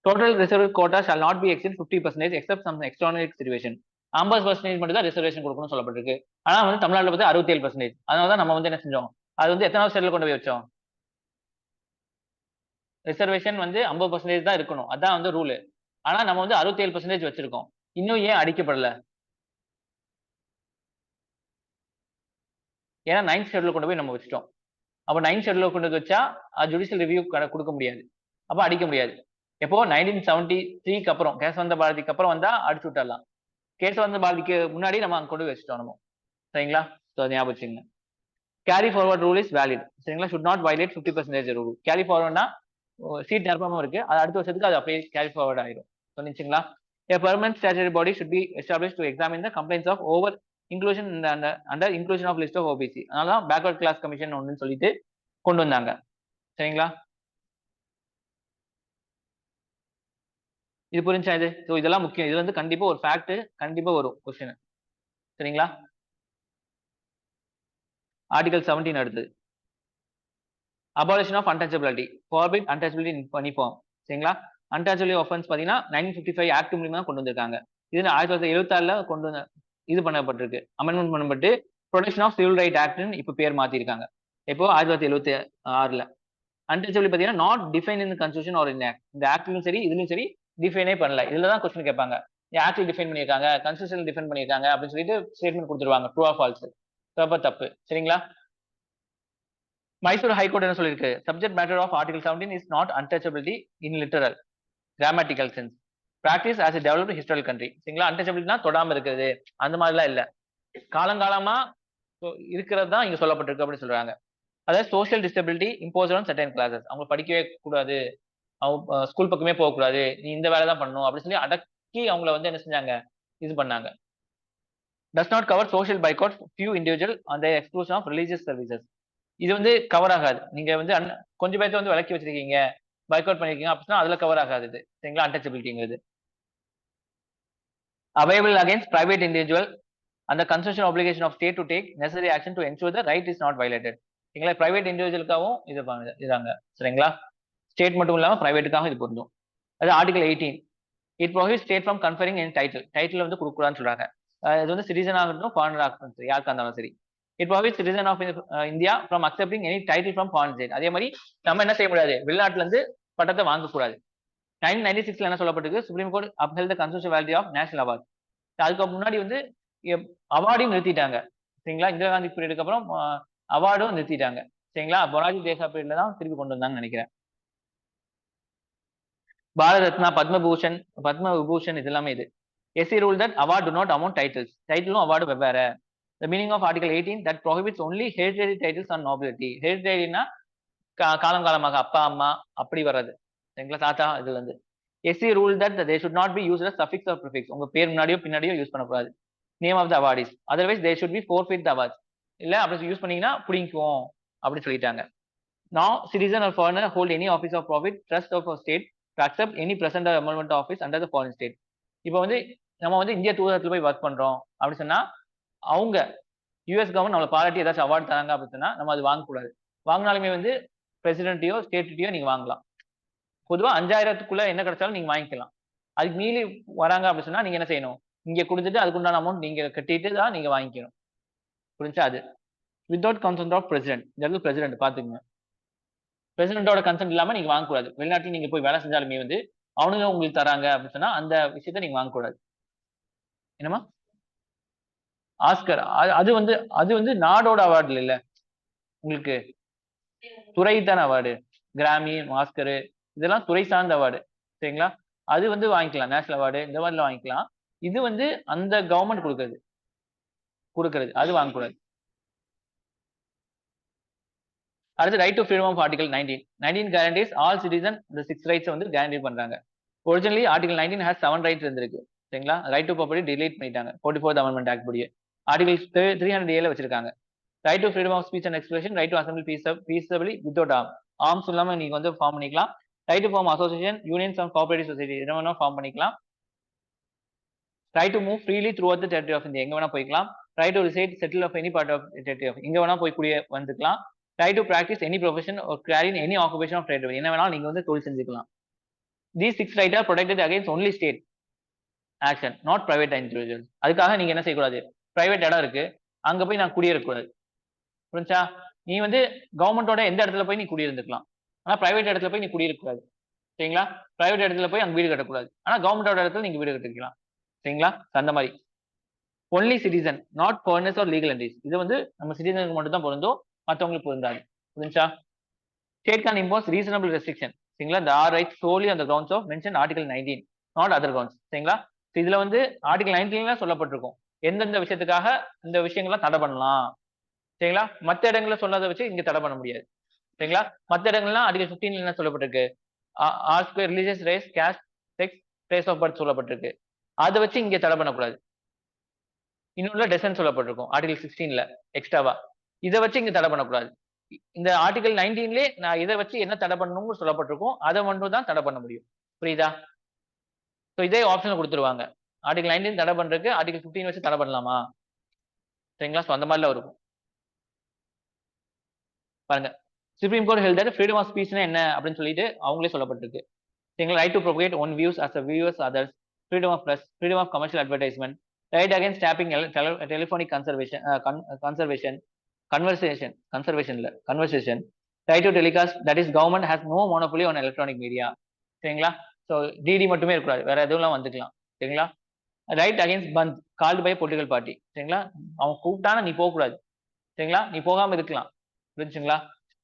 Total reserve quota shall not be exceed 50% except some extraordinary situation. 50% மட்டும் தான் ரிசர்வேஷன் கொடுக்கணும்னு சொல்லப்பட்டிருக்கு. ஆனா வந்து தமிழ்நாட்டில் பார்த்து 67%. அதனால தான் நம்ம வந்து என்ன செஞ்சோம்? அது வந்து எத்தனாவது ஸ்டேட்ல கொண்டு போய் வச்சோம்? ரிசர்வேஷன் வந்து 50% தான் இருக்கணும், அதான் வந்து ரூல். ஆனா நம்ம வந்து 67% வச்சிருக்கோம். இன்னும் ஏன் அடிக்கப்படல? ஏன்னா 9th ஷெட்யூல் கொண்டு போய் நம்ம வச்சிட்டோம். அப்ப 9th ஷெட்யூல் கொண்டு வச்சா ஜுடிஷியல் ரிவ்யூ கொடுக்க முடியாது, அப்ப அடிக்க முடியாது. எப்போ 1973க்கு அப்புறம் கேசவந்த பாரதிக்கு அப்புறம் வந்தா அடிச்சு விட்டுறலாம். கேசவந்த பாரதிக்கு முன்னாடி நம்ம அங்க கொண்டு வச்சுட்டோம் நம்ம. சரிங்களா? ஞாபகம் வச்சுங்க. Carry forward rule is valid. சரிங்களா? Should not violate 50% rule. Carry ஃபார்வர்ட்னா சீட் நிரப்பாம இருக்கு, அது அடுத்த வருஷத்துக்கு அது அப்படியே கேரி ஃபார்வர்ட் ஆயிடும். சொன்னீங்களா? A permanent statutory body should be established to examine the complaints of over inclusion under inclusion of list of OBC. அதனால பேக்வர்ட் கிளாஸ் கமிஷன் ஒன்னு சொல்லிட்டு கொண்டு வந்தாங்க. சரிங்களா? இது புரிஞ்சா இது? ஸோ இதெல்லாம் முக்கியம். இது வந்து கண்டிப்பா ஒரு ஃபேக்ட் கண்டிப்பா வரும் கொஸ்டின். சரிங்களா? ஆர்டிகல் 17 அடுத்தது. Abolition of untouchability. Forbid untouchability in any form. சரிங்களா? அன்டச்சபிலிட்டி ஆஃபென்ஸ் பாத்தீங்கன்னா 1955 ஆக்ட் மூலியமா கொண்டு வந்திருக்காங்க. இது 1976ல கொண்டு வந்து இது பண்ணப்பட்டிருக்கு. அமெண்ட்மெண்ட் பண்ணப்பட்டு ப்ரொடெக்ஷன் ஆஃப் சிவில் ரைட் ஆக்ட்னு இப்ப பேர் மாத்திருக்காங்க. இப்போ 1976ல. அன்டச்சபிலிட்டி பாத்தீங்கன்னா not define in constitution or in act. இந்த ஆக்ட்லயும் சரி இதுலயும் சரி டிஃபைனே பண்ணல. இதுல தான் கொஸ்டின் கேட்பாங்க. ஆக்ட்ல டிஃபைன் பண்ணிருக்காங்க, கான்ஸ்டிடியூஷன்ல டிஃபைன் பண்ணிருக்காங்க அப்படின்னு சொல்லிட்டு ஸ்டேட்மெண்ட் கொடுத்துருவாங்க. True or false. தப்பு தப்பு. சரிங்களா? மைசூர் ஹைகோர்ட் என்ன சொல்லிருக்கு? Subject matter of article 17 is not untouchability in literal grammatical sense. Practice as a developed historical country. சரிங்களா? அன்டச்சபிலிட்டினா தொடாம இருக்கிறது அந்த மாதிரிலாம் இல்ல. காலங்காலமா இருக்கிறது தான் இங்க சொல்லப்பட்டிருக்கு அப்படின்னு சொல்றாங்க. அதாவது social disability impose on certain classes. அவங்க படிக்கவே கூடாது, அவங்க ஸ்கூல் பக்கமே போகக்கூடாது, நீ இந்த வேலை தான் பண்ணணும் அப்படின்னு சொல்லி அடக்கி அவங்கள வந்து என்ன செஞ்சாங்க, இது பண்ணாங்க. Does not cover social boycott few individual on the exclusion of religious services. இது வந்து கவர் ஆகாது. நீங்க வந்து கொஞ்சம் பேர்த்த வந்து விலக்கி வச்சிருக்கீங்க, பைகாட் பண்ணிருக்கீங்க அப்படின்னா அதுல கவர் ஆகாது இது. சரிங்களா? அன்டச்சபிலிட்டிங்கிறது. Available against private individual and the constitutional obligation of state to take necessary action to ensure the right is not violated. சரிங்களா? பிரைவேட் இண்டிவிஜுவலுக்காகவும் இது இதாங்க. சரிங்களா? ஸ்டேட் மட்டும் இல்லாம பிரைவேட்டுக்காகவும் இது பொருந்தும். அது article 18. It prohibits state from conferring any title. Title வந்து கொடுக்கூடாதுன்னு சொல்றாங்க. இது வந்து சிட்டிசன் ஆகட்டும் ஃபாரினர் ஆகட்டும் சரி, யாருக்கா இருந்தாலும் சரி. It prohibits citizen of India from accepting any title from foreign state. அதே மாதிரி நம்ம என்ன செய்ய முடியாது, வெளிநாட்டுல இருந்து பட்டத்தை வாங்கக்கூடாது. 1996ல என்ன சொல்லப்பட்டிருக்கு? Supreme court upheld the constitutional value of national award. அதுக்கு முன்னாடி வந்து அவார்டையும் நிறுத்திட்டாங்க. சரிங்களா? இந்திரா காந்தி பீரியடுக்கு அப்புறம் அவார்டும் நிறுத்திட்டாங்க. சரிங்களா? மொரார்ஜி தேசாய் பீரியட்ல தான் திருப்பி கொண்டு வந்தாங்கன்னு நினைக்கிறேன். பாரத் ரத்னா, பத்ம விபூஷன் இது எல்லாமே இது. SC rule that award to not amount titles. டைட்டிலும் அவார்டு வெவ்வேறு. The meaning of Article 18 that prohibits only hereditary titles on nobility. Hereditaryனா காலம் காலமாக அப்பா அம்மா அப்படி வர்றது. சரிங்களா? தாத்தா இது வந்து. SC rule that they should not be used as suffix or prefix. உங்க பேர் முன்னாடியோ பின்னாடியோ யூஸ் பண்ணக்கூடாது. Name of the awardees. Otherwise they should be forfeit the awards. இல்ல அப்படி யூஸ் பண்ணீங்கன்னா பிடிக்குவோம் அப்படின்னு சொல்லிட்டாங்க. Now citizen or foreigner hold any office of profit, trust of a state to accept any present or emolument office under the foreign state. இப்போ வந்து நம்ம வந்து இந்திய தூதரத்துல போய் ஒர்க் பண்றோம் அப்படி சொன்னா அவங்க யூஎஸ் கவர்மெண்ட் நம்மளை பாராட்டி ஏதாச்சும் அவார்டு தராங்க அப்படின்னு சொன்னா நம்ம அது வாங்கக்கூடாது. வாங்கினாலுமே வந்து பிரசிடென்ட்டையோ ஸ்டேட்டையோ நீங்க வாங்கலாம். பொதுவா 5000க்குள்ள என்ன கிடைச்சாலும் நீங்க வாங்கிக்கலாம். அதுக்கு மீறி வராங்க அப்படின்னு சொன்னா நீங்க என்ன செய்யணும், இங்க கொடுத்துட்டு அதுக்குண்டான அமௌண்ட் நீங்க கட்டிட்டு தான் நீங்க வாங்கிக்கணும். புரிஞ்சா? அது வித்வுட் கன்சென்ட் ஆஃப் பிரசிடென்ட். இந்த இடத்துல பிரசிடென்ட் பாத்துக்கோங்க. பிரசிடென்ட்டோட கன்சென்ட் இல்லாம நீங்க வாங்கக்கூடாது. வெளிநாட்டில் நீங்க போய் வேலை செஞ்சாலுமே வந்து அவனுங்க உங்களுக்கு தராங்க அப்படின்னு சொன்னா அந்த விஷயத்த நீங்க வாங்கக்கூடாது. என்னமா ஆஸ்கர் அது வந்து நாடோட அவார்டு இல்ல, உங்களுக்கு துறை தான அவார்டு. கிராமி, ஆஸ்கர் இதெல்லாம் துறை சார்ந்த அவார்டு. சரிங்களா? அது வந்து வாங்கிக்கலாம். நேஷனல் அவார்டு இந்த மாதிரிலாம் வாங்கிக்கலாம். இது வந்து அந்த கவர்மெண்ட் கொடுக்கிறது அது வாங்கக்கூடாது. அடுத்து right to freedom of article 19 guarantees all citizen இந்த 6 ரைட்ஸ் வந்து கேரண்டி பண்றாங்க. ஒரிஜினலி ஆர்டிகல் 19 ஹேஸ் 7 ரைட் இருந்திருக்கு. சரிங்களா? ரைட் டு ப்ராப்பர்ட்டி டிலீட் பண்ணிட்டாங்க 44th அமெண்ட்மெண்ட் ஆக்ட் படியே. ஆர்டிகல் 300A வச்சிருக்காங்க. Right to freedom of speech and expression, right to assembly peaceably without arms இல்லாம நீங்க வந்து ஃபார்ம் பண்ணிக்கலாம். Right to form association, unions and cooperative society எது வேணா form பண்ணிக்கலாம். Right to move freely throughout the territory of India, எங்க வேணா போய்க்கலாம். Right to reside settle of any part of territory of, எங்க வேணா போய் கூடிய வந்துக்கலாம். Right to practise any profession or carry any occupation of trade, என்ன வேணாலும் நீங்க வந்து தொழில் செஞ்சுக்கலாம். These 6 rights are protected against only state action, not private individuals. அதுக்காக நீங்க என்ன செய்யக்கூடாது, பிரைவேட் இடம் இருக்கு அங்க போய் நான் குடியிருக்கக்கூடாது. புரிஞ்சா? நீ வந்து கவர்மெண்டோட எந்த இடத்துல போய் நீ குடியிருந்துக்கலாம், ஆனா பிரைவேட் இடத்துல போய் நீ குடியிருக்கக்கூடாது. சரிங்களா? பிரைவேட் இடத்துல போய் அங்க வீடு கட்டக்கூடாது, ஆனா கவர்மெண்டோட இடத்துல நீங்க வீடு கட்டிக்கலாம். சரிங்களா? அந்த மாதிரி only citizen not foreigners or legal entities. இது வந்து நம்ம சிட்டிசனுக்கு மட்டும் தான் பொருந்தும், மற்றவங்களுக்கு பொருந்தாது. புரிஞ்சா? State can impose reasonable restriction. சரிங்களா? the are rights solely on the grounds of mentioned article 19, not other grounds. சரிங்களா? இதுல வந்து ஆர்டிகல் 19 சொல்லப்பட்டிருக்கும் எந்தெந்த விஷயத்துக்காக இந்த விஷயங்கள்லாம் தடை பண்ணலாம். சரிங்களா? மற்ற இடங்களை சொல்லாத வச்சு இங்க தடை பண்ண முடியாது. சரிங்களா? மற்ற இடங்கள்லாம் ஆர்டிகல் 15 என்ன சொல்லப்பட்டிருக்கு, all square religious race, caste, sex, place of birth சொல்லப்பட்டிருக்கு. அதை வச்சு இங்க தடை பண்ணக்கூடாது. இன்னொன்று டெசன்ட் சொல்லப்பட்டிருக்கும் ஆர்டிகல் 16ல எக்ஸ்ட்ராவா. இதை வச்சு இங்க தடை பண்ணக்கூடாது. இந்த ஆர்டிகல் 19லே நான் இதை வச்சு என்ன தடை பண்ணணும்னு சொல்லப்பட்டிருக்கும், அதை மட்டும் தான் தடை பண்ண முடியும். புரியுதா? ஸோ இதே ஆப்ஷன் கொடுத்துருவாங்க. ஆர்டிகல் 19 தடை பண்றதுக்கு ஆர்டிகல் 15 வச்சு தடை பண்ணலாமா? சரிங்களா? ஸோ அந்த மாதிரிலாம் இருக்கும். பாருங்க, supreme court held that freedom of ஸ்பீச்னா என்ன அப்படின்னு சொல்லிட்டு அவங்களே சொல்லப்பட்டிருக்கு. சரிங்களா? Right to propagate one views as a viewers others, freedom of press, freedom of commercial advertisement, right against tapping telephonic conversation, right to telecast, that is government has no monopoly on electronic media. சரிங்களா? So DD மட்டுமே இருக்கக்கூடாது, வேற எதுவும் வந்துக்கலாம். சரிங்களா? Right against bandh called by political party. சரிங்களா? அவன் கூப்பிட்டானா நீ போகக்கூடாது. சரிங்களா? நீ போகாம இருக்கலாம். புரிஞ்சுங்களா?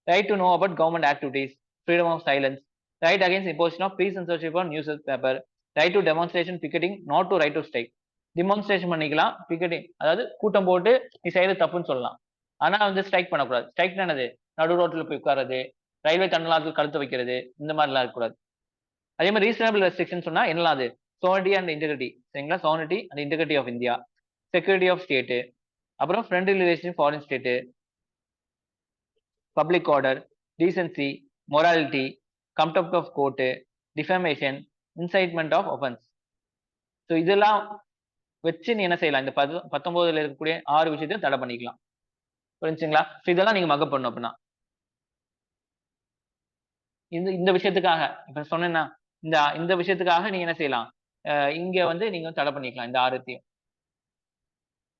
Right to know about government activities, freedom of silence, right against imposition of free censorship on newspaper, right to demonstration picketing, not to right to strike. Demonstration பண்ணிக்கலாம், பிக்கெட்டிங் அதாவது கூட்டம் போட்டு நீ செய்யறது தப்புன்னு சொல்லலாம். ஆனா வந்து ஸ்ட்ரைக் பண்ணக்கூடாது. ஸ்ட்ரைக் என்னது? நடு ரோட்ல போய் உட்கார்றது, ரயில்வே தண்டலாத்தில் கழுத்து வைக்கிறது, இந்த மாதிரிலாம் இருக்கக்கூடாது. அதே மாதிரி ரீசனபிள் ரெஸ்ட்ரிக்ஷன் சொன்னா என்னலாம் அது? Sovereignty and integrity. சரிங்களா? Sovereignty and integrity of India, security of state, அப்புறம் friendly relation foreign state, public order, decency, morality, contempt of court, defamation, incitement of offence. So இதெல்லாம் வச்சு நீ என்ன செய்யலாம்? இந்த 19ல இருக்கக்கூடிய 6 விஷயத்தையும் தடை பண்ணிக்கலாம். புரிஞ்சுங்களா? ஸோ இதெல்லாம் நீங்க மகப் பண்ணணும். அப்படின்னா இந்த விஷயத்துக்காக இப்ப சொன்னேன்னா இந்த விஷயத்துக்காக நீங்க என்ன செய்யலாம்? இங்க வந்து நீங்க தடை பண்ணிக்கலாம் இந்த 6த்தையும்.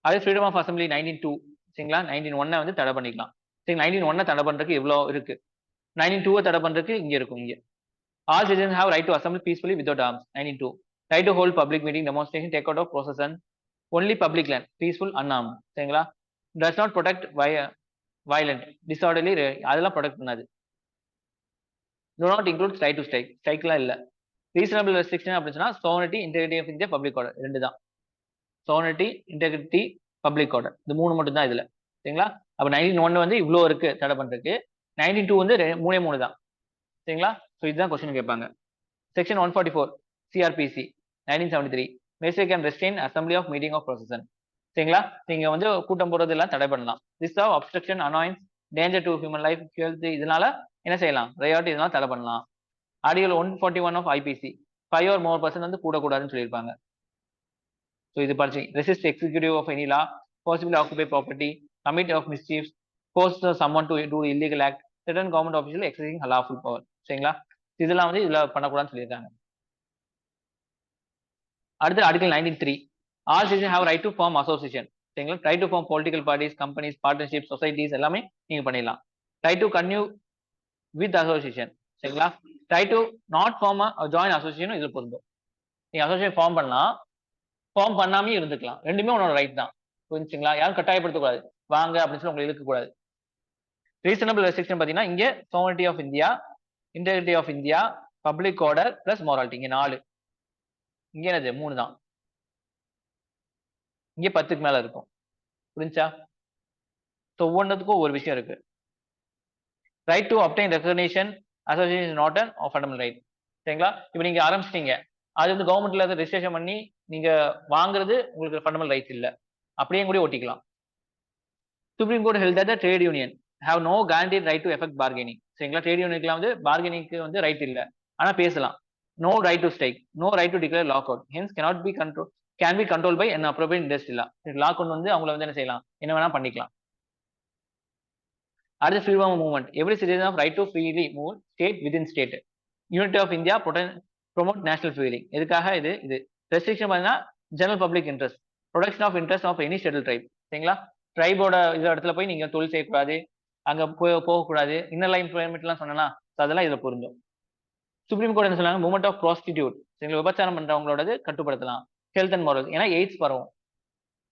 அதே ஃப்ரீடம் ஆஃப் அசம்பிளி 19(2). சரிங்களா? 19(1) வந்து தடை பண்ணிக்கலாம். சரி, 19(1) தடை பண்றதுக்கு இவ்வளவு இருக்கு. 19(2) தடை பண்றதுக்கு இங்க இருக்கும். இங்க all citizens have right to assemble peacefully without arms. 19(2). right to hold public meeting, demonstration, take out of procession, only public land, peaceful, unarmed. சரிங்களா? does not protect violent, disorderly, அதெல்லாம் ப்ரொடெக்ட் பண்ணாது. do not include right to strike. ஸ்ட்ரைக்லாம் இல்ல. Reasonable restriction அப்படின்னு சொன்னா sovereignty, integrity of India, public order, ரெண்டு தான். sovereignty, integrity, public order, இந்த 3 மட்டும் தான் இதுல. சரிங்களா? அப்ப 19(1) வந்து இவ்வளவு இருக்கு தடை பண்றதுக்கு. 19(2) வந்து 3 தான். சரிங்களா? ஸோ இதுதான் கொஸ்டின் கேட்பாங்க. Section 144 CrPC 1973 magistrate can restrain assembly of meeting of procession. சரிங்களா? நீங்க வந்து கூட்டம் போடுறது எல்லாம் தடை பண்ணலாம். This of obstruction, annoyance, danger to human life, health, இதனால என்ன செய்யலாம்? ரையாட் இதனால தடை பண்ணலாம். Article 141 of IPC 5 or more person வந்து கூடக்கூடாதுன்னு சொல்லியிருப்பாங்க. ஸோ இது படிச்சு resist executive of any law, possible occupy property, commit of மிஸ்சீவ்ஸ், force summon to do illegal act, threaten government official exercising lawful power. சரிங்களா? இதெல்லாம் வந்து இதுல பண்ணக்கூடாதுன்னு சொல்லியிருக்காங்க. அடுத்து article 19(3). All citizen have right to form association. சரிங்களா? Right to form political parties, companies, partnership, societies எல்லாமே நீங்க பண்ணிடலாம். Right to continue with association. சரிங்களா? Right to not form join association இதுல பொருந்தும். நீங்க அசோசியேஷன் ஃபார்ம் பண்ணலாம், ஃபார்ம் பண்ணாமே இருந்துக்கலாம். ரெண்டுமே உன்னோட ரைட் தான். புரிஞ்சுங்களா? யாரும் கட்டாயப்படுத்தக்கூடாது வாங்க அப்படின்னு சொல்லி உங்களை இழுக்கக்கூடாது. ரீசனபிள் ரெஸ்ட்ரிக்ஷன் பாத்தீங்கன்னா இங்க sovereignty of India, integrity of India, public order plus morality. இங்க 4. இங்க என்னது? 3 தான். இங்க 10க்கு மேல இருக்கும். புரிஞ்சா? ஒவ்வொன்றதுக்கும் ஒரு விஷயம் இருக்கு. Right to obtained recognition association not an fundamental right. சரிங்களா? இப்போ நீங்க ஆரம்பிச்சிட்டீங்க, அது வந்து கவர்மெண்ட்ல ரெஜிஸ்ட்ரேஷன் பண்ணி நீங்க வாங்குறது உங்களுக்கு ஃபண்டமெண்டல் ரைட் இல்ல, அப்படியே கூட ஓட்டிக்கலாம். Supreme court held that trade union have no guaranteed right to effect bargaining. சரிங்களா? ட்ரேட் யூனியனுக்குலாம் வந்து பார்கெனிங்க்கு வந்து ரைட் இல்ல, ஆனா பேசலாம். No right to strike, no right to declare lock out, hence cannot be control, can be control by an appropriate industry law. Lock out வந்து அவங்கள வந்து என்ன செய்யலாம்? என்ன வேணா பண்ணிக்கலாம். அடுத்து freedom of movement. Every citizen of right to freely move state within state. Unity of India promote national feeling. எதுக்காக இது? ரெஸ்ட்ரிக்ஷன் பார்த்தீங்கன்னா general public interest, protection of interest of any schedule tribe. சரிங்களா? ட்ரைபோட இது இடத்துல போய் நீங்க தொழில் செய்யக்கூடாது, அங்க போகக்கூடாது, இன்னர் லைன் பெர்மிட்லாம் சொன்னா அதெல்லாம் இதுல பொருந்தும். சுப்ரீம் கோர்ட் என்ன சொன்னாங்க? Movement of prostitute. சரிங்களா? விபச்சாரம் பண்றவங்களோட கட்டுப்படுத்தலாம். ஹெல்த் அண்ட் மாரல், ஏன்னா எய்ட்ஸ் பரவும்.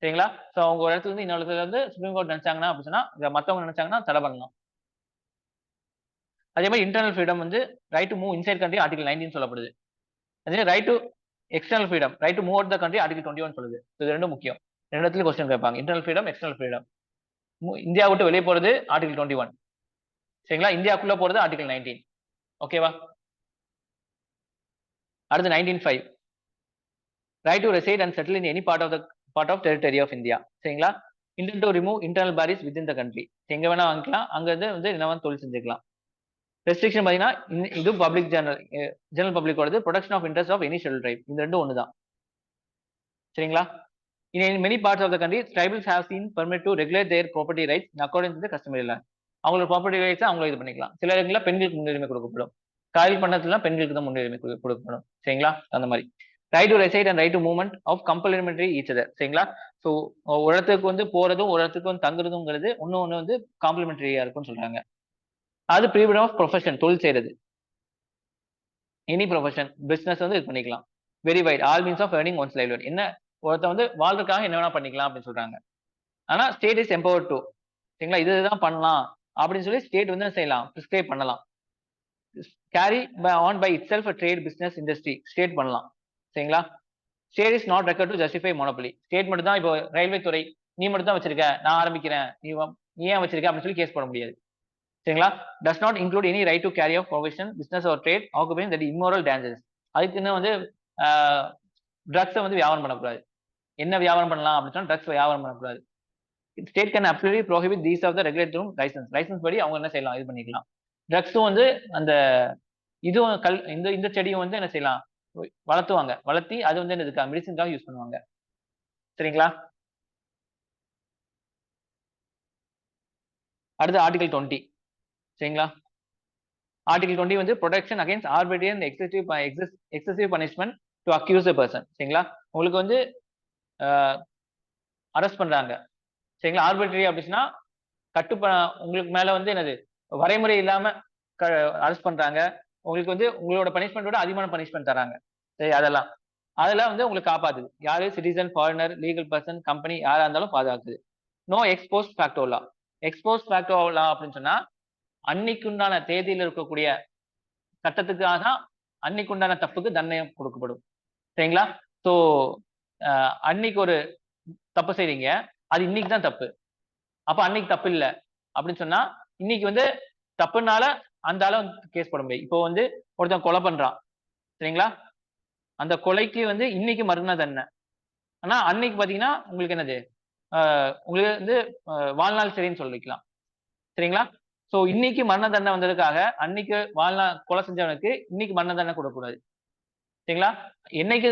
சரிங்களா? ஸோ அவங்க ஒரு இடத்துல இருந்து இன்னொரு இடத்துல இருந்து சுப்ரீம் கோர்ட் நினைச்சாங்கன்னா அப்படின்னா மத்தவங்க நினைச்சாங்கன்னா தடை பண்ணலாம். அதே மாதிரி இன்டர்னல் ஃப்ரீடம் வந்து right to move inside country article 19 சொல்லப்படுது. அதே right to external freedom, right to move out the country article 21 சொல்லுது. இது ரெண்டும் முக்கியம். ரெண்டு இடத்துலயும் கொஸ்டின் கேட்பாங்க. Internal freedom, external freedom. India விட்டு வெளியே போறது ஆர்டிகல் 21. சரிங்களா? இந்தியாக்குள்ள போறது ஆர்டிகல் 19. ஓகேவா? அடுத்து 19(5). Right to reside and settle in any part of the part of territory of India. சரிங்களா? Intent to remove internal barriers within the country. எங்க வேணா வாங்கிக்கலாம், அங்க வந்து என்ன வேணா தொழில் செஞ்சுக்கலாம். ரெஸ்ட்ரிக்ஷன் பாத்தீங்கன்னா இது பப்ளிக் ஜெனரல் பப்ளிக்கோடது. Protection of interest of any scheduled tribe. இந்த ரெண்டும் ஒண்ணுதான். சரிங்களா? In many parts of the country, tribals have seen permit to regulate their property rights in accordance with the customary law. அவங்களோட property rights அவங்கள இது பண்ணிக்கலாம். சில இடங்கள்ல பெண்களுக்கு முன்னுரிமை கொடுக்கப்படும். காயல் பண்ணதுலாம் பெண்களுக்கு தான் முன்னுரிமை கொடுக்கப்படும். சரிங்களா? அந்த மாதிரி right to reside and right to movement of complementary each other. சரிங்களா? ஸோ ஒரு இடத்துக்கு வந்து போறதும் ஒரு இடத்துக்கு வந்து தங்குறதுங்கிறது ஒன்னு வந்து காம்ப்ளிமெண்டரியா இருக்கும்னு சொல்றாங்க. அது ஃப்ரீடம் ஆஃப் ப்ரொஃபஷன், தொழில் செய்யறது. எனி ப்ரொஃபஷன் பிசினஸ் வந்து இது பண்ணிக்கலாம். Very wide all means of earning one's livelihood. என்ன ஒருத்த வந்து வாழ்றதுக்காக என்ன வேணா பண்ணிக்கலாம் அப்படின்னு சொல்றாங்க. ஆனா ஸ்டேட் இஸ் எம்பவர் டு. சரிங்களா? இதுதான் பண்ணலாம் அப்படின்னு சொல்லி ஸ்டேட் வந்து செய்யலாம், பிரிஸ்கிரைப் பண்ணலாம். Carry on by itself trade business industry state பண்ணலாம். சரிங்களா? State is not required to justify monopoly. State மட்டும் தான் இப்போ ரயில்வே துறை நீ மட்டும் தான் வச்சிருக்க, நான் ஆரம்பிக்கிறேன், நீ ஏன் வச்சிருக்க அப்படின்னு சொல்லி கேஸ் போட முடியாது. சரிங்களா? Does not include any right to carry of profession business or trade occupation that immoral dangerous. அதுக்குன்னு வந்து ட்ரக்ஸை வந்து வியாபாரம் பண்ணக்கூடாது. என்ன வியாபாரம் பண்ணலாம் அப்படின்னு சொன்னா ட்ரக்ஸ் வியாபாரம் பண்ணக்கூடாது. State can absolutely prohibit these of the regulatory licence. Licence படி அவங்க என்ன செய்யலாம், இது பண்ணிக்கலாம். ட்ரக்ஸும் வந்து அந்த இதுவும் இந்த செடியும் வந்து என்ன செய்யலாம், வளர்த்துவாங்க. வளர்த்தி அது வந்து என்னதுக்கா மெடிசனுக்காக யூஸ் பண்ணுவாங்க. சரிங்களா? அடுத்து ஆர்டிகல் 20. சரிங்களா? ஆர்டிகல் 20 வந்து protection against arbitrary and excessive punishment to accuse person. சரிங்களா? உங்களுக்கு வந்து அரெஸ்ட் பண்றாங்க. சரிங்களா? ஆர்பிட்ரரி அப்படின்னா உங்களுக்கு மேல வந்து என்னது வரைமுறை இல்லாம அரெஸ்ட் பண்றாங்க. உங்களுக்கு வந்து உங்களோட பனிஷ்மெண்டோட அதிகமான பனிஷ்மெண்ட் தராங்க. சரி, அதெல்லாம் வந்து உங்களுக்கு காப்பாத்துது. யாரு? Citizen, foreigner, legal person, company யாரா இருந்தாலும் பாதுகாக்குது. நோ எக்ஸ்போஸ்ட் ஃபேக்டோ லா. எக்ஸ்போஸ்ட் ஃபேக்டோ லா அப்படின்னு சொன்னா அன்னைக்குண்டான தேதியில் இருக்கக்கூடிய சட்டத்துக்காக அன்னைக்குண்டான தப்புக்கு தண்டனை கொடுக்கப்படும். சரிங்களா? சோ அன்னைக்கு ஒரு தப்பு செய்றீங்க, அது இன்னைக்கு தான் தப்பு. அப்ப அன்னைக்கு தப்பு இல்ல அப்படின்னு சொன்னா இன்னைக்கு வந்து தப்புனால அந்த ஆள கேஸ் போட முடியாது. இப்போ வந்து ஒருத்தன் கொலை பண்றான். சரிங்களா? அந்த கொலைக்கு வந்து இன்னைக்கு மரண தண்டனை. ஆனா அன்னைக்கு பாத்தீங்கன்னா உங்களுக்கு என்னது உங்களுக்கு வந்து வாழ்நாள் சிறைன்னு சொல்லிக்கலாம். சரிங்களா? சோ இன்னைக்கு மரண தண்டனை வந்ததுக்காக அன்னைக்கு வாழ்நாள் கொலை செஞ்சவனுக்கு இன்னைக்கு மரண தண்டனை கொடுக்கக்கூடாது. சரிங்களா? என்னைக்கு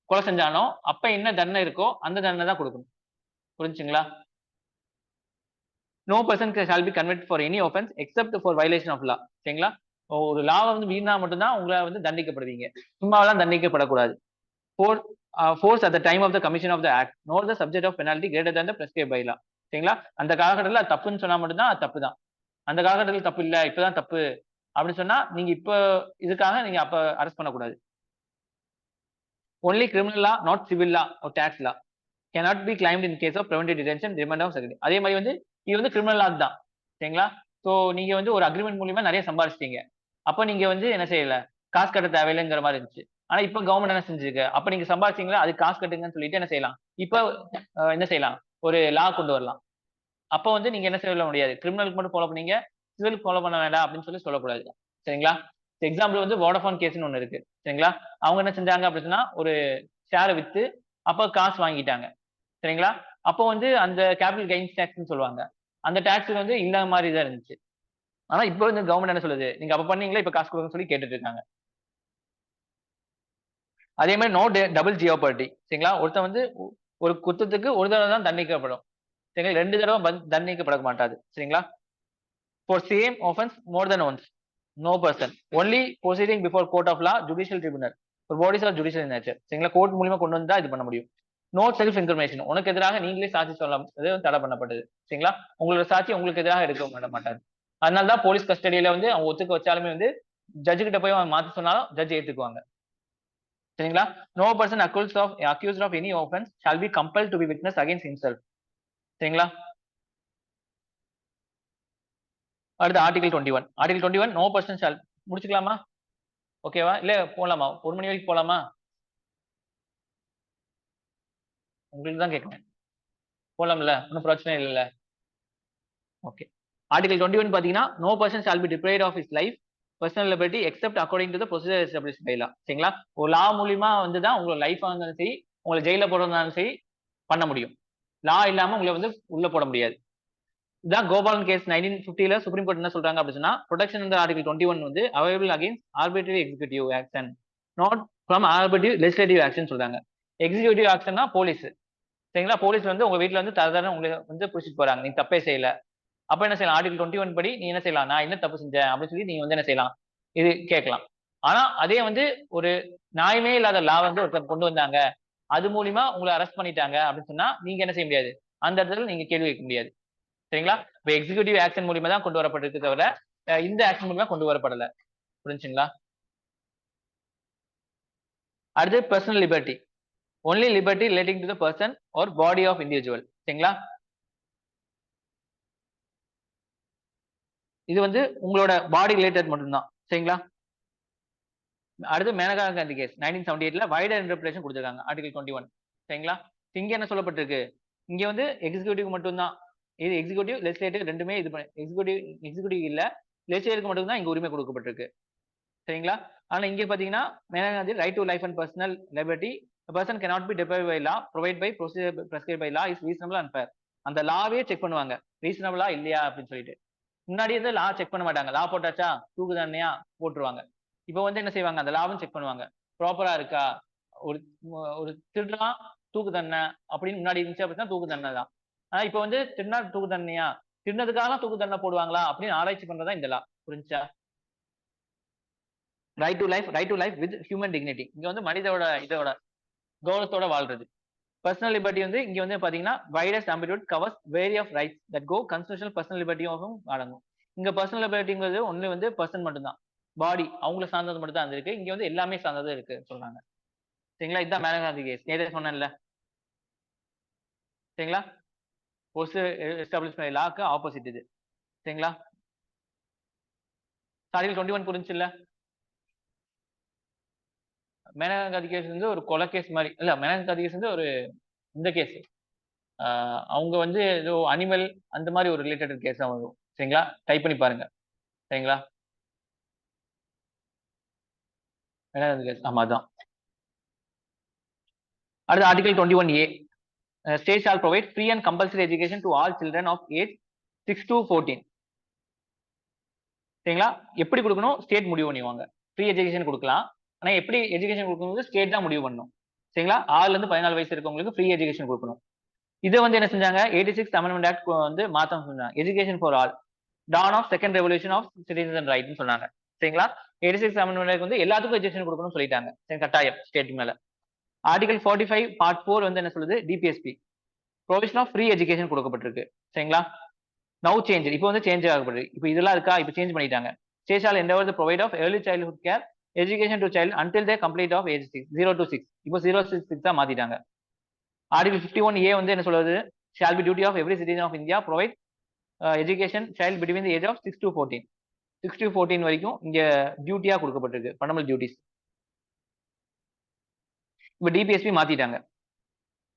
கொலை செஞ்சானோ அப்ப என்ன தண்டனை இருக்கோ அந்த தண்டனை தான் கொடுக்கணும். புரிஞ்சுங்களா? No person shall be convicted for any offence except for violation of law. சரிங்களா? ஒரு லாவை வந்து மீறினா மட்டும்தான் உங்களை வந்து தண்டிக்கப்படுவீங்க. சும்மாவெல்லாம் தண்டிக்கப்படக்கூடாது. Force at the time of the commission of the act nor the subject of penalty greater than the prescribed by law. சரிங்களா? அந்த காலகட்டத்தில் அது தப்புன்னு சொன்னா மட்டும்தான் அது தப்பு தான். அந்த காலகட்டத்தில் தப்பு இல்ல, இப்பதான் தப்பு அப்படின்னு சொன்னா நீங்க இப்ப இதுக்காக நீங்க அப்ப அரெஸ்ட் பண்ணக்கூடாது. Only criminal law, not civil law or tax law cannot be claimed in case of preventive detention, remand of security. அதே மாதிரி வந்து இது வந்து கிரிமினல் லா தான். சரிங்களா? சோ நீங்க வந்து ஒரு அக்ரிமெண்ட் மூலியமா நிறைய சம்பாதிச்சிட்டீங்க. அப்ப நீங்க வந்து என்ன செய்யல, காசு கட்ட தேவையில்லைங்கிற மாதிரி இருந்துச்சு. ஆனா இப்ப கவர்மெண்ட் என்ன செஞ்சிருக்கு, அப்ப நீங்க சம்பாதிச்சீங்களா அது காசு கட்டுங்கன்னு சொல்லிட்டு என்ன செய்யலாம், இப்ப என்ன செய்யலாம், ஒரு லா கொண்டு வரலாம். அப்ப வந்து நீங்க என்ன செய்ய முடியாது, கிரிமினலுக்கு மட்டும் ஃபாலோ பண்ணீங்க, சிவிலுக்கு ஃபாலோ பண்ண வேண்டாம் அப்படின்னு சொல்லி சொல்லக்கூடாது. சரிங்களா? எக்ஸாம்பிள் வந்து வோடஃபோன் கேஸ்னு ஒண்ணு இருக்கு. சரிங்களா? அவங்க என்ன செஞ்சாங்க அப்படின்னா ஒரு ஷேரை வித்து அப்ப காசு வாங்கிட்டாங்க. சரிங்களா? அப்போ வந்து அந்த கேபிட்டல் கெயின்ஸ் டாக்ஸ்னு சொல்லுவாங்க. அந்த டாக்ஸ் வந்து இல்லாத மாதிரி தான் இருந்துச்சு. ஆனா இப்போ வந்து கவர்மெண்ட் என்ன சொல்லுது, நீங்க அப்ப பண்ணீங்களா இப்ப காசு கொடுங்கன்னு சொல்லி கேட்டுட்டு இருக்காங்க. அதே மாதிரி நோ டபுள் ஜியோபர்டி. சரிங்களா? ஒருத்தன் வந்து ஒரு குத்தத்துக்கு ஒரு தடவை தான் தண்டிக்கப்படும். சரிங்களா? 2 தடவை தண்டிக்கப்பட மாட்டாது. சரிங்களா? For same offense more than once, no person. Only proceeding before court of law, judicial tribunal. For bodies are judicial in nature. சரிங்களா? கோர்ட் மூலியமா கொண்டு வந்தா இது பண்ண முடியும். No self incrimination. உனக்கு எதிராக நீங்களே சாட்சி சொல்லலாம், தடை பண்ணப்பட்டது. சரிங்களா? உங்களோட சாட்சி உங்களுக்கு எதிராக எடுக்க மாட்டாரு. அதனால தான் போலீஸ் கஸ்டடியில வந்து அவங்க ஒத்துக்க வச்சாலுமே வந்து ஜட்ஜு கிட்ட போய் அவன் மாத்த சொன்னாலும் ஜட்ஜ் ஏத்துக்குவாங்க. சரிங்களா? No person accused of any offence shall be compelled to be witness against himself. சரிங்களா? அடுத்து article 21. Article 21 no person shall. முடிச்சுக்கலாமா? ஓகேவா? இல்ல போலாமா? 1 மணி வரைக்கும் போலாமா? உங்களுக்கு தான் கேட்கிறேன். போலாம்ல? ஒன்னும் பிரச்சனை இல்லல்ல? ஓகே. ஆர்டிகல் 21 பாத்தீங்கன்னா no person shall be deprived of his life, personal liberty except according to the procedure established by law. சரிங்களா? ஒரு லா மூலியமா வந்து தான் உங்களோட லைஃபா இருந்தாலும் சரி, உங்களை ஜெயில போடுறதாலும் சரி, பண்ண முடியும். லா இல்லாம உங்களை வந்து உள்ள போட முடியாது. இதான் கோபாலன் கேஸ் 1950ல சுப்ரீம் கோர்ட் என்ன சொல்றாங்க அப்படின்னு சொன்னா, ப்ரொடெக்ஷன் இந்த ஆர்டிகல் 21 வந்து available against arbitrary executive action, not from arbitrary legislative action சொல்றாங்க. எக்ஸிகியூட்டிவ் ஆக்ஷன்னா போலீஸ். சரிங்களா? போலீஸ் வந்து உங்க வீட்டுல வந்து தரதான உங்களை வந்து புடிச்சிட்டு போறாங்க. நீ தப்பே செய்யல. அப்ப என்ன செய்யலாம்? ஆர்டிகல் 21 படி நீ என்ன செய்யலாம்? நான் என்ன தப்பு செஞ்சேன் அப்படின்னு சொல்லி நீங்க வந்து என்ன செய்யலாம்? இது கேட்கலாம். ஆனா அதே வந்து ஒரு நியாயமே இல்லாத லா வந்து ஒருத்தர் கொண்டு வந்தாங்க. அது மூலியமா உங்களை அரெஸ்ட் பண்ணிட்டாங்க அப்படின்னு சொன்னா நீங்க என்ன செய்ய முடியாது? அந்த இடத்துல நீங்க கேள்வி கேட்க முடியாது. சரிங்களா? இப்ப எக்ஸிகியூட்டிவ் ஆக்ஷன் மூலியமா தான் கொண்டு வரப்பட்டிருக்கு தவிர இந்த ஆக்ஷன் மூலியமா கொண்டு வரப்படல. புரிஞ்சுங்களா? அடுத்து personal liberty. Only liberty relating to the person or body of individual. சரிங்களா? இது வந்து உங்களோட பாடி ரிலேட்டட் மட்டும்தான். சரிங்களா? அடுத்து மேனகா காந்தி கேஸ் 1978ல வைடர் இன்டர்பிரேஷன் கொடுத்திருக்காங்க ஆர்டிகல் 21. சரிங்களா? இங்க என்ன சொல்லப்பட்டிருக்கு? இங்க வந்து எக்ஸிகியூட்டிவ் மட்டும் தான். இது எக்ஸிகியூட்டிவ் லெஜிஸ்லேட்டிவ் ரெண்டுமே இது எக்ஸிகியூட்டிவ் எக்ஸிகியூட்டிவ் இல்ல, லெஜிஸ்லேட்டிவ்க்கு மட்டும் தான் இங்க உரிமை கொடுக்கப்பட்டிருக்கு. சரிங்களா? ஆனா இங்க பாத்தீங்கன்னா Maneka Gandhi right to life and personal liberty person cannot be deprived by law provide by procedure prescribed by law is reasonable and fair. அந்த லாவே செக் பண்ணுவாங்க. ரீசனபிளா இல்லையா அப்படின்னு சொல்லிட்டு. முன்னாடி வந்து லா செக் பண்ண மாட்டாங்க. லா போட்டாச்சா தூக்கு தண்டனையா போட்டுருவாங்க. இப்ப வந்து என்ன செய்வாங்க? அந்த லாவும் செக் பண்ணுவாங்க. ப்ராப்பரா இருக்கா? ஒரு ஒரு திருடுறான் தூக்கு தண்டனை அப்படின்னு முன்னாடி இருந்துச்சு அப்படின்னா தூக்கு தண்டனை தான். ஆனா இப்ப வந்து திருடினா தூக்கு தண்டனையா? திருடினதுக்காக தூக்கு தண்டனை போடுவாங்களா அப்படின்னு ஆராய்ச்சி பண்றதா இந்த லா. புரிஞ்சுச்சா? Right to life with human dignity. இங்க வந்து மனிதோட இதோட கௌரவத்தோட வாழ்றது. பர்சனல் லிபர்ட்டி வந்து இங்க வந்து பாத்தீங்கன்னா widest amplitude covers very of rights that go constitutional personal லிபர்ட்டியும் அடங்கும். இங்க பர்சனல் லிபர்ட்டிங்கிறது ஒன்லி வந்து பர்சன் மட்டும் தான். பாடி அவங்கள சார்ந்தது மட்டும் தான் இருக்கு. இங்க வந்து எல்லாமே சார்ந்தது இருக்கு சொல்றாங்க. சரிங்களா? இதுதான் மேனகா காந்தி கேஸ். நேரே சொன்னேன்ல. சரிங்களா? போஸ்ட் எஸ்டாப்ளிஷ்மெண்ட் லாக்கு ஆப்போசிட் இது. சரிங்களா? ஆர்டிகல் 21 புரிஞ்சுச்சுல்ல? மேனகா காந்தி கேஸ் வந்து ஒரு கொலை கேஸ் மாதிரி இல்ல. மேனகா காந்தி கேஸ் வந்து ஒரு இந்த கேஸ். அவங்க வந்து ஏதோ அனிமல் அந்த மாதிரி ஒரு ரிலேட்டட் கேஸா வரும். சரிங்களா? டைப் பண்ணி பாருங்க. சரிங்களா? மேனகா காந்தி கேஸ். ஆமா அதான். அடுத்து article 21A. State shall provide free and compulsory education to all children of age 6 to 14. சரிங்களா? எப்படி கொடுக்கணும்? ஸ்டேட் முடிவு பண்ணுவாங்க. ஃப்ரீ எஜுகேஷன் கொடுக்கலாம். ஆனா எப்படி எஜுகேஷன் கொடுக்கணும் ஸ்டேட் தான் முடிவு பண்ணணும். சரிங்களா? 6ல இருந்து 14 வயசு இருக்கவங்களுக்கு ஃப்ரீ எஜுகேஷன் கொடுக்கணும். இதை வந்து என்ன செஞ்சாங்க? 86 அமெண்ட்மெண்ட் ஆக்ட் வந்து மாத்தம் செஞ்சாங்க. Education for all dawn of second revolution of citizen ரைட்னு சொன்னாங்க. சரிங்களா? 86 அமெண்ட்மெண்ட் ஆக்ட் வந்து எல்லாத்துக்கும் எஜுகேஷன் கொடுக்கணும்னு சொல்லிட்டாங்க. சரி, கட்டாயம் ஸ்டேட் மேல. ஆர்டிகல் 45 பார்ட் 4 வந்து என்ன சொல்லுது? DPSP provision of free education கொடுக்கப்பட்டிருக்கு. சரிங்களா? நவ் சேஞ்ச் இப்போ வந்து சேஞ்ச் ஆகப்படுது. இப்போ இதெல்லாம் இருக்கா? இப்போ சேஞ்ச் பண்ணிட்டாங்க. State shall endeavour the provide of early childhood care education to child until they complete of age 0 to 6. இப்போ 0 to 6 தான் மாத்திட்டாங்க. ஆர்டிகல் 51A வந்து என்ன சொல்லுது? Shall be duty of every citizen of India provide education child between the age of 6 to 14. 6 to 14 வரைக்கும் இங்க டியூட்டியா கொடுக்கப்பட்டிருக்கு. Fundamental duties. இப்போ டிபிஎஸ்பி மாத்திட்டாங்க.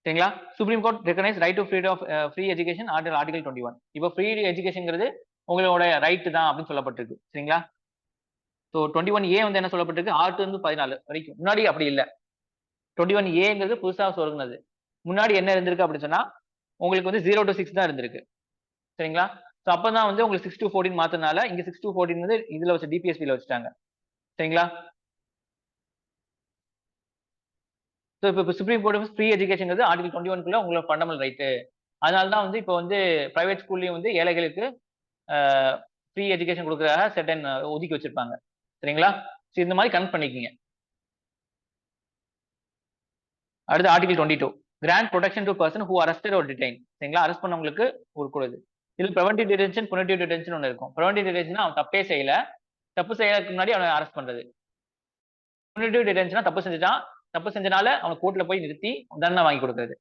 சரிங்களா? Supreme court recognise right to freedom of free education article 21. இப்போ ஃப்ரீ எஜுகேஷன்ங்கிறது உங்களோட right தான் அப்படின்னு சொல்லப்பட்டிருக்கு. சரிங்களா? ஸோ 21A வந்து என்ன சொல்லப்பட்டிருக்கு? 6 இருந்து 14 வரைக்கும். முன்னாடி அப்படி இல்ல. 21Aங்கிறது புதுசா சொருகுனது. முன்னாடி என்ன இருந்திருக்கு அப்படின்னு சொன்னா உங்களுக்கு வந்து 0 to 6 தான் இருந்திருக்கு. சரிங்களா? ஸோ அப்பதான் வந்து உங்களுக்கு 6 to 14 மாத்தினால இங்க 6 to 14 வந்து இதுல வச்சு டிபிஎஸ்பில வச்சுட்டாங்க. சரிங்களா? ஸோ இப்போ சுப்ரீம் கோர்ட் ஃப்ரீ எஜுகேஷன்ங்கிறது ஆர்டிகல் 21க்குள்ள உங்களோட ஃபண்டமெண்டல் ரைட்டு. அதனால தான் வந்து இப்போ வந்து பிரைவேட் ஸ்கூல்லயும் வந்து ஏழைகளுக்கு ஃப்ரீ எஜுகேஷன் கொடுக்கறதாக செட்டன் ஒதுக்கி வச்சிருப்பாங்க. சரிங்களா? சரி, இந்த மாதிரி கனெக்ட் பண்ணிக்கங்க. அடுத்து article 22 grant protection to person who arrested or detain. சரிங்களா? அரெஸ்ட் பண்ணவங்களுக்கு கொடுக்குறது. இதுல பிரிவென்டிவ் டிடென்ஷன் புனிட்டிவ் டிடென்ஷன் ஒன்று இருக்கும். பிரிவென்டிவ் டிடென்ஷன் அவன் தப்பே செய்யல, தப்பு செய்யறதுக்கு முன்னாடி அவனை அரெஸ்ட் பண்றது. புனிட்டிவ் டிடென்ஷனா தப்பு செஞ்சுட்டான், தப்பு செஞ்சனால அவனை கோர்ட்ல போய் நிறுத்தி தண்டனை வாங்கி கொடுக்குறது.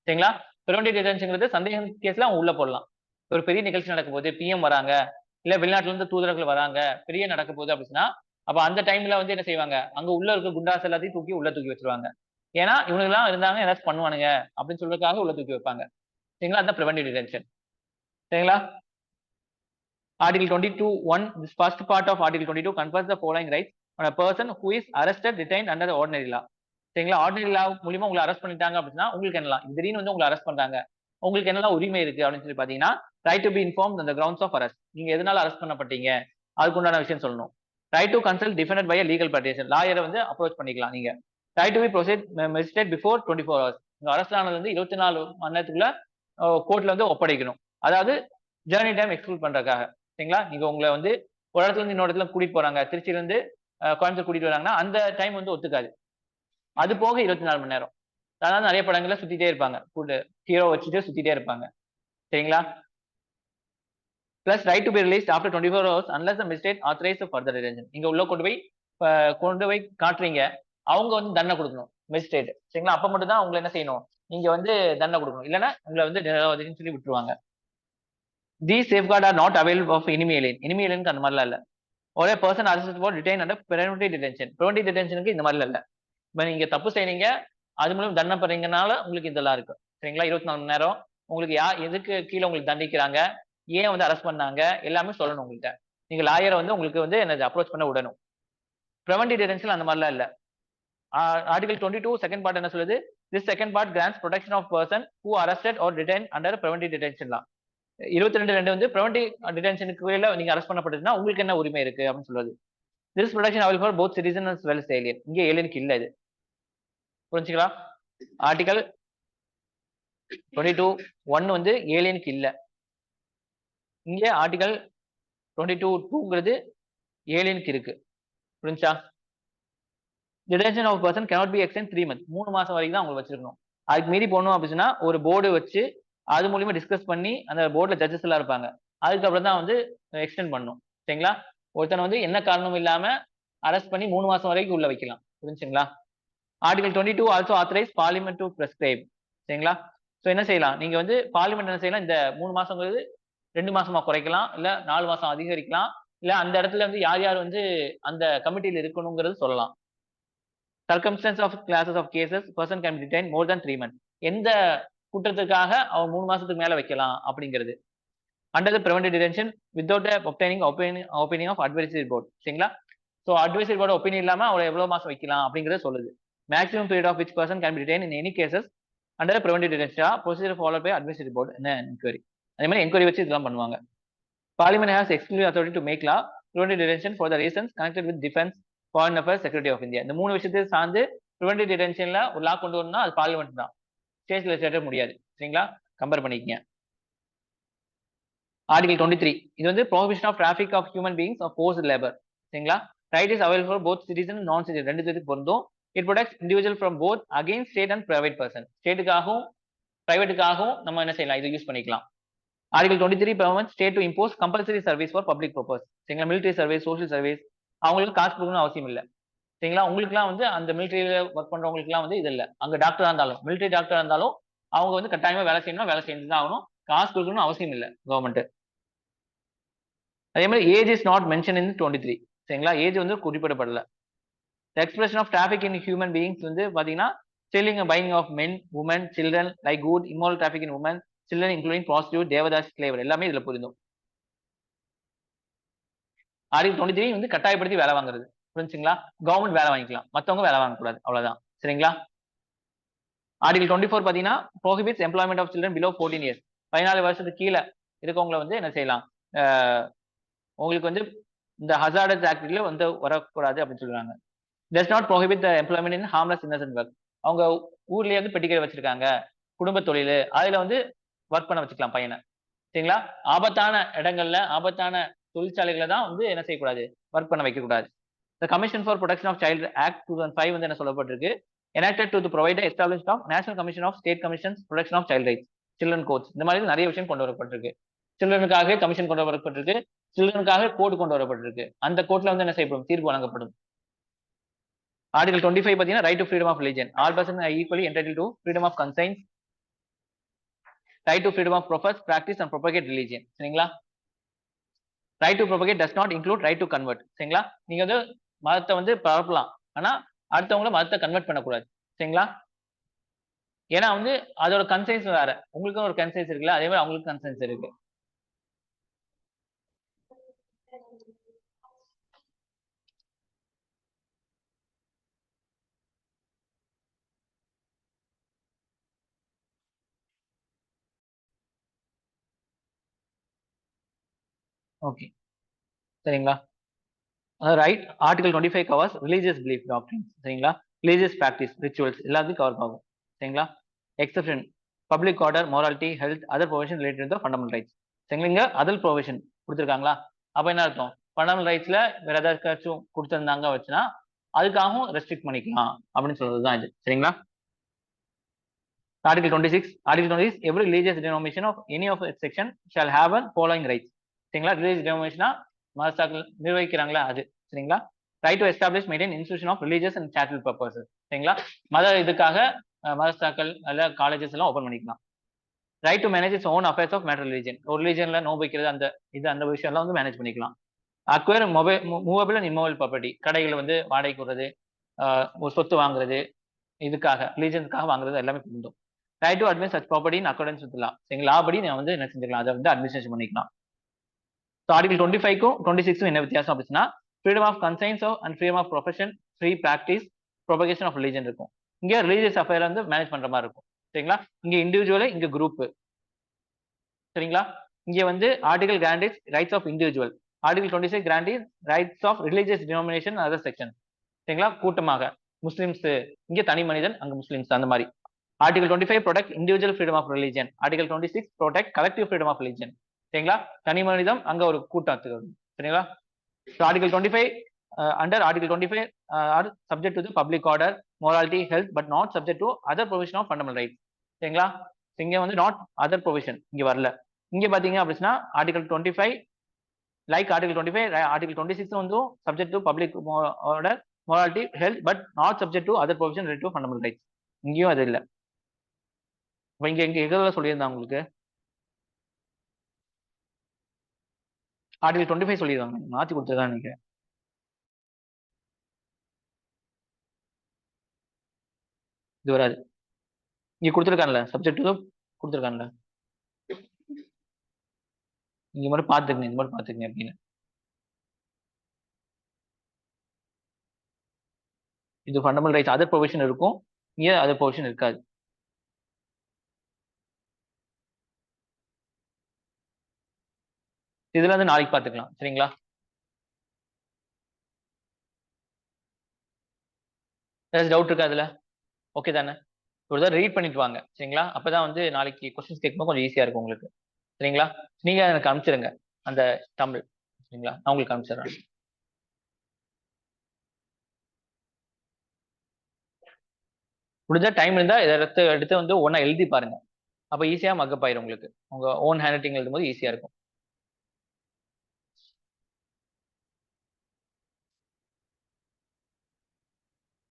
சரிங்களா? பிரிவென்டிவ் டிடென்ஷன்ங்கிறது சந்தேகம் கேஸ்ல அவன் உள்ள போடலாம். ஒரு பெரிய நிகழ்ச்சி நடக்கும் போது பிஎம் வராங்க, இல்ல வெளிநாட்டுல இருந்து தூதர்கள் வராங்க, பெரிய நடக்க போகுது அப்படின்னா அப்ப அந்த டைம்ல வந்து என்ன செய்வாங்க? அங்க உள்ள இருக்க குண்டாஸ் எல்லாத்தையும் தூக்கி உள்ள தூக்கி வச்சிருவாங்க. ஏன்னா இவங்க எல்லாம் இருந்தாங்க ஏதாச்சும் பண்ணுவானுங்க அப்படின்னு சொல்றதுக்காக உள்ள தூக்கி வைப்பாங்க. சரிங்களா? அதான் பிரிவென்டிவ் டிடென்ஷன். சரிங்களா? Article 22(1) this first part of article 22 confers the following rights on a person who is arrested detained under the ordinary law. சரிங்களா? ஆர்டினரி லா மூலியமா உங்களை அரெஸ்ட் பண்ணிட்டாங்க அப்படின்னா உங்களுக்கு என்னலாம்? திடீர்னு வந்து உங்களை அரெஸ்ட் பண்றாங்க. உங்களுக்கு என்னலாம் உரிமை இருக்கு அப்படின்னு சொல்லி பாத்தீங்கன்னா, right to be informed on the grounds of arrest. நீங்க எதனால அரெஸ்ட் பண்ணப்பட்டீங்க? அதுக்கு உண்டான விஷயம் சொல்லணும். Right to consult defended by a legal petition. லாயரை வந்து அப்ரோச் பண்ணிக்கலாம் நீங்க. Right to be proceed magistrate before 24 hours. நீங்க அரெஸ்ட் ஆனது வந்து 24 மணி நேரத்துக்குள்ள கோர்ட்ல வந்து ஒப்படைக்கணும். அதாவது ஜர்னி டைம் எக்ஸ்க்ளூட் பண்றதுக்காக. சரிங்களா? நீங்க உங்கள வந்து ஒரு இடத்துல இருந்து இன்னொரு இடத்துல கூட்டிட்டு போறாங்க. திருச்சியில இருந்து கோயம்புத்தூர் கூட்டிட்டு வராங்கன்னா, அந்த டைம் வந்து ஒத்துக்காது. அது போக 24 மணி நேரம். அதாவது நெறைய படங்கள்ல சுத்திட்டே இருப்பாங்க. ஹீரோ வச்சுட்டு சுத்திட்டே இருப்பாங்க. சரிங்களா? Plus right to be released after 24 hours unless the magistrate authorise further detention. நீங்க உள்ள கொண்டு போய் காட்டுறீங்க. அவங்க வந்து தண்டனை குடுக்கணும். மேஜிஸ்ட்ரேட். சரிங்களா? அப்ப மட்டும் தான் உங்கள என்ன செய்யணும்? நீங்க வந்து தண்டனை குடுக்கணும். இல்லன்னா உங்கள வந்து நிரபராதின்னு சொல்லி விட்டுருவாங்க. These safeguard are not available of enemy alien. Enemy ஏலியனுக்கு அந்த மாரிலாம் இல்ல. ஒரே person arrested for detain under preventive detention. Preventive டிடென்ஷனுக்கு இந்த மாரிலாம் இல்ல. இப்ப நீங்க தப்பு செய்றீங்க. அது மூலம் தண்டனை பெறீங்கனால உங்களுக்கு இதெல்லாம் இருக்கு. சரிங்களா? 24 மணி நேரம். உங்களுக்கு எதுக்கு கீழ உங்களுக்கு தண்டிக்கிறாங்க? ஏன் வந்து அரெஸ்ட் பண்ணாங்க? எல்லாமே சொல்லணும் உங்கள்ட்ட. நீங்க லாயர வந்து உங்களுக்கு வந்து என்னது அப்ரோச் பண்ண விடணும். பிரிவென்டிவ் டிடென்ஷன் அந்த மாரிலாம் இல்ல. ஆர்டிகல் 22 செகண்ட் பார்ட் என்ன சொல்லுது? This second part grants protection of person who arrested or detained under preventive detention law. 22(2) வந்து பிரிவென்டிவ் டிடென்ஷனுக்கு கீழ நீங்க அரெஸ்ட் பண்ணப்பட்டதுன்னா உங்களுக்கு என்ன உரிமை இருக்கு அப்படின்னு சொல்லுது. This protection available for both citizen as well as alien. இங்க ஏலியனுக்கு இல்ல இது. புரிஞ்சுங்களா? ஆர்டிகல் 22(1) வந்து ஏலியனுக்கு இல்ல. இங்க ஆர்டிகல் 22(2)ங்கிறது ஏலியனுக்கு இருக்கு. புரிஞ்சா? Detention of person cannot be extend 3 months. 3 மாசம் வரைக்கும் தான் அவங்க வச்சிருக்கணும். அதுக்கு மீறி போகணும் அப்படின்னா ஒரு போர்டு வச்சு அது மூலியமா டிஸ்கஸ் பண்ணி அந்த போர்டுல ஜட்ஜஸ் எல்லாம் இருப்பாங்க. அதுக்கப்புறம் தான் வந்து எக்ஸ்டெண்ட் பண்ணணும். சரிங்களா? ஒருத்தனை வந்து என்ன காரணமும் இல்லாம அரெஸ்ட் பண்ணி 3 மாசம் வரைக்கும் உள்ள வைக்கலாம். புரிஞ்சுங்களா? Article 22 also authorise parliament to prescribe. சரிங்களா? சோ என்ன செய்யலாம்? நீங்க வந்து பார்லிமெண்ட் என்ன செய்யலாம்? இந்த 3 மாசங்கிறது 2 மாசமா குறைக்கலாம். இல்ல 4 மாசம் அதிகரிக்கலாம். இல்ல அந்த இடத்துல வந்து யார் யார் வந்து அந்த கமிட்டில இருக்கணும்ங்கிறது சொல்லலாம். Circumstances of classes of cases person can be detain more than 3 months. எந்த குற்றத்துக்காக அவன் 3 மாசத்துக்கு மேல வைக்கலாம் அப்படிங்கிறது. Under the preventive detention without obtaining opinion of advisory board. சரிங்களா? சோ அட்வைசரி போர்டு ஒப்பீனியன் இல்லாம அவளை எவ்வளவு மாசம் வைக்கலாம் அப்படிங்கறத சொல்லுது. Maximum period of which person can be detain in any cases under preventive detention procedure followed by advisory board என்ன enquiry. அதே மாதிரி என்கொயரி வச்சு இதெல்லாம் பண்ணுவாங்க. Parliament has exclusive authority to make law preventive detention for the reasons connected with defence, foreign affairs, security of India. இந்த 3 விஷயத்தை சார்ந்து preventive டிடென்ஷன்ல ஒரு லா கொண்டு வரணும்னா அது பார்லிமெண்ட் தான். ஸ்டேட் லெஜிஸ்லேட்டர் முடியாது. சரிங்களா? கம்பேர் பண்ணிக்கங்க. ஆர்டிகல் 23 இது வந்து prohibition of traffic of human beings of forced labour. சரிங்களா? Right is available for both citizen and non citizen. 2 பேருக்கு பொருந்தும். It protects individual from both against state and private person. ஸ்டேட்டுக்காகவும் பிரைவேட்டுக்காகவும் நம்ம என்ன செய்யலாம்? இதை யூஸ் பண்ணிக்கலாம். Article 23 permits state to impose compulsory service for public purpose. சரிங்களா? மிலிட்டரி சர்வீஸ், சோஷியல் சர்வீஸ் அவங்களுக்கு காசு கொடுக்கணும்னு அவசியம் இல்ல. சரிங்களா? உங்களுக்குலாம் வந்து அந்த மிலிட்டரியில ஒர்க் பண்றவங்களுக்குலாம் வந்து இது இல்ல. அங்க டாக்டரா இருந்தாலும் மிலிட்டரி டாக்டரா இருந்தாலும் அவங்க வந்து கட்டாயமா வேலை செய்யணும், வேலை செஞ்சு தான் ஆகணும். காசு கொடுக்கணும்னு அவசியம் இல்ல கவர்மெண்ட். அதே மாதிரி age is not mention in 23. சரிங்களா? ஏஜ் வந்து குறிப்பிடப்படல. Expression of traffic in human beings வந்து பாத்தீங்கன்னா selling buying of men, women, children like goods, immoral traffic in women, children including prostitute, devadas, slavery எல்லாமே இதுல புரிந்தும். ஆர்டிகல் 23 வந்து கட்டாயப்படுத்தி வேலை வாங்குறது. புரிஞ்சுங்களா? கவர்மெண்ட் வேலை வாங்கிக்கலாம். மத்தவங்க வேலை வாங்கக்கூடாது. அவ்வளவுதான். சரிங்களா? ஆர்டிகல் 24 பாத்தீங்கன்னா prohibits employment of children below 14 years. 14 வருஷத்துக்கு கீழ இருக்கவங்களை வந்து என்ன செய்யலாம்? உங்களுக்கு வந்து இந்த ஹசார்டஸ் ஆக்ட்ல வந்து வரக்கூடாது அப்படின்னு சொல்றாங்க. Does not prohibit the employment in harmless innocent work. அவங்க ஊர்லயே வந்து பெட்டிக்கடை வச்சிருக்காங்க, குடும்ப தொழில், அதுல வந்து ஒர்க் பண்ண வச்சுக்கலாம் பையனை. சரிங்களா? ஆபத்தான இடங்கள்ல, ஆபத்தான தொழிற்சாலைகளை தான் வந்து என்ன செய்யக்கூடாது? ஒர்க் பண்ண வைக்க கூடாது. The commission for protection of child act 2005 வந்து என்ன சொல்லப்பட்டிருக்கு? enacted to provide established of National Commission of State Commissions Protection of Child Rights, children courts. இந்த மாதிரி நிறைய விஷயம் கொண்டு வரப்பட்டிருக்கு. சில்ட்ரனுக்காக கமிஷன் கொண்டு வரப்பட்டிருக்கு. சில்ட்ரனுக்காக கோர்ட் கொண்டு வரப்பட்டிருக்கு. அந்த கோர்ட்ல வந்து என்ன செய்யப்படும்? தீர்ப்பு வழங்கப்படும். ஆர்டிகல் 25 பாத்தீங்கன்னா right to freedom of religion. All person are equally entitled to freedom of conscience, right to freedom of profess, practice and propagate religion. சரிங்களா? Right to propagate does not include right to convert. சரிங்களா? நீங்க வந்து மதத்தை வந்து பரப்பலாம். ஆனா அடுத்தவங்கள மதத்தை convert பண்ணக்கூடாது. சரிங்களா? ஏன்னா வந்து அதோட கன்சைன்ஸ் வேற. உங்களுக்கும் ஒரு கன்சைன்ஸ் இருக்குல்ல, அதே மாதிரி அவங்களுக்கு கன்சைன்ஸ் இருக்கு. ஓகே. சரிங்களா? Right. Article 25 covers religious belief doctrines. சரிங்களா? ரிலீஜியஸ் பிராக்டிஸ், ரிச்சுவல்ஸ் எல்லாத்தையும் கவர் ஆகும். சரிங்களா? Exception public order, morality, health, other provision related to fundamental rights. சரிங்களா? இங்க அதர் ப்ரொவிஷன் குடுத்துருக்காங்களா? அப்ப என்ன அர்த்தம்? ஃபண்டமெண்டல் ரைட்ஸ்ல வேற ஏதாச்சும் குடுத்திருந்தாங்க வச்சுன்னா, அதுக்காகவும் ரெஸ்ட்ரிக்ட் பண்ணிக்கலாம் அப்படின்னு சொல்றது தான் இது. சரிங்களா? Article 26. Article 26. Every religious denomination of any of its section shall have a following rights. சரிங்களா? ரிலீஜியஸ் டெனோமினேஷனா மதசாக்கள் நிர்வகிக்கிறாங்களா அது. சரிங்களா? Right to establish maintain institution of religious and charitable purposes. சரிங்களா? மத இதுக்காக மதசாக்கள் அல்ல காலேஜஸ் எல்லாம் ஓபன் பண்ணிக்கலாம். Right to manage its own affairs of matter religion. ஒரு ரிலிஜன்ல நோபிக்கிறது அந்த இது அந்த விஷயம் எல்லாம் வந்து மேனேஜ் பண்ணிக்கலாம். Acquire movable and immovable property. கடைகள் வந்து வாடகைக்கு விடுறது, ஒரு சொத்து வாங்குறது, இதுக்காக ரிலீஜன்ஸ்க்காக வாங்குறது எல்லாமே பொருந்தும். Right to admit such property in accordance with லா. சரிங்களா? லா படி நான் வந்து என்ன செஞ்சுக்கலாம், அதை வந்து அட்மினிஸ்ட்ரேஷன் பண்ணிக்கலாம். ஸோ ஆர்டிகல் 25க்கும் 26க்கும் என்ன வித்தியாசம் அப்படின்னா, freedom of conscience and freedom of profession, free practice, propagation of religion இருக்கும். இங்க ரிலீஜியஸ் அஃபேர் வந்து மேனேஜ் பண்ற மாதிரி இருக்கும். சரிங்களா? இங்க இண்டிவிஜுவல், இங்க குரூப். சரிங்களா? இங்க வந்து article grants rights of individual. Article 26 grants rights of religious denomination other section. சரிங்களா? கூட்டமாக முஸ்லிம்ஸ், இங்க தனி மனிதன், அங்க முஸ்லிம்ஸ், அந்த மாதிரி. Article 25 protect individual freedom of religion. Article 26 protect collective freedom of religion. சரிங்களா? தனி மனிதம், அங்க ஒரு கூட்டத்துக்கு. சரிங்களா? So Article 25 under Article 25 are subject to the public order, morality, health, but not subject to other provision of fundamental rights. சரிங்களா? இங்க வந்து not other provision இங்க வரல. இங்க பாத்தீங்க அப்படின்னா Article 25 like Article 25, Article 26 வந்து subject to public order, morality, health, but not subject to other provision related to fundamental rights. இங்கேயும் அது இல்ல. இங்க இங்க எதெல்லாம் சொல்லியிருந்தாங்க உங்களுக்கு? ஆர்டிகல் 25 சொல்லிடுவாங்க, மாத்தி கொடுத்துருக்காங்க நீங்க. இது வராது. இங்க கொடுத்துருக்கான்ல, சப்ஜெக்ட் கொடுத்துருக்கான்ல, இங்க மட்டும் பாத்துக்கங்க, இந்த மாதிரி பாத்துக்கங்க அப்படின்னு. இது ஃபண்டமெண்டல் ரைட்ஸ் அதர் ப்ரொவிஷன் இருக்கும், இங்க அதர் ப்ரொவிஷன் இருக்காது. இதுல வந்து நாளைக்கு பாத்துக்கலாம். சரிங்களா? ஏதாச்சும் டவுட் இருக்கா இதுல? ஓகே தானே? ஒரு தடவை ரீட் பண்ணிட்டு வாங்க. சரிங்களா? அப்பதான் வந்து நாளைக்கு கொஸ்டின்ஸ் கேட்கும்போது கொஞ்சம் ஈஸியா இருக்கும் உங்களுக்கு. சரிங்களா? நீங்க எனக்கு அனுப்பிச்சிருங்க அந்த தமிழ். சரிங்களா? நான் உங்களுக்கு அனுப்பிச்சிடுறேன். முடிஞ்சா டைம் இருந்தா இதை எடுத்து எடுத்து வந்து ஒன்னா எழுதி பாருங்க. அப்ப ஈஸியா மக்கப் ஆயிரும் உங்களுக்கு. உங்க ஓன் ஹேண்ட் ரைட்டிங் எழுதும் போது ஈஸியா இருக்கும்.